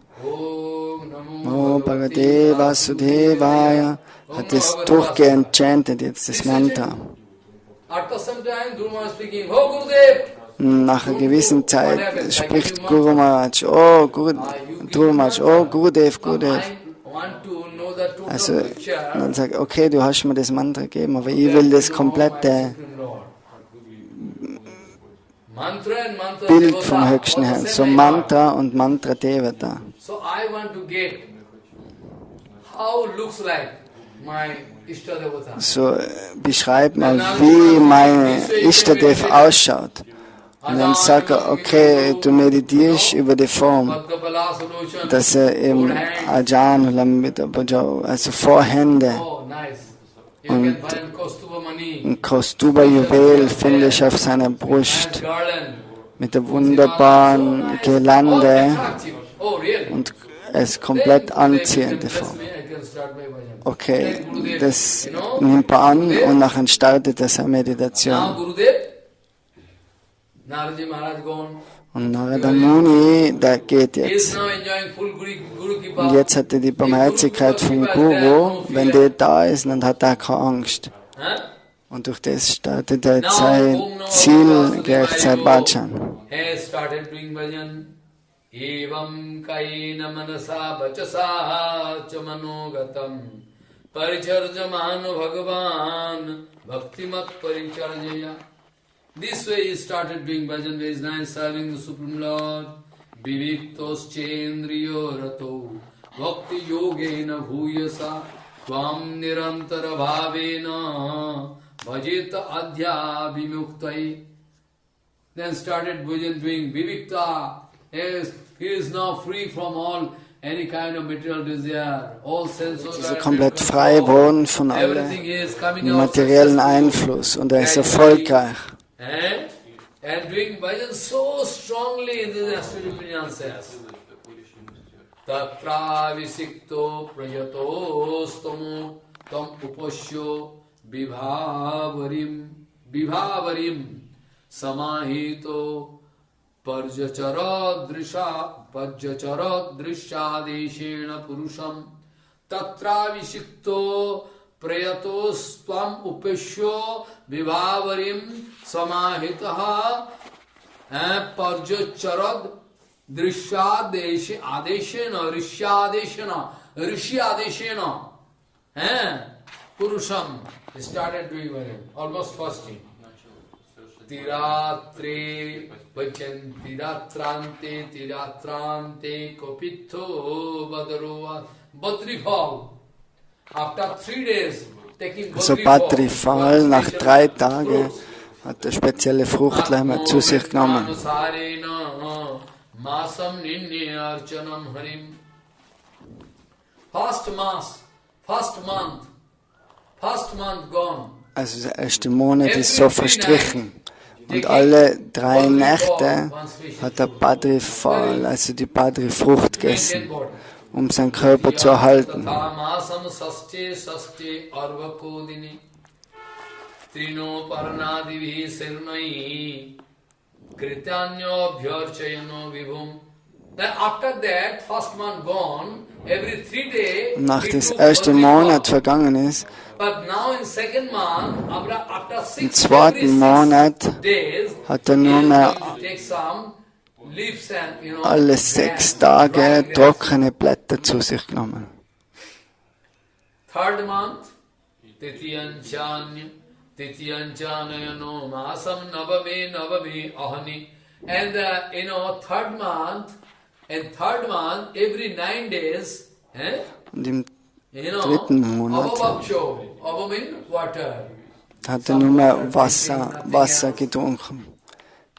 Om Bhagavate Vasudevaya. Hat es durchgehend chantet jetzt das Mantra.
After some time, Dhruva Maharaj speaking, oh Gurudev,
Nach einer gewissen Zeit spricht Guru Maharaj, oh Dhruva Maharaj, oh Gurudev, Gurudev.
I want to know the total
Also,
picture.
dann sagt, okay, du hast mir das Mantra gegeben, aber ich will das komplette
Mantra and mantra
Bild
devata,
vom Höchsten
all the
Herrn,
same
so
idea.
Mantra und Mantra Devata.
So I want to get how looks like my Ishtadevata.
So, beschreib mal, wie meine Ishtadev ausschaut. Und dann sagt er, okay, du meditierst über die Form, dass er im Ajahn Lambita Bhajau, also Vorhände
Oh, nice. You
und
can find Kaustuba Mani
ein Kostuba-Juwel finde ich auf seiner Brust
and garland.
mit der wunderbaren Girlande
Oh, really?
und es ist komplett anziehende
Bless
Form.
me, I can start my bhajan.
Okay,
Then Gurudev,
das
you know,
nimmt er an und nachher startet er seine
now
Meditation.
Gurudev, Naraji Maharaj gone.
Und Narada Muni, der geht
He is
jetzt.
now enjoying full Guru Kripa.
Und jetzt hat er die Barmherzigkeit vom Guru. Wenn der da ist, dann hat er keine Angst.
Huh?
Und durch das startet er jetzt sein Ziel, gleich sein Bhajan.
Has started doing bhajan. Evam kaina manasa vachasa cha manogatam paricharjamano bhagavan bhaktimat paricharjaya. This way he started doing bhajan, very nice, serving the Supreme Lord. Viviktos chendriyo rato bhakti yogena bhuyasa tvam nirantara bhavena bhajeta adhya vimuktai. Then started bhajan doing vivikta. Yes, he is now free from all any kind of material desire, all sense of
Ist er komplett frei worden von allem
everything is coming out
materiellen
successful.
Einfluss und er ist erfolgreich.
And doing bhajan so strongly in the Ashwini Pranyan says. Tatra visikto prayatostomo tam upasyo vibhavarim samahito Pajachara-drisha-deshena purusham tatra visikto prayatostvam upeshyo vibhavarim samahitaha Rishi-adeshena purusham. He started doing bhajan, almost fasting. Tiratre vajan tiratrante kopitho badaro Badrifal. After 3 days taking
Also Badrifal, nach 3 Tagen hat er spezielle Fruchtlämmer zu sich genommen.
Masam ninni archanam harim. First month gone.
Also der erste Monat ist so verstrichen. Und alle 3 Nächte hat er Badrifal, also die Badri-Frucht gegessen, um seinen Körper zu erhalten. Nach das erste Monat vergangen ist, im zweiten Monat hat er nur mehr alle 6 Tage trockene Blätter zu sich genommen.
Third month, Titiyanchanayano masam navame ahani. And third month, every 9 days,
Und im dritten Monat hat er nur mehr Wasser getrunken,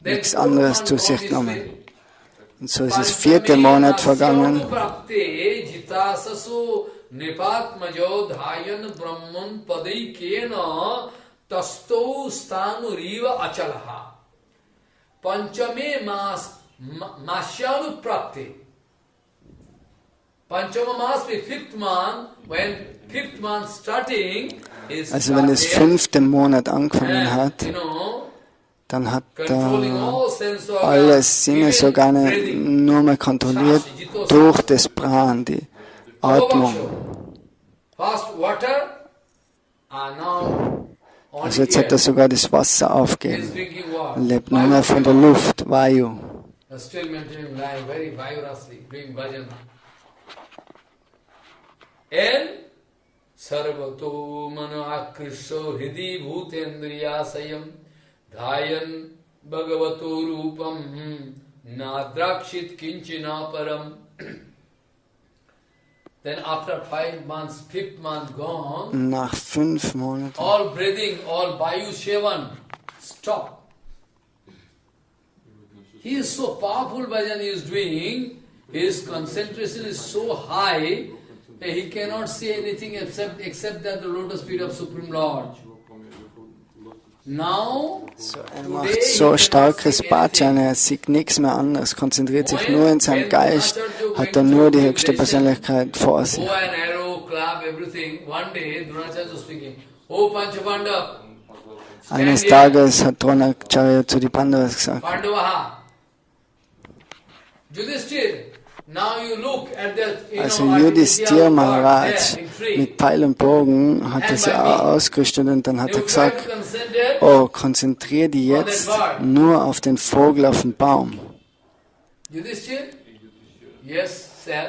nichts anderes zu sich genommen. Und so ist das vierte Monat vergangen. Also wenn das fünfte Monat angefangen hat, dann hat er alle Sinnesorgane nur mehr kontrolliert durch das Pran, die Atmung. Also jetzt hat er sogar das Wasser aufgegeben. Er lebt nur mehr von der Luft, Vayu.
Sarvato mano akrisho hidi bhutendriyasayam dhayan bhagavato rupam nadrakshit kinchina param. Then after 5 months, 5th month gone,
nach 5 Monaten,
all breathing, all Vayu Shevan, stop. He is so powerful bhajan he is doing, his concentration is so high, that he cannot see anything except that the lotus feet of Supreme Lord. Now,
er macht so starkes Bhajan, er sieht nichts mehr anderes, konzentriert sich nur in seinem Geist, hat er nur die höchste Persönlichkeit vor sich. Eines Tages hat Dronacharya zu den Pandavas gesagt, also Yudhishthira Maharaj mit Pfeil und Bogen hat er sie ausgerüstet und dann hat er gesagt, oh, konzentriere dich jetzt nur auf den Vogel auf dem Baum.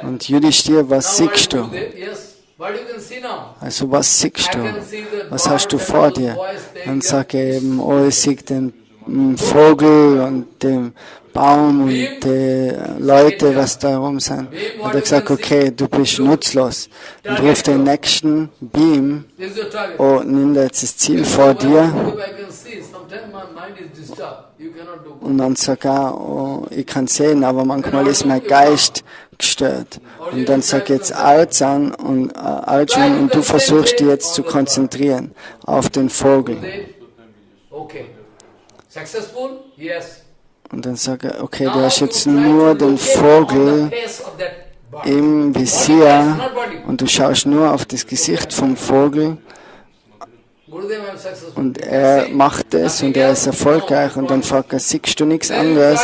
Und Yudhishthira, was siehst du? Also was siehst du? Was hast du vor dir? Dann sagt er eben, oh, ich sehe den Vogel und den Baum und die Leute, was da rum sind. Hat er gesagt, okay, du bist nutzlos. Und ruft den nächsten Beam, oh, nimm da jetzt das Ziel vor dir. Und dann sagt er, oh, ich kann sehen, aber manchmal ist mein Geist gestört. Und dann sagt jetzt Arjun und du versuchst dich jetzt zu konzentrieren auf den Vogel. Und dann sagt er, okay, du hast jetzt nur den Vogel im Visier und du schaust nur auf das Gesicht vom Vogel und er macht es und er ist erfolgreich und dann fragt er, siehst du nichts anderes?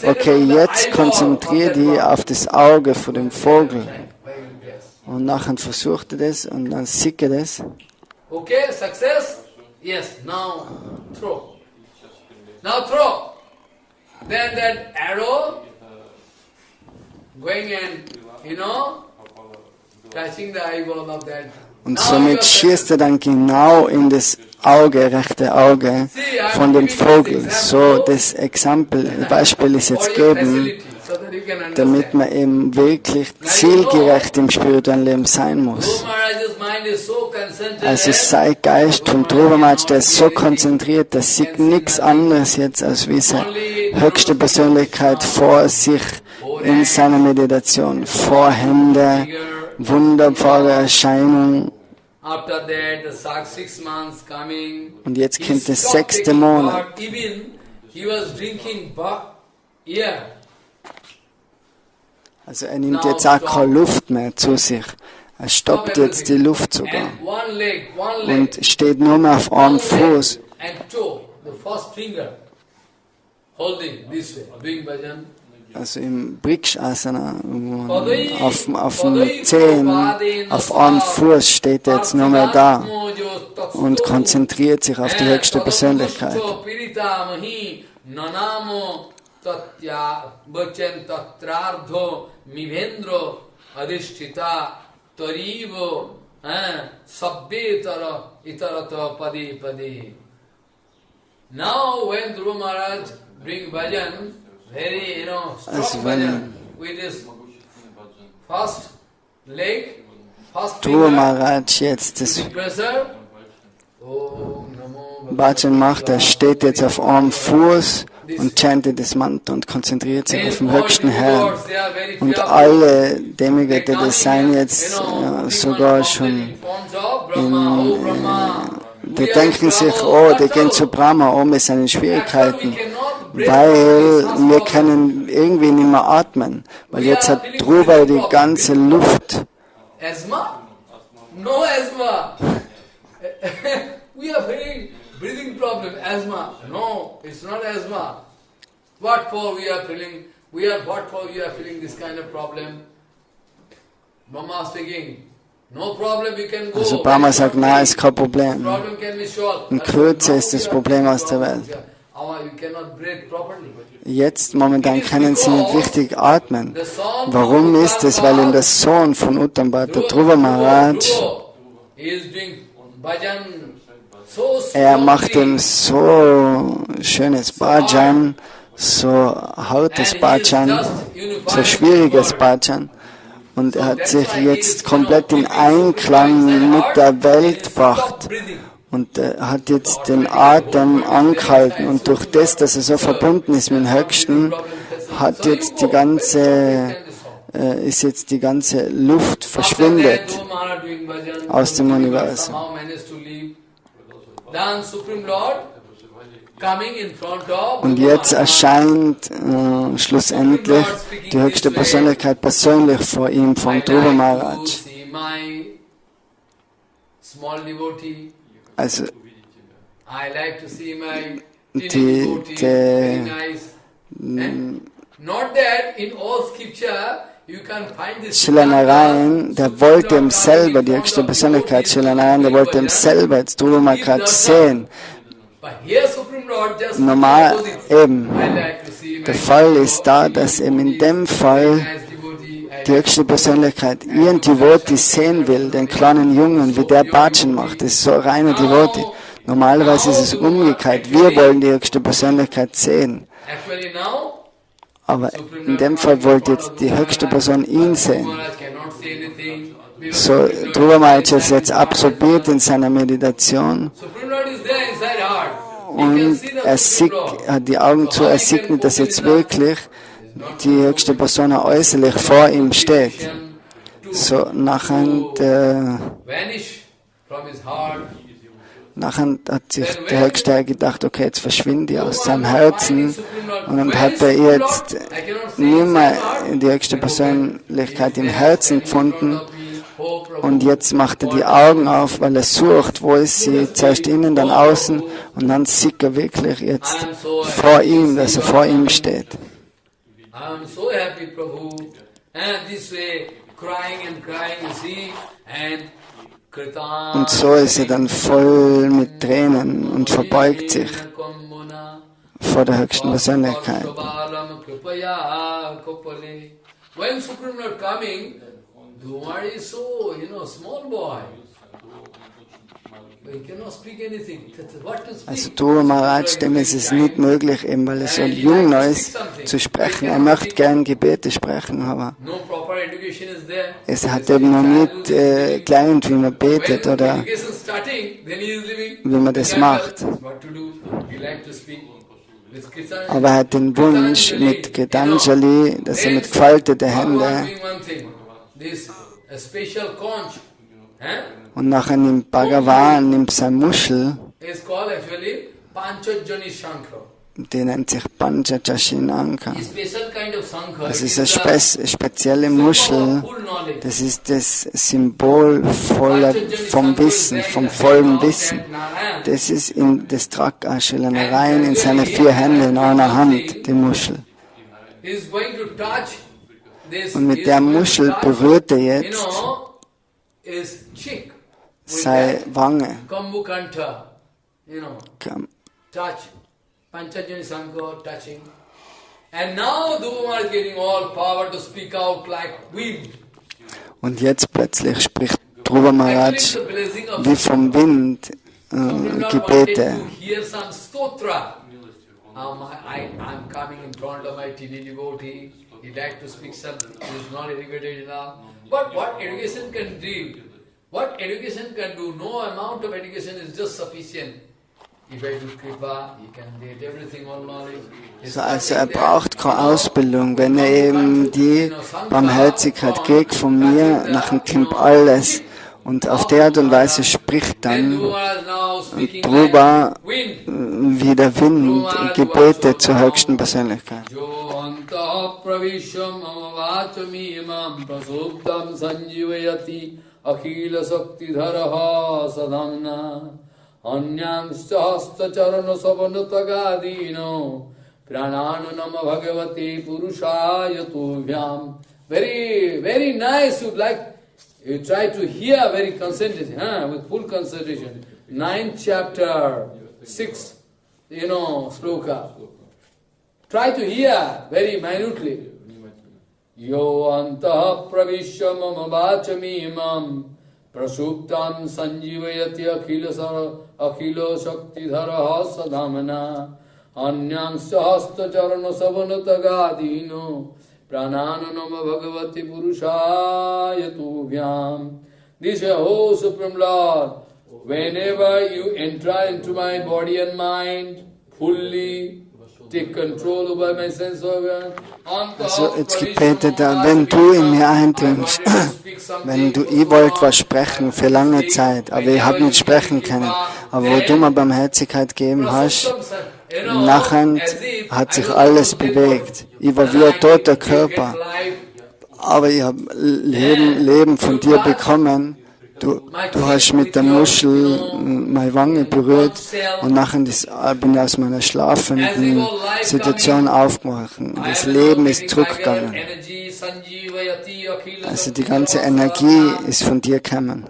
Okay, jetzt konzentriere dich auf das Auge von dem Vogel. Und nachher versucht er das und dann sieht er das.
Okay, success? Yes, now throw. Now throw. Then that arrow going and, touching the eyeball of that.
Und somit schießt er dann genau in das rechte Auge von dem Vogel. So das Beispiel ist jetzt geben, damit man eben wirklich zielgerecht im spirituellen Leben sein muss. Also sein Geist vom Druva Maharaj, der ist so konzentriert, der sieht nichts anderes jetzt als wie seine höchste Persönlichkeit vor sich in seiner Meditation. Vorhände, wunderbare Erscheinung. Und jetzt kommt der 6. Monat. Also er nimmt jetzt auch keine Luft mehr zu sich. Er stoppt jetzt die Luft sogar. Und steht nur mehr auf einem Fuß. Also im Brikshasana, auf dem Zehen, auf einem Fuß steht er jetzt nur mehr da und konzentriert sich auf die höchste Persönlichkeit.
Now when Druva Maharaj bring bhajan, very,
Also wenn
with this first
Druva Maharaj jetzt das Bhajan macht, er steht jetzt auf einem Fuß und chantet das Mantra und konzentriert sich auf den höchsten Herrn. Und alle Demigötter, die sind jetzt sogar schon die denken sich, oh, die gehen zu Brahma, oh, wir sind in Schwierigkeiten, weil wir können irgendwie nicht mehr atmen, weil jetzt hat Dhruva die ganze Luft.
Asthma? No asthma. We are feeling breathing problem, asthma. No, it's not asthma. What for we are feeling? What for you are feeling this kind of problem? Mama speaking. No problem, we can go.
Also Brahma sagt, nein, ist kein Problem. In Kürze ist das Problem aus der Welt. Jetzt momentan können sie nicht richtig atmen. Warum ist es? Weil in der Sohn von Uttambhata, Druva Maharaj, er macht ihm so schönes Bhajan, so hartes Bhajan, so schwieriges Bhajan. Und er hat sich jetzt komplett in Einklang mit der Welt gebracht. Und er hat jetzt den Atem angehalten. Und durch das, dass er so verbunden ist mit dem Höchsten, hat jetzt ist jetzt die ganze Luft verschwindet aus dem Universum. Und jetzt erscheint schlussendlich die höchste Persönlichkeit persönlich vor ihm, von Druva Maharaj. Also Srila Narayana, der wollte ihm selber, die höchste Persönlichkeit Srila Narayana, der wollte ihm selber jetzt Druva Maharaj sehen. Normal eben. Der Fall ist da, dass eben in dem Fall die höchste Persönlichkeit ihren Devotee sehen will, den kleinen Jungen, wie der Bhajan macht. Das ist so reiner Devotee. Normalerweise ist es umgekehrt. Wir wollen die höchste Persönlichkeit sehen. Aber in dem Fall wollte jetzt die höchste Person ihn sehen. So, Druva Maharaj ist jetzt absorbiert in seiner Meditation. Und er hat die Augen zu, er sieht nicht, dass jetzt wirklich die höchste Person äußerlich vor ihm steht. So, nachher hat sich der Höchste Herr gedacht, okay, jetzt verschwinde ich aus seinem Herzen. Und dann hat er jetzt nicht mehr die höchste Persönlichkeit im Herzen gefunden. Und jetzt macht er die Augen auf, weil er sucht, wo ist sie, zuerst innen, dann außen, und dann sieht er wirklich jetzt vor ihm, dass er vor ihm steht. Und so ist er dann voll mit Tränen und verbeugt sich vor der höchsten Persönlichkeit.
Dhruva is so, small boy. He cannot speak anything. What to speak?
Also Druva Maharaj, dem ist es nicht möglich, eben weil er so jung noch ist, zu sprechen. Er möchte gern Gebete sprechen, aber es hat eben noch nicht gelernt, wie man betet oder wie man das macht. Aber er hat den Wunsch mit Gitanjali, dass er mit gefalteten Händen und nachher nimmt Bhagavan, nimmt seine Muschel, die nennt sich Panchajashinanka. Das ist eine spezielle Muschel, das ist das Symbol vom Wissen, vom vollen Wissen. Das ist das Traka Srila Narayana in seine 4 Hände in einer Hand, die Muschel. Und mit der Muschel berührt er jetzt seine Wange. Und jetzt plötzlich spricht Druva Maharaj wie vom Wind Gebete.
I'm coming in front of my teeny devotee. He likes to speak something. He is not educated enough. But what education can do? What education can do? No amount of education is just sufficient. If I do kripa, he can get everything, all knowledge.
Also braucht keine Ausbildung. Wenn eben die Barmherzigkeit kriegt von mir, nachher kommt alles. Und auf die Art und Weise spricht dann Dhruva wie der Wind Gebete zur höchsten Persönlichkeit.
Very, very nice. You'd like. You try to hear very concentration, with full concentration. 9th chapter, 6th, sloka. Try to hear very minutely. Yo antah pravishya mama vachami imam prasuptam sanjivayati akhilo shakti dharaha sadhamana anyang sahasta charana savanatagadino Prananama Bhagavati Purushaya Tubhyam. This is, oh Supreme Lord, whenever you enter into my body and mind, fully take control over my sense organ.
Also jetzt gebetet er, wenn du in mir eindringst, wenn du, ich wollte was sprechen für lange Zeit, aber ich habe nicht sprechen können, aber wo du mir Barmherzigkeit gegeben hast, nachher hat sich alles bewegt. Ich war wie ein toter Körper, aber ich habe Leben von dir bekommen. Du hast mit der Muschel meine Wange berührt und nachher bin ich aus meiner schlafenden Situation aufgewacht. Das Leben ist zurückgegangen. Also die ganze Energie ist von dir gekommen.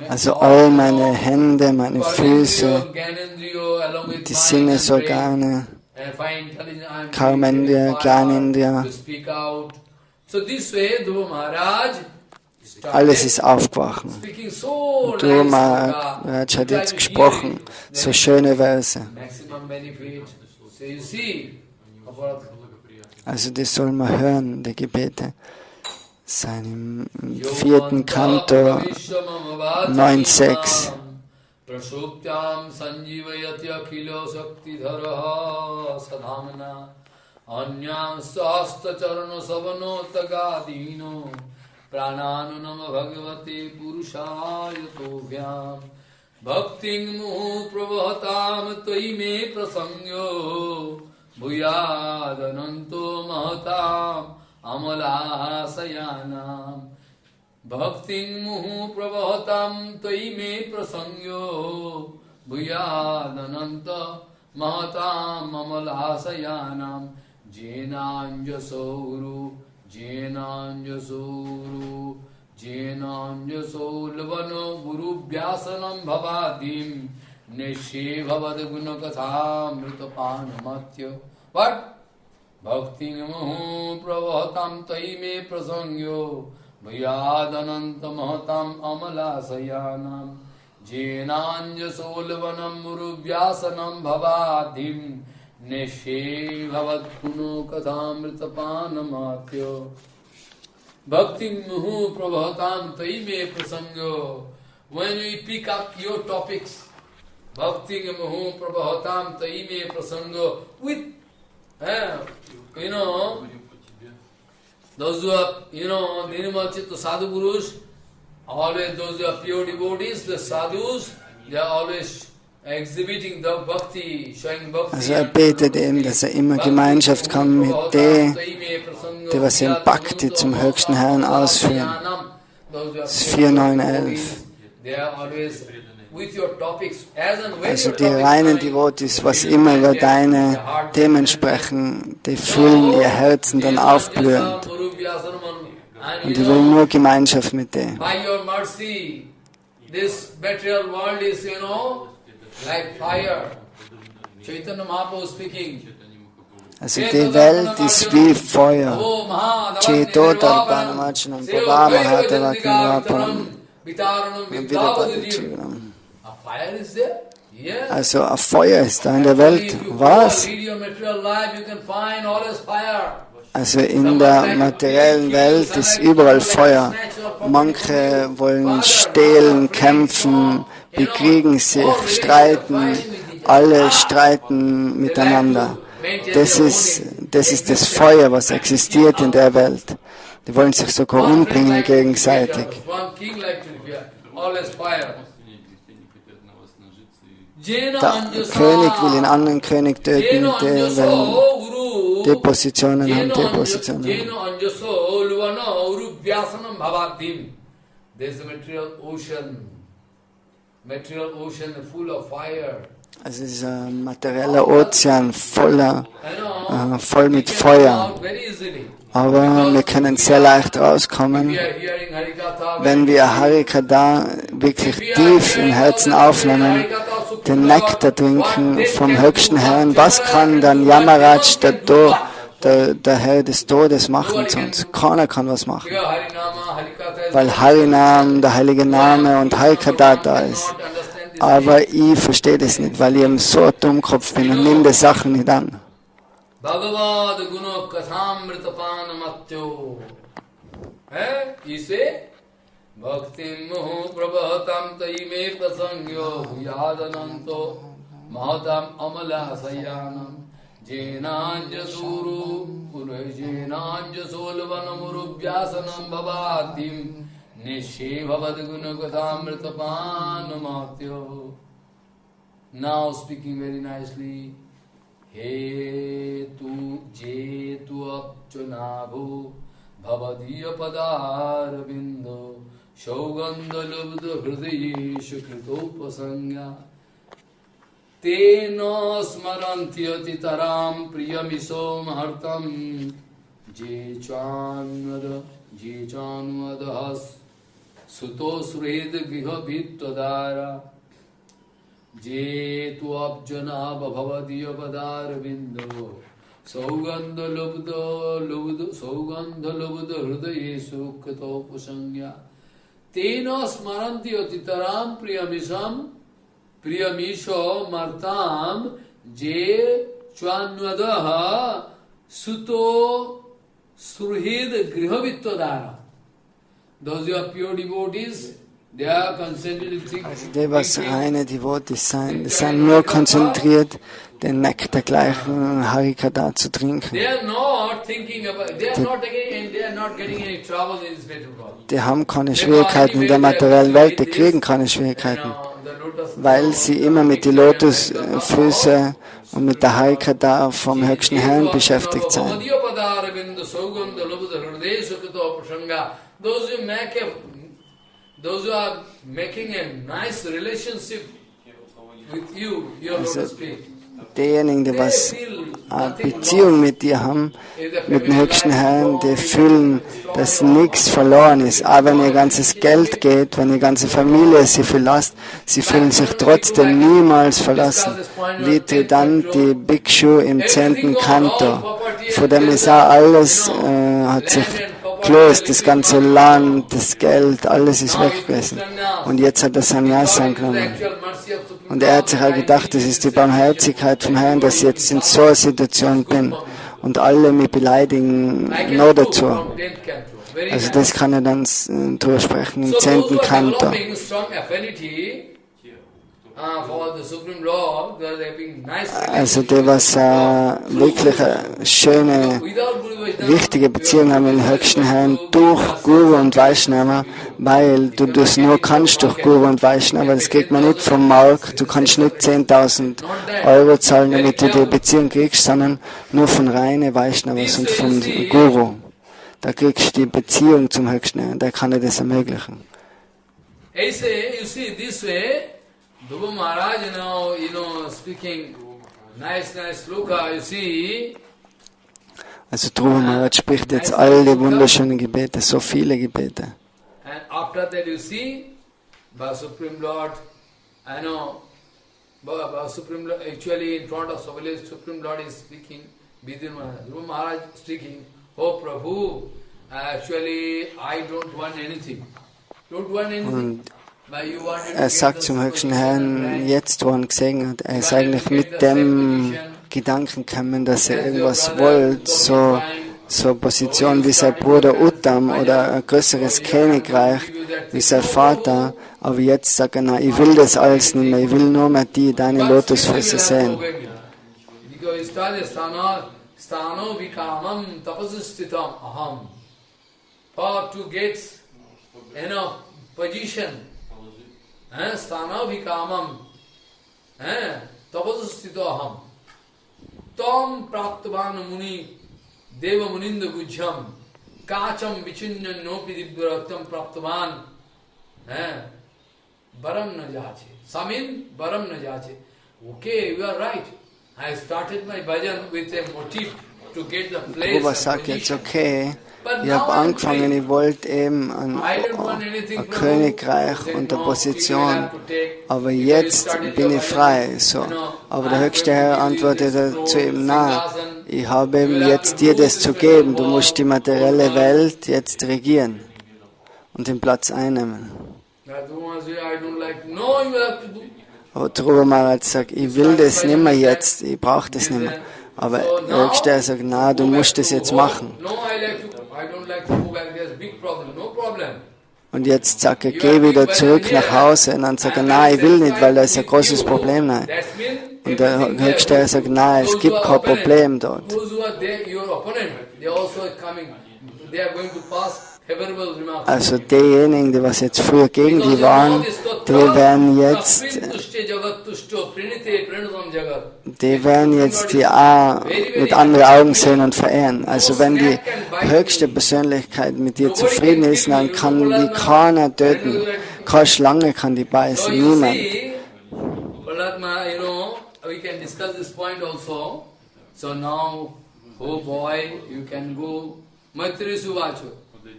Also all meine Hände, meine Füße, die Sinnesorgane, Karmendriya, Gyanendriya, alles ist aufgewacht. Druva Maharaj hat jetzt gesprochen, so schöne Verse. Also das soll man hören, die Gebete. Seinem 4. Kanto 9,6. Prasuptyam sanjivayati akhilo shakti dharaha sadhamana anyam sahasta charana savano tagadino prananunam bhagavate purushaya tobhyam bhakting muhu prabhatam tvai me prasangyo bhuyadananto mahatam amalasayanam bhakting muhu prabhatam tvai me prasangyo bhuyadananta mahatam amalasayanam jenanjasuru jenanjasolvano guru vyasanam bhavadim neshe bhavad gunakatham mritapanamatya. What? Bhakti muhu prabhatam tvai me prasangyo bhuyadananta mahatam amalasayanam jenanjasolvanam guru vyasanam bhavadim neshe bhavad gunakatham Bhakti muhu prabhatam tvai me prasangyo. When we pick up your topics, Bhakti muhu prabhatam tvai me prasangyo, with, those who are, Nirmal Chitta Sadhu Gurus, always those who are pure devotees, the sadhus, they are always exhibiting the bhakti, showing bhakti. Also betet eben, dass immer Gemeinschaft kann mit denen, die was im Bhakti zum höchsten Herrn ausführen. Das ist 4,9,11. Also die reinen Devotees, was immer über deine Themen sprechen, die fühlen ihr Herzen dann aufblühend. Und die wollen nur Gemeinschaft mit denen.
This material world is, like fire. Chaitanya Mahaprabhu speaking.
Also die Welt ist wie Feuer. Cheto Darpanamachanam Pabamahatavakanvaparam. Also ein Feuer ist da in der Welt. Was? Also in der materiellen Welt ist überall Feuer. Manche wollen stehlen, kämpfen, bekriegen sich, streiten. Alle streiten miteinander. Das ist das Feuer, was existiert in der Welt. Die wollen sich sogar umbringen gegenseitig. Der König will den anderen König töten, der will Depositionen haben, Depositionen haben. Also es ist ein materieller Ozean voll mit Feuer. Aber wir können sehr leicht rauskommen, wenn wir Harikata wirklich tief im Herzen aufnehmen, den Nektar trinken vom höchsten Herrn. Was kann dann Yamaraj, der Herr des Todes, machen zu uns? Keiner kann was machen. Weil Harinam, der heilige Name und Harikata da ist. Aber ich verstehe das nicht, weil ich eben so ein Dummkopf bin und nehme die Sachen nicht an.
Bhagavad Guna Kathamritapan Matyo. You say? Bhaktim Muhu Prabhatam Taime Prasangyo Yadananto Mahatam Amala Sayanam Jenanjasuru Jenanjasolvanamurubhyasanam Bhavatim Nishe Bhavad Guna Kathamritapan Matyo. Now speaking very nicely. He tu je tu apchunabhu bhavadiya padar bindo shaugandha lubdha hridaye shukritopasangya tena smarantyati taram priyamiso mahartam je chanvadhas suto sured viha vittadara Je tu abjana bhavadiya padar bindo saugandha lubdha hridaye sukhato pusangya tena smaranti atitaram priyamisho martam je chvanvadaha suto surhid grihavittadara. Those who are pure devotees, also
die, was reine Devotees sein, die sind nur konzentriert, den Nektar gleichen Harikata zu trinken. Die haben keine Schwierigkeiten in der materiellen Welt, die kriegen keine Schwierigkeiten, weil sie immer mit den Lotusfüßen und mit der Harikata vom höchsten Herrn beschäftigt sind.
Those who are making a nice relationship with you, your lotus feet.
Diejenigen, die was eine Beziehung mit dir haben, mit dem höchsten Herrn, die fühlen, dass nichts verloren ist. Aber wenn ihr ganzes Geld geht, wenn ihr ganze Familie sie verlasst, sie fühlen sich trotzdem niemals verlassen. Wie dann die Bhikshu im 10. Kanto. Vor dem ist auch alles, hat sich gelöst, das ganze Land, das Geld, alles ist weg gewesen. Und jetzt hat er Sannyas angenommen. Und er hat sich auch gedacht, das ist die Barmherzigkeit vom Herrn, dass ich jetzt in so einer Situation bin. Und alle mich beleidigen noch dazu. Also das kann er dann durchsprechen im 10. Kanto. Also die, was wirklich eine schöne, wichtige Beziehung haben mit dem höchsten Herrn durch Guru und Vaishnava, weil du das nur kannst durch Guru und Vaishnava, das kriegt man nicht vom Markt, du kannst nicht 10.000 Euro zahlen, damit du die Beziehung kriegst, sondern nur von reinen Vaishnavas und vom Guru. Da kriegst du die Beziehung zum höchsten Herrn, der kann dir das ermöglichen.
Druva Maharaj, speaking nice sloka, you see.
Also Druva Maharaj spricht jetzt all die wunderschönen Gebete, so viele Gebete.
And after that you see, the Supreme Lord, Supreme Lord, actually in front of Supreme Lord is speaking Druva Maharaj speaking, oh Prabhu, actually I don't want anything. Don't want anything.
Er sagt zum höchsten Herrn, jetzt wo er ihn gesehen hat, er ist eigentlich mit dem Gedanken gekommen, dass er irgendwas wollte, so Position wie sein Bruder Uttam oder ein größeres Königreich wie sein Vater, aber jetzt sagt er, na, ich will das alles nicht mehr, ich will nur mehr deine Lotusfüße sehen.
Sthana vikamam tapasustito aham tam praptavan muni deva muninda gujjam kacham vichinnyan nopi divyaratam praptavan baram na jache samin baram na jache. Okay, you are right. I started my bhajan with a motive to get the place.
Druva sagt jetzt, okay, ich habe angefangen, ich wollte eben ein Königreich und eine Position, aber jetzt bin ich frei. So. Aber der höchste Herr antwortete zu ihm, na, ich habe eben jetzt dir das zu geben, du musst die materielle Welt jetzt regieren und den Platz einnehmen. Aber Druva Maharaj sagt, ich will das nicht mehr jetzt, ich brauche das nicht mehr. Aber der höchste Herr sagt, na, du musst das jetzt machen. Und jetzt sagt er, geh wieder zurück nach Hause. Und dann sagt er, nein, ich will nicht, weil da ist ein großes Problem. Nein. Und der höchste Herr sagt, nein, es gibt kein Problem dort. Also diejenigen, die was jetzt früher gegen die waren, die werden jetzt die auch mit anderen Augen sehen und verehren. Also wenn die höchste Persönlichkeit mit dir zufrieden ist, dann kann die keiner töten. Keine Schlange kann die beißen, niemand.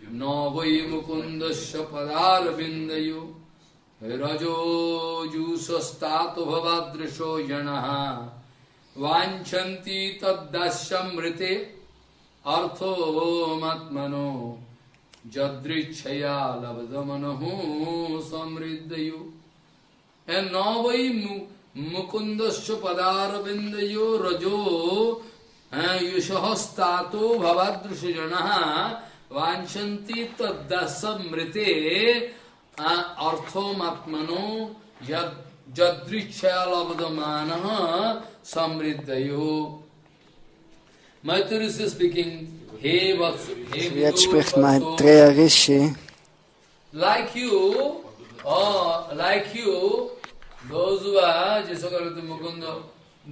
No vai mukundasya padar bindayu rajo jusastato bhavadrisho janaha vanchanti taddasyamrite artho matmano jadrichaya labdamanahu samriddayu. And no vai mukundasya padar bindayu rajo yusastato bhavadrisho janaha vanchanti taddasamrite arthomatmano jadrichayalabdamanaha samriddayo. Maitreya is speaking, hey
jetzt spricht Maitreya Rishi.
Like you, those who are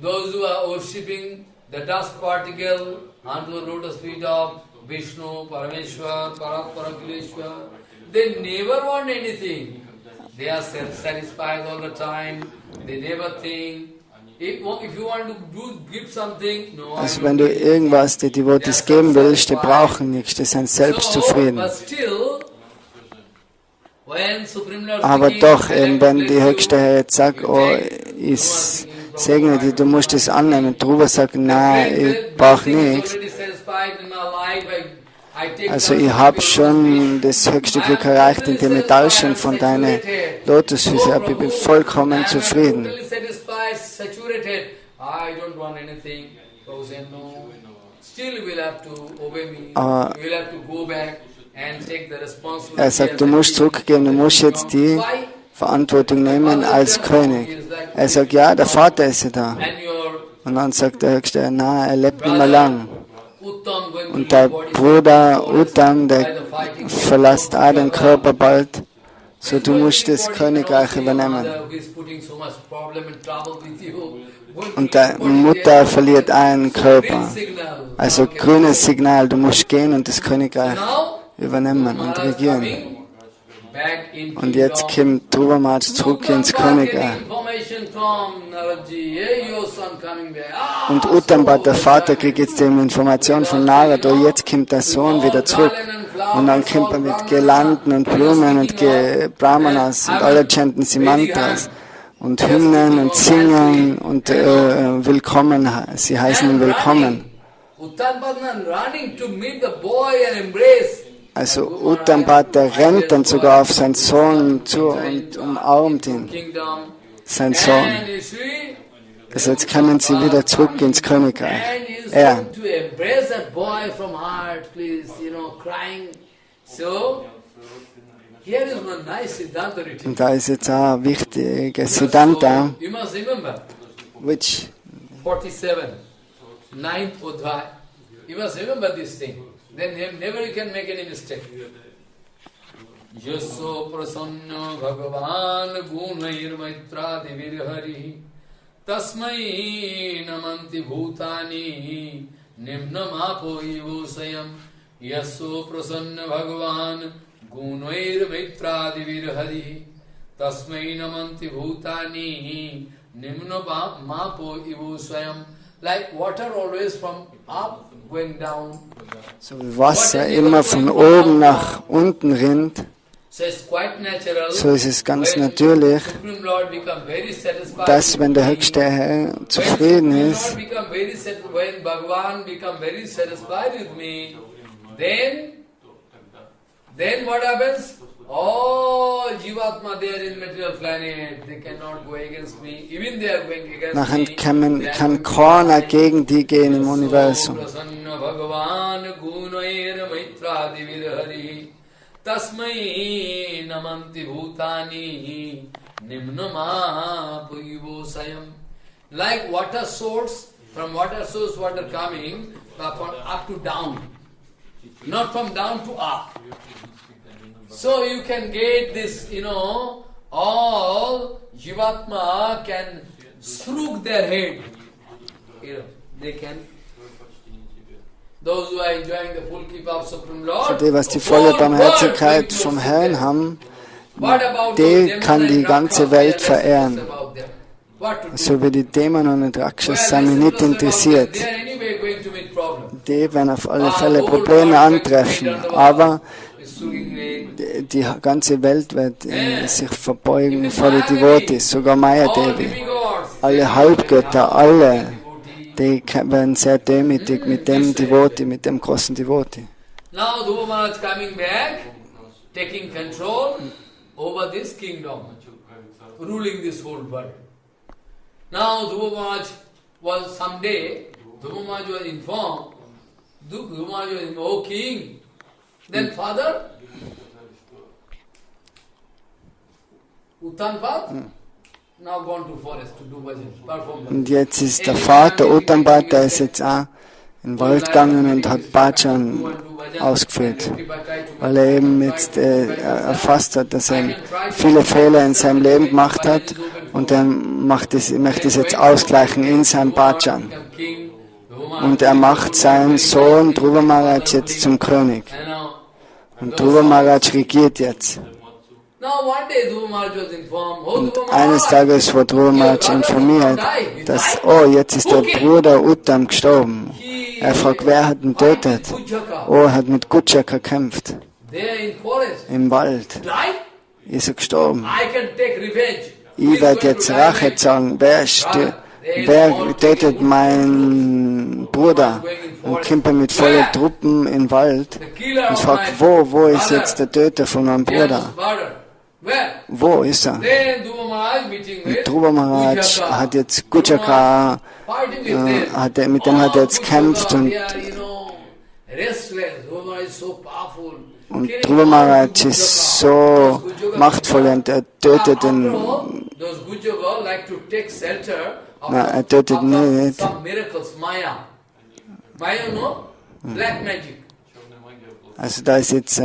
those who are worshipping the dust particle onto the lotus feet of Vishnu, Parameshwar, Paraparakileshwar, they never want anything. They are self-satisfied all the time. They never think. If you want to give something, no.
Also wenn du irgendwas den Devotees geben willst, die brauchen nichts, die sind selbstzufrieden. Aber doch, wenn die höchste Herr jetzt sagt, oh, ich segne dich, du musst es annehmen. Druva sagt, nein, ich brauche nichts. Also ich habe schon das höchste Glück erreicht, indem ich Darshan von deinen Lotusfüßen habe. Ich bin vollkommen zufrieden. Aber er sagt, du musst zurückgehen, du musst jetzt die Verantwortung nehmen als König. Er sagt, ja, der Vater ist ja da. Und dann sagt der Höchste, na, er lebt nicht mehr lang. Und der Bruder Uttam, der verlässt auch den Körper bald. So, du musst das Königreich übernehmen. Und der Mutter verliert einen Körper. Also grünes Signal, du musst gehen und das Königreich übernehmen und regieren. Und jetzt kommt Druva Maharaj zurück ins Königreich. Und Uttam, der Vater, kriegt jetzt die Information von Narad, oh, jetzt kommt der Sohn wieder zurück. Und dann kommt er mit Girlanden und Blumen und Brahmanas und alle chanten sie Mantras und Hymnen und singen und willkommen, sie heißen ihn willkommen. Also Uttanpad, der rennt dann sogar auf seinen Sohn zu und umarmt ihn, sein Sohn. Also jetzt kommen sie wieder zurück ins Königreich. Er. Und da ist jetzt auch wichtig, Siddhanta, which
47, 9th Adhyay. You must remember this thing. Then never you can make any mistake. Yasso prasanna bhagavan gunair maitra devir hari tasmai namanti bhutani nimnamapo ivosayam. Yasso prasanna bhagavan gunair maitra devir hari tasmai namanti bhutani nimnamapo ivosayam. Like water always from up going down.
So wie Wasser immer von oben nach unten rinnt, so ist es ganz natürlich, dass wenn der höchste Herr zufrieden ist,
then what happens? All Jivatma there in material planet, they cannot go against me. Even they are going against me.
Nachher kann keiner gegen die gehen im Universum.
Tasmai namanti bhutani nimnama puyivosayam. Like water source, from water source water coming up to down, not from down to up. So you can get this, all Jivatma can stroke their head. They can. Those who are enjoying the full keep of Supreme Lord.
Für die, was die volle Barmherzigkeit vom Herrn haben, die kann die ganze Welt verehren. So wie die Dämonen und Dakshas sind mich nicht interessiert. Die werden auf alle Fälle Probleme antreffen, aber die ganze Welt wird sich verbeugen vor die Devotis, sogar Maya Devi. Alle Halbgötter, alle, die werden sehr demütig mit dem Devoti, mit dem großen Devoti.
Now Druva Maharaj coming back, taking control over this kingdom, ruling this whole world. Now Druva Maharaj was someday, Druva Maharaj was informed, Druva Maharaj was informed, oh king, then father, Uttanpad, now gone to forest to do bhajan, perform.
Und jetzt ist der Vater Uttanpad, der ist jetzt auch in den Wald gegangen und hat Bhajan ausgeführt, weil er eben jetzt erfasst hat, dass er viele Fehler in seinem Leben gemacht hat und er möchte es jetzt ausgleichen in seinem Bhajan. Und er macht seinen Sohn Druva Maharaj jetzt zum König. Und Druva Maharaj regiert jetzt. Und eines Tages wurde Druva Maharaj informiert, dass, jetzt ist der Bruder Uttam gestorben. Er fragt, wer hat ihn getötet? Er hat mit Gujaka gekämpft. Im Wald. Ist er gestorben. Ich werde jetzt Rache sagen. Wer tötet meinen Bruder? Und kommt er mit vollen Truppen in den Wald und fragt, wo ist jetzt der Töter von meinem Bruder? Wo ist er? Und Druva Maharaj hat jetzt Gujaka, mit dem hat er jetzt gekämpft und Druva Maharaj ist so machtvoll und er tötet ihn. Nein, er tötet nicht. Also da ist jetzt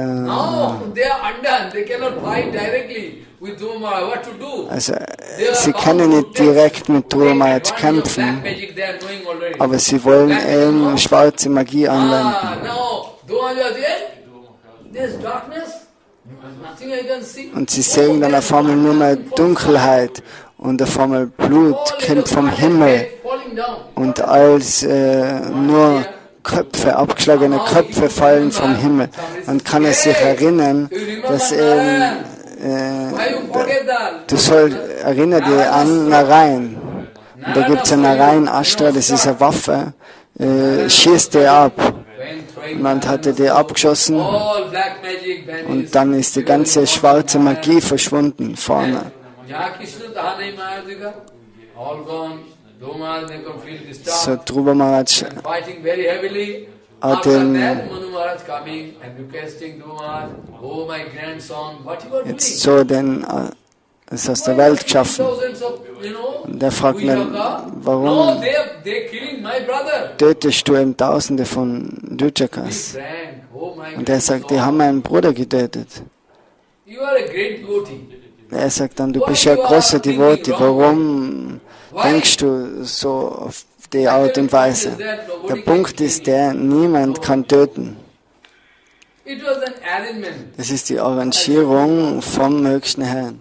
also sie können nicht direkt mit Druva Maharaj kämpfen, aber sie wollen eben schwarze Magie anwenden. Und sie sehen dann auf einmal nur mehr Dunkelheit und auf einmal Blut kommt vom Himmel und als nur Köpfe, abgeschlagene Köpfe fallen vom Himmel. Dann kann er sich erinnern, dass du sollst, erinnere dich an Narayan. Und da gibt es einen Narayan Astra, das ist eine Waffe, schießt die ab. Und dann hat er die abgeschossen und dann ist die ganze schwarze Magie verschwunden vorne. So Druva Maharaj hat jetzt so es aus der Welt geschaffen. Und er fragt dann, warum tötest du eben Tausende von Dujakas? Und er sagt, die haben meinen Bruder getötet. Er sagt dann, du bist ja großer Devotee, warum denkst du so auf die Art und Weise? Der Punkt ist der, niemand kann töten. Das ist die Arrangierung vom höchsten Herrn.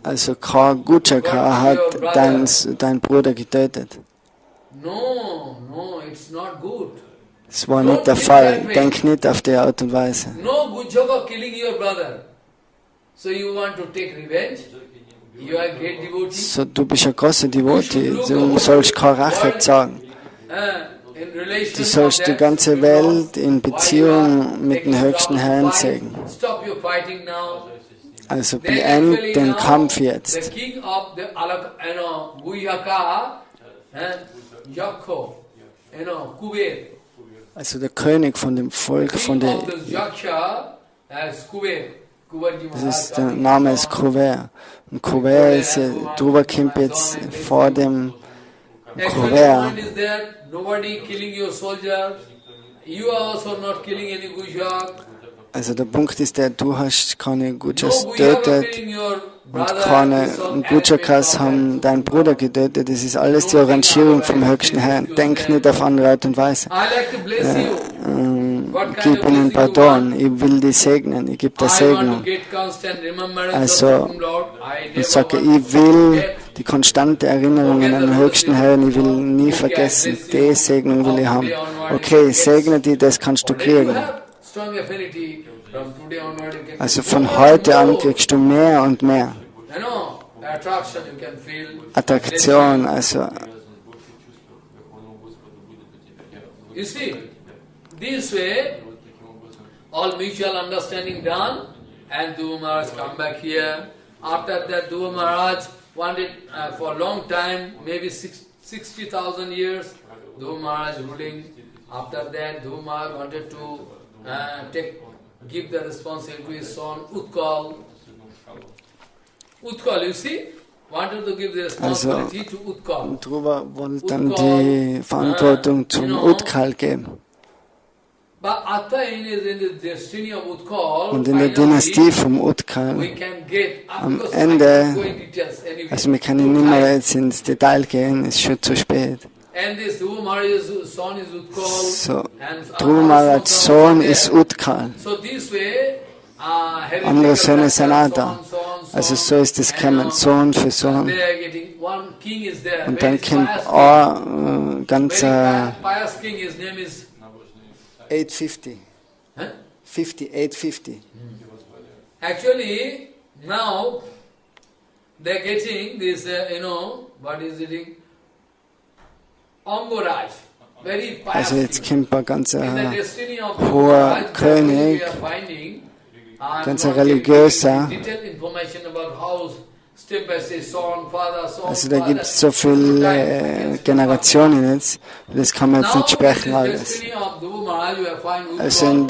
Also kein Gujaka hat dein Bruder getötet. Das war nicht der Fall. Denk nicht auf die Art und Weise. So, du bist ein großer Devotee, du sollst keine Rache zeigen. Du sollst die ganze Welt in Beziehung mit dem höchsten Herrn sehen. Also beend den Kampf jetzt. Also der König von dem Volk, der Name ist Kuber. Und Kuber ist, Druva kommt jetzt vor dem Kuber. Also der Punkt ist der, du hast keine Gujas getötet und keine Gujakas haben deinen Bruder getötet. Das ist alles die Arrangierung vom höchsten Herrn. Denk nicht auf andere Art und Weise. Gib ihnen Pardon, ich will die segnen, ich gebe dir Segnung. Also ich sage, ich will die konstante Erinnerung an den höchsten Herrn, ich will nie vergessen, die Segnung will ich haben. Okay, segne die, das kannst du kriegen. Also von heute an kriegst du mehr und mehr. Attraktion, also.
You see, this way, all mutual understanding done, and Druva Maharaj come back here. After that, Druva Maharaj wanted for a long time, maybe 60,000 years, Druva Maharaj ruling. After that, Druva Maharaj wanted to give the responsibility to his son Utkal. Utkal, you see, wanted to give the responsibility to Utkal.
Druva wollte dann die Verantwortung zum Utkal geben. Und in der Dynastie vom Utkal, am Ende, also wir können nicht mehr jetzt ins Detail gehen, ist schon zu spät. So, Druva Maharajs Sohn ist Utkal. Andere Söhne sind auch da. Also so ist es gekommen, Sohn für Sohn. Und dann kommt auch ganzer 850. 850.
Actually, now they're getting this, what is it? Angoraj.
Also jetzt kommt ein ganzer hoher König, ganzer religiöser. Also da gibt es so viele Generationen jetzt, das kann man jetzt nicht sprechen alles. Also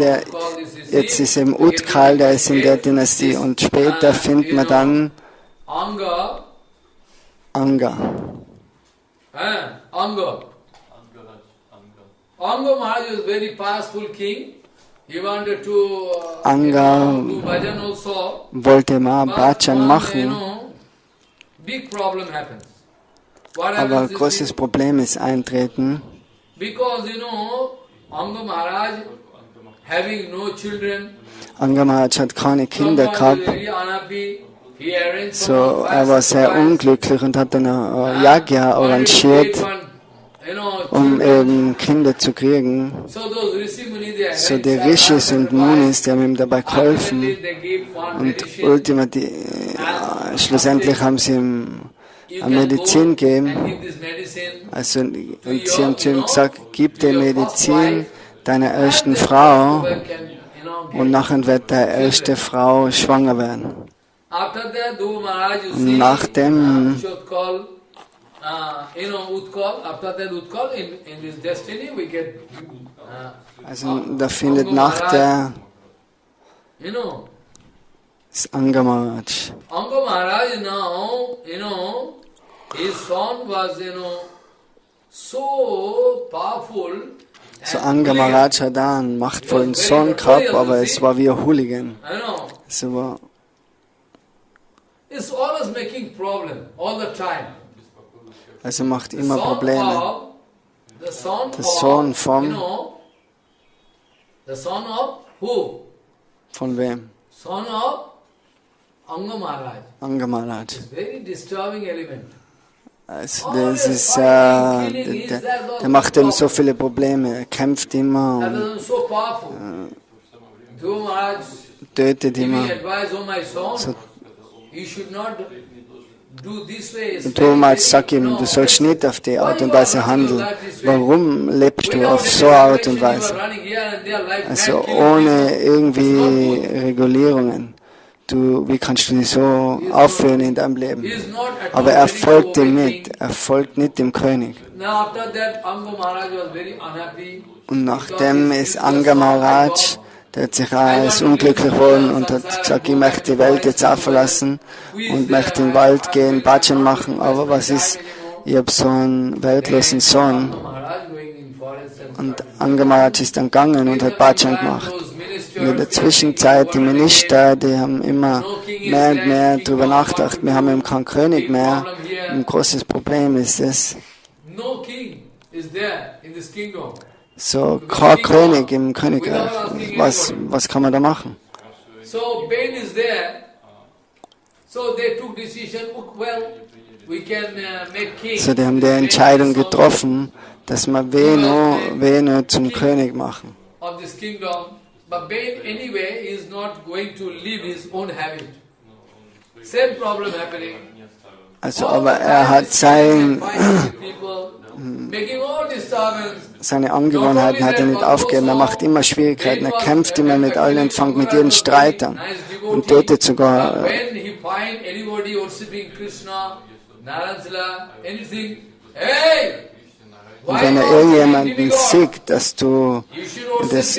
jetzt ist eben Utkal, der ist in der Dynastie und später findet man dann Anga.
Anga Maharaj is very powerful king. He wanted to
do
bhajan also.
Wollte mal Bhajan machen,
big problem happens.
aber ein großes Problem ist eintreten.
Because Anga Maharaj having no children.
Anga Maharaj hat keine Kinder gehabt. So, er war sehr unglücklich und hat dann ein yagya arrangiert, um eben Kinder zu kriegen. So die Rishis und Munis, die haben ihm dabei geholfen und schlussendlich haben sie ihm eine Medizin geben. Also, und sie haben zu ihm gesagt, gib die Medizin deiner ersten Frau und nachher wird deine erste Frau schwanger werden. Und nachdem also da findet nach der das Anga Maharaj.
Anga Maharaj now, his son was, so powerful.
So Anga Maharaj hat einen machtvollen Sohn gehabt, aber es war wie ein Hooligan. Es war
It's always making problem, all the time.
Also macht immer Probleme.
Der Sohn
von
the son of who?
Von wem?
Son of Anga Maharaj.
Anga Maharaj.
It's very disturbing element.
Also das ist, der macht ihm so viele Probleme. Er kämpft immer und tötet immer. So, und Druva Maharaj sagt ihm, du sollst nicht auf die Art und Weise handeln. Warum lebst du auf so eine Art und Weise? Also ohne irgendwie Regulierungen. Wie kannst du dich so aufführen in deinem Leben? Aber er folgt ihm nicht. Er folgt nicht dem König. Und nachdem ist Anga Maharaj, der hat sich auch unglücklich geworden und hat gesagt, ich möchte die Welt jetzt auch verlassen und möchte in den Wald gehen, Bhajan machen, aber was ist, ich habe so einen weltlosen Sohn. Und Anga Maharaj ist dann gegangen und hat Bhajan gemacht. Und in der Zwischenzeit, die Minister, die haben immer mehr und mehr darüber nachgedacht, wir haben eben keinen König mehr. Ein großes Problem ist es. So, kein König im Königreich. Was kann man da machen? So, die haben die Entscheidung getroffen, dass wir Venu zum König machen.
But Ben anyway is not going to leave his own habit. Same problem happening.
Also, aber er hat seine Angewohnheiten hat er nicht aufgegeben. Er macht immer Schwierigkeiten. Er kämpft immer mit allen und fängt mit jedem Streit an und tötet sogar. Und wenn er irgendjemanden sieht, dass du das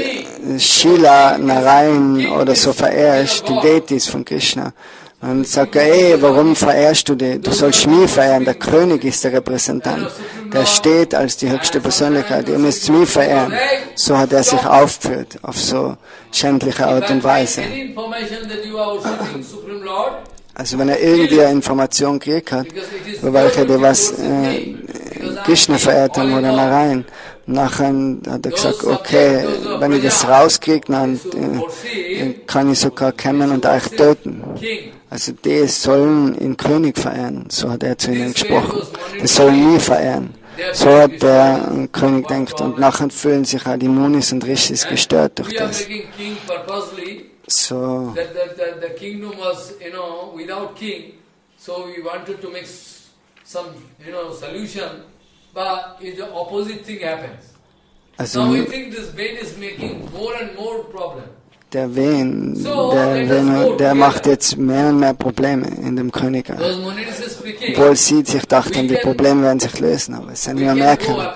Shiva, Narayana oder so verehrst, die Deities von Krishna, dann sagt er, warum verehrst du die? Du sollst mich verehren, der König ist der Repräsentant. Der steht als die höchste Persönlichkeit, ihr müsst mich verehren. So hat er sich aufgeführt, auf so schändliche Art und Weise. Also wenn er irgendwie eine Information gekriegt hat, über welche die was Krishna verehrt haben oder Narayana, nachher hat er gesagt, okay, wenn ich das rauskriege, dann kann ich sogar kommen und euch töten. Also die sollen den König verehren, so hat er zu ihnen gesprochen. Die sollen nie verehren. So hat der König denkt und nachher fühlen sich auch die Munis und Rishis gestört durch das. So.
The kingdom was, without king. So we wanted to make some, solution, but the opposite thing happens.
Also,
now we think this Venu is making more and more problem.
Der Venu, der macht jetzt mehr und mehr Probleme in dem Königreich. Obwohl sie sich dachten, die Probleme werden sich lösen, aber es sind immer mehr gekommen.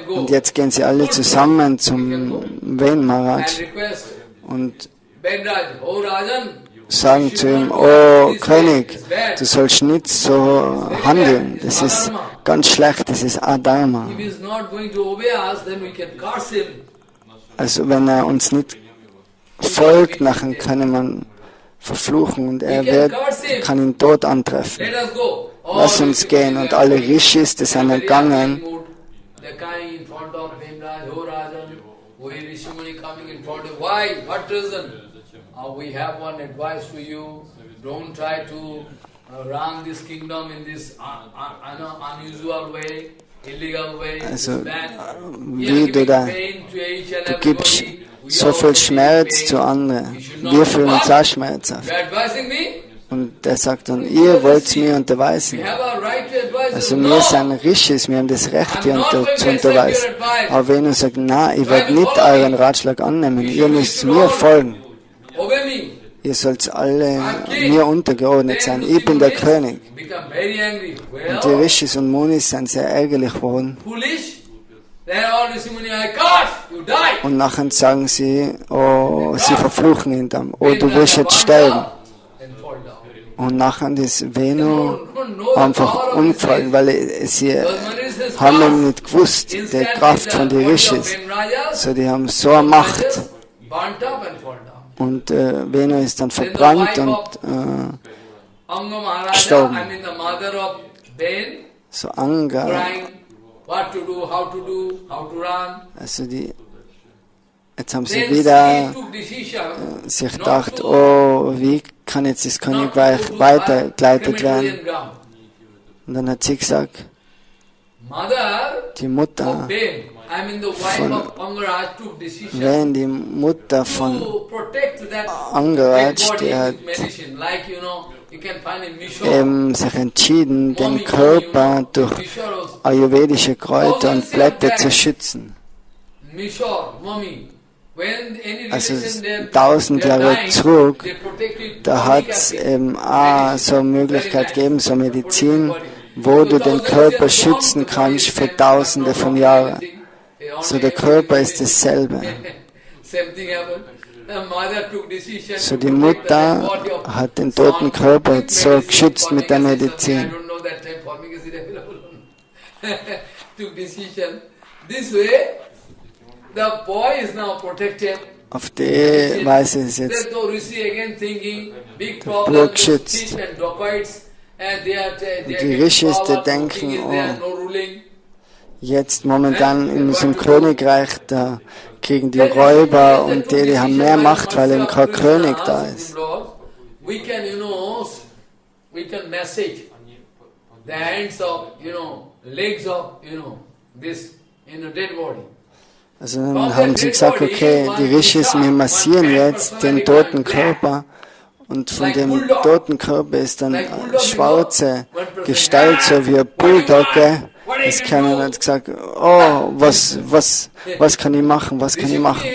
Und jetzt gehen sie alle zusammen zum Venu Maharaj und sagen zu ihm, oh König, du sollst nicht so handeln, das ist ganz schlecht, das ist Adharma. Also wenn er uns nicht folgt, nachher kann man verfluchen und er kann ihn tot antreffen. Lass uns gehen. Und alle Rishis, die sind gegangen.
We have one advice to you. Don't try to run this kingdom in this unusual way, illegal way.
Also, wie du gibst so viel Schmerz zu anderen. Wir fühlen uns auch Schmerz auf. Und der sagt dann, ihr wollt mir unterweisen. Also wir sind Rishis, wir haben das Recht, dir zu unterweisen. Aber Venu sagt, nein, ich werde nicht euren Ratschlag annehmen, ihr müsst mir folgen. Ihr sollt alle mir untergeordnet sein, ich bin der König. Und die Rishis und Munis sind sehr ärgerlich geworden. Und nachher sagen sie, oh, sie verfluchen ihn dann, oh, du wirst jetzt sterben. Und nachher ist Venu einfach umgefallen, weil sie haben ihm nicht gewusst, die Kraft von den Rishis. So, die haben so eine Macht. Und Venu ist dann verbrannt und gestorben. So Anga. Also jetzt haben sie wieder sich gedacht, oh, wie kann jetzt das Königreich weitergeleitet werden? Und dann hat sie gesagt, die Mutter wenn die Mutter von Angaraj, die hat sich entschieden, den Körper durch ayurvedische Kräuter und Blätter zu schützen. Also 1000 Jahre zurück, da hat es eben auch so eine Möglichkeit gegeben, so Medizin, wo du den Körper schützen kannst für Tausende von Jahren. So der Körper ist dasselbe. So die Mutter hat den toten Körper so geschützt mit der Medizin. Auf die Weise ist jetzt der Bur geschützt. Die Rishis, die denken, oh, jetzt momentan in unserem Königreich, da kriegen die Räuber und die haben mehr Macht, weil eben kein König da ist. Also dann haben sie gesagt, okay, die Rishis, wir massieren jetzt den toten Körper. Und von dem toten Körper ist dann eine schwarze Gestalt, so wie ein Bulldogge. Es kam und hat gesagt, oh, was kann ich machen, was kann ich machen?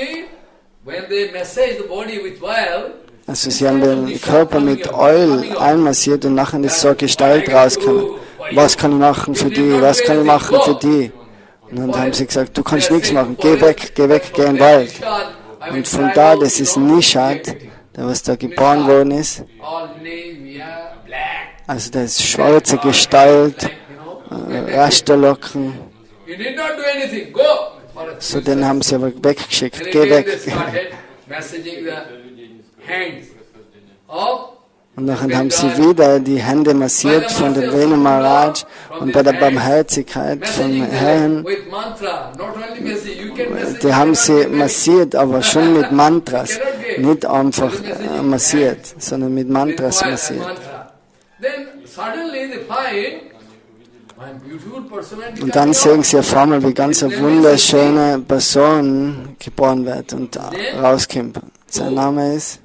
Also sie haben den Körper mit Öl einmassiert und nachher ist so eine Gestalt rausgekommen. Was kann ich machen für die, was kann ich machen für die? Und dann haben sie gesagt, du kannst nichts machen, geh weg, geh in den Wald. Und von da, das ist Nishad, der was da geboren worden ist. Also das ist schwarze Gestalt, Rasterlocken. So den haben sie aber weggeschickt, geh weg. Und dann haben sie wieder die Hände massiert von dem Venu Maharaj und bei der Barmherzigkeit vom Herrn. Die haben sie massiert, aber schon mit Mantras. Nicht einfach massiert, sondern mit Mantras massiert. Und dann sehen sie auf einmal, wie ganz eine wunderschöne Person geboren wird und rauskommt. Sein Name ist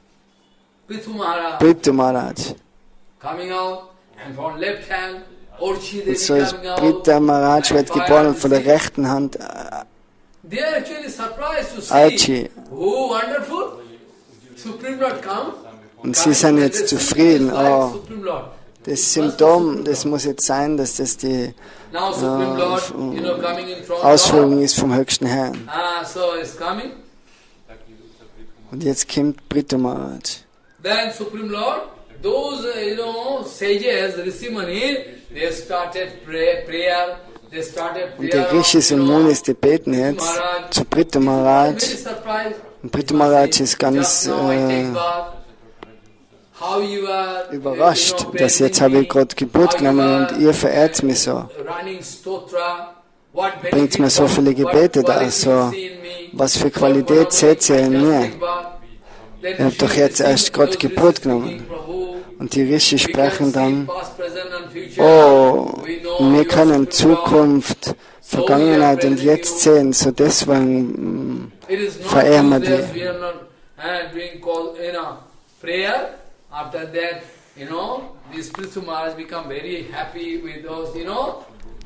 Bhritu Maharaj. Und so ist Bhritu Maharaj wird geboren und von der rechten Hand Archie. Und sie sind jetzt zufrieden. Oh, das Symptom, das muss jetzt sein, dass das die Ausführung ist vom höchsten Herrn. Und jetzt kommt Bhritu Maharaj.
Then Supreme Lord, those sages, Rishi-Munis, they started prayer.
Und die Rishis und Munis, die beten jetzt zu Bhritu Maharaj. Und Bhritu Maharaj ist ganz überrascht, dass jetzt habe ich gerade Geburt genommen und ihr verehrt mich so. Bringt mir so viele Gebete da, so was für Qualität seht ihr in mir? Ihr habt doch jetzt erst Gott Geburt genommen. Und die Rishi sprechen dann, oh, wir können Zukunft, Vergangenheit und Jetzt sehen, so deswegen verehren wir die.
this Prithu Maharaj become very happy with those,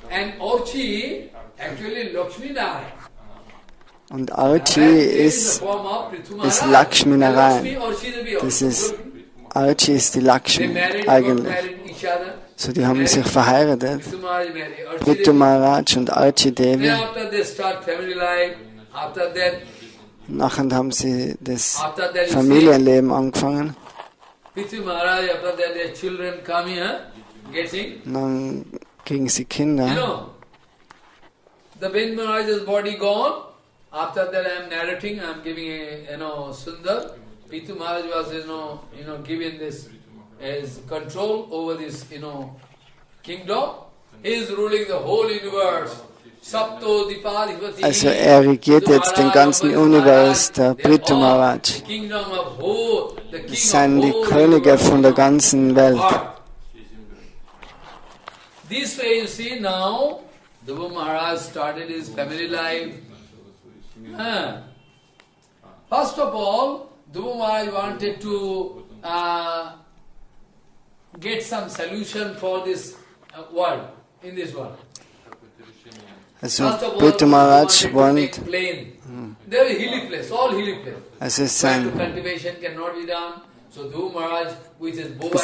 and Orchi, actually Lakshmi Narayana.
Und Archie ist Lakshmi Narayana. Archie ist die Lakshmi eigentlich. So, die haben sich verheiratet. Prithu Maharaj und Archie Devi. Nachher haben sie das Familienleben angefangen. Und dann kriegen sie Kinder.
The Venu Maharaj's body gone. After that, I am narrating. I am giving a Sundar. Prithu Maharaj was given this as control over this kingdom. He is ruling the whole universe.
Also regiert jetzt den ganzen Universum, der Prithu Maharaj. Das sind die Könige von der ganzen Welt.
This way you see now, Druva Maharaj started his family life. First of all, Druva Maharaj wanted to get some solution for this world, in this world.
Also Prithu Maharaj wollte, es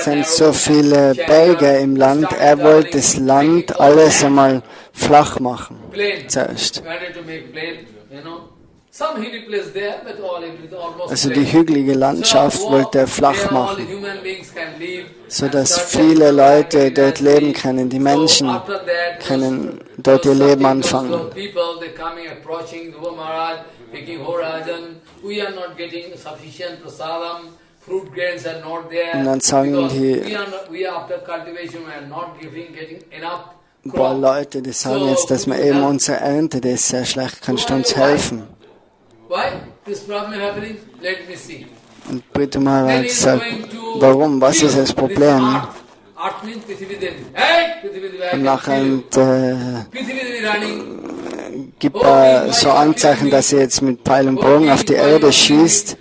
sind so viele Berge im Land, er wollte das Land alles einmal flach machen, zuerst. Also die hügelige Landschaft wollte er flach machen, sodass viele Leute dort leben können. Die Menschen können dort ihr Leben anfangen. Und dann sagen die Leute, die sagen jetzt, dass wir eben unsere Ernte, das ist sehr schlecht, kannst du uns helfen? Und Prithu Maharaj sagt, warum, was ist das Problem? Und nachher gibt er so Anzeichen, dass er jetzt mit Pfeil und Bogen auf die Erde schießt.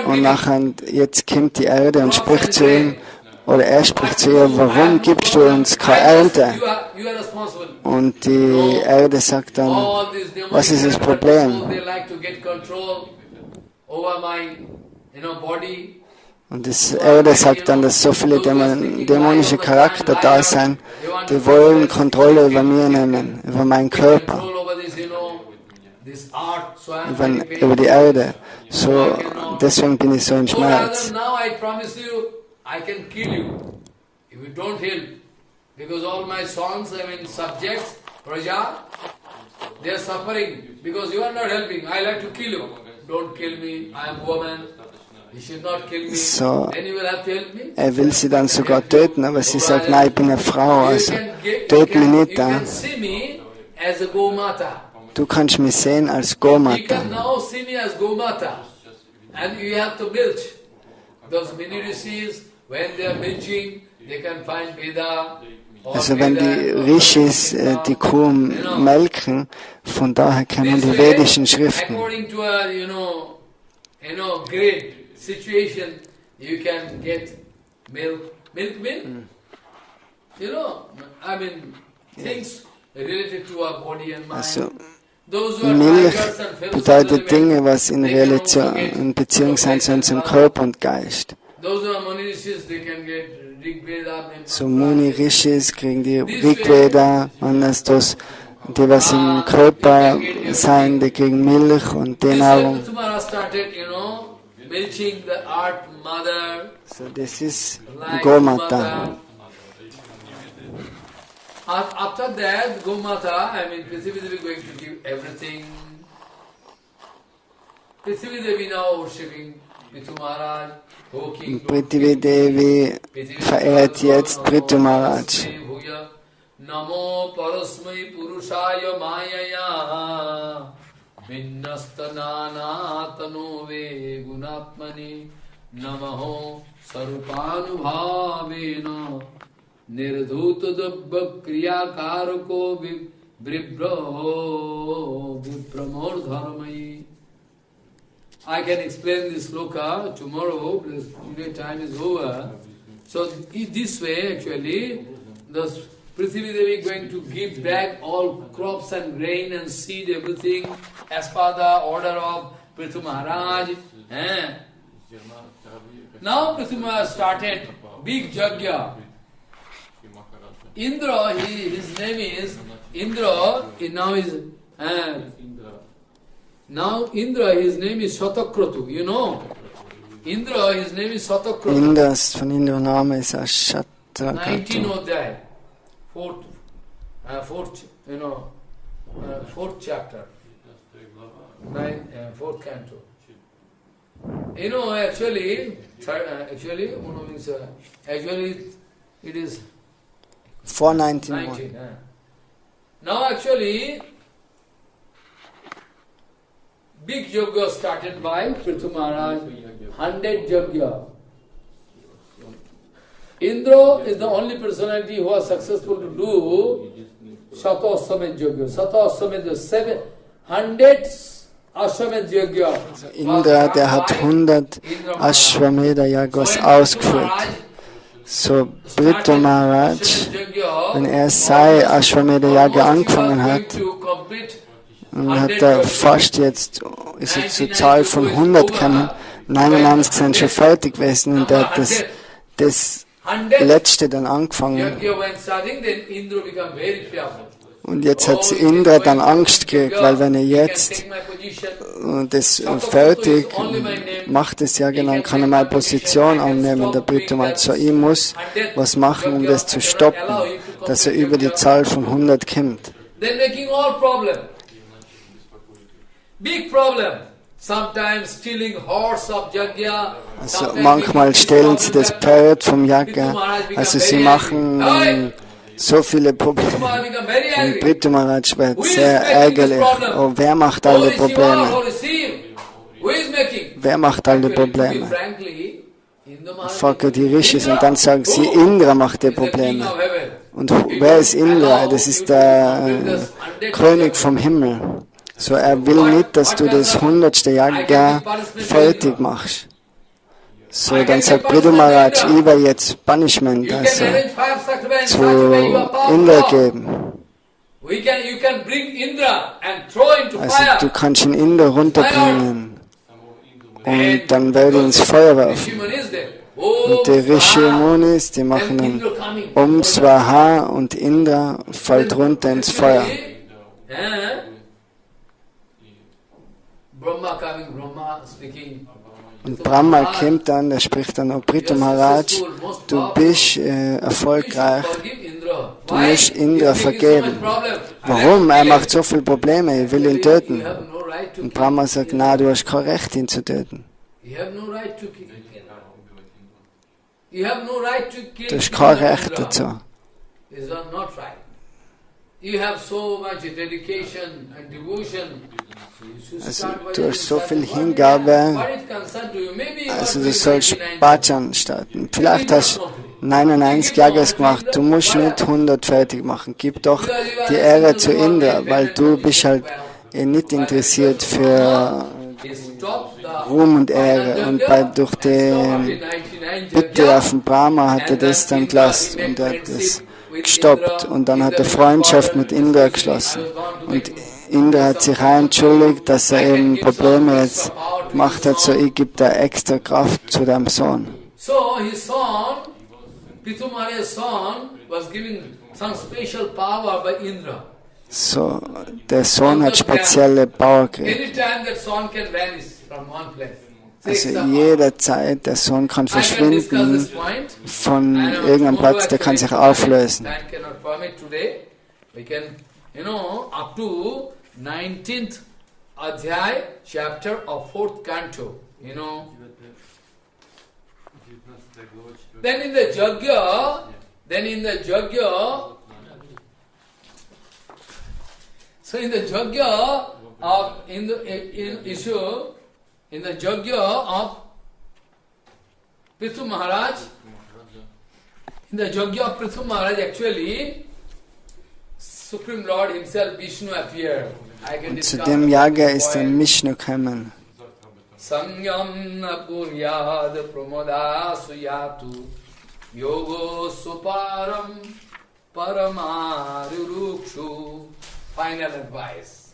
Und nachher, jetzt kommt die Erde und spricht zu ihm, oder er spricht zu ihr, warum gibst du uns keine Ernte? Und die Erde sagt dann, was ist das Problem? Und die Erde sagt dann, dass so viele dämonische Charakter da sind, die wollen Kontrolle über mir nehmen, über meinen Körper, über die Erde. So, deswegen bin ich so in Schmerz.
I can kill you if you don't help, because all my sons, subjects, Praja, they are suffering because you are not helping. I like to kill you. Don't kill me. I am woman. You should not kill me.
So,
then you will have to help me.
Er will sie dann sogar töten, aber sie sagt, nein, ich bin eine Frau, also töt mich nicht.
You can see me as a Gomata.
Du kannst mich sehen als Gomata.
You can now see me as Gomata, and you have to milk. Those many rishis, when they are milching, they can find Veda.
Also wenn die Rishis die Kuh melken, von daher kennen die vedischen Schriften.
According to a great situation, you can get milk. Things related to our body and mind.
Also Milch bedeutet Dinge, was in Relation, in Beziehung sind zu unserem Körper und Geist. So Muni Rishis kriegen die Rigveda, anders das, die was im Körper sein, die kriegen Milch und die Nahrung. So das ist Gomata.
After that, Gomata, Prithvi Devi is going to give everything. Prithvi Devi now worshipping Prithu Maharaj.
Prithvi Devi verehrt jetzt Prithu Maharaj.
Namo Parasmai Purushaya Mayaya Vinnastanana Tanove Gunatmani Namaho Sarupanubhavena Nirdhuta Dabba Kriya Karako Vipramordharamayi. I can explain this sloka tomorrow, because today time is over. So this way actually, the Prithvi Devi is going to give back all crops and grain and seed, everything, as per the order of Prithu Maharaj. Now Prithu Maharaj started big yagya. Indra, his name is Indra. Now Indra, his name is Shatakratu. You know, Indra, his name is Shatakratu.
Indras von Indra Name ist Shatakratu.
19 Adhyay, fourth chapter, fourth canto. You know, actually, it is
491.
Now actually, big yagya started by Prithu Maharaj, 100 yagya. Indra is the only personality who was successful to do Shata Aswamed yagya. Shata Aswamed, 700 Aswamed yagya.
Indra, der hat 100 Ashwamedha Yagas ausgeführt. So Prithu Maharaj, wenn er Sai Ashwamedha Yaga angefangen hat, und hat er fast jetzt, ist er zur Zahl von 100 gekommen, 99 sind schon fertig gewesen und er hat das letzte dann angefangen. Und jetzt hat Indra dann Angst gekriegt, weil wenn er jetzt das fertig macht, das ja genau, kann er mal Position annehmen, der Prithu Maharaj. So, ich muss was machen, um das zu stoppen, dass er über die Zahl von 100 kommt. Also manchmal stehlen sie das Pferd vom Yagya, also sie machen so viele Probleme. Und Prithu Maharaj wird sehr ärgerlich. Oh, wer macht alle Probleme? Wer macht alle Probleme? Fragt die Rishis und dann sagen sie, Indra macht die Probleme. Und wer ist Indra? Das ist der König vom Himmel. So, er will nicht, dass du das 100. Yagya fertig machst. So, dann sagt Prithu Maharaj, ich will jetzt Punishment, also zu Indra geben. Also, du kannst ihn Indra runterbringen und dann werde ich ins Feuer werfen. Und die Rishi Munis, die machen dann Swaha und Indra fällt runter ins Feuer. Und Brahma kommt dann, der spricht dann, oh Prithu Maharaj, du bist erfolgreich, du musst Indra vergeben. Warum? Er macht so viele Probleme, ich will ihn töten. Und Brahma sagt, na, du hast kein Recht, ihn zu töten. Du hast kein Recht dazu. Also, du hast so viel Hingabe, also du sollst Bhajan starten. Vielleicht hast du 99 Yagas gemacht, du musst nicht 100 fertig machen. Gib doch die Ehre zu Indra, weil du bist halt nicht interessiert für Ruhm und Ehre. Und durch die Bitte auf den Brahma hat er das dann gelassen und er hat das gestoppt. Und dann hat er Freundschaft mit Indra geschlossen. Und Indra hat sich auch entschuldigt, dass er eben Probleme jetzt gemacht hat, so ich gebe da extra Kraft zu deinem Sohn.
So his son, Prithu Maharaj's son, was given some special power by Indra. So, der Sohn hat spezielle Power gekriegt. Also jederzeit, der Sohn kann verschwinden von irgendeinem Platz, der kann sich auflösen. Up to 19th Adhyay, chapter of 4th canto, Then in the yagya, so in the yagya of, in the yagya of Prithu Maharaj, actually, Supreme Lord himself, Vishnu, appeared.
Und zu dem Yagya ist dann Vishnu gekommen.
Sangyam napuryad pramoda suyatu yogo suparam paramarurukshu. Final advice.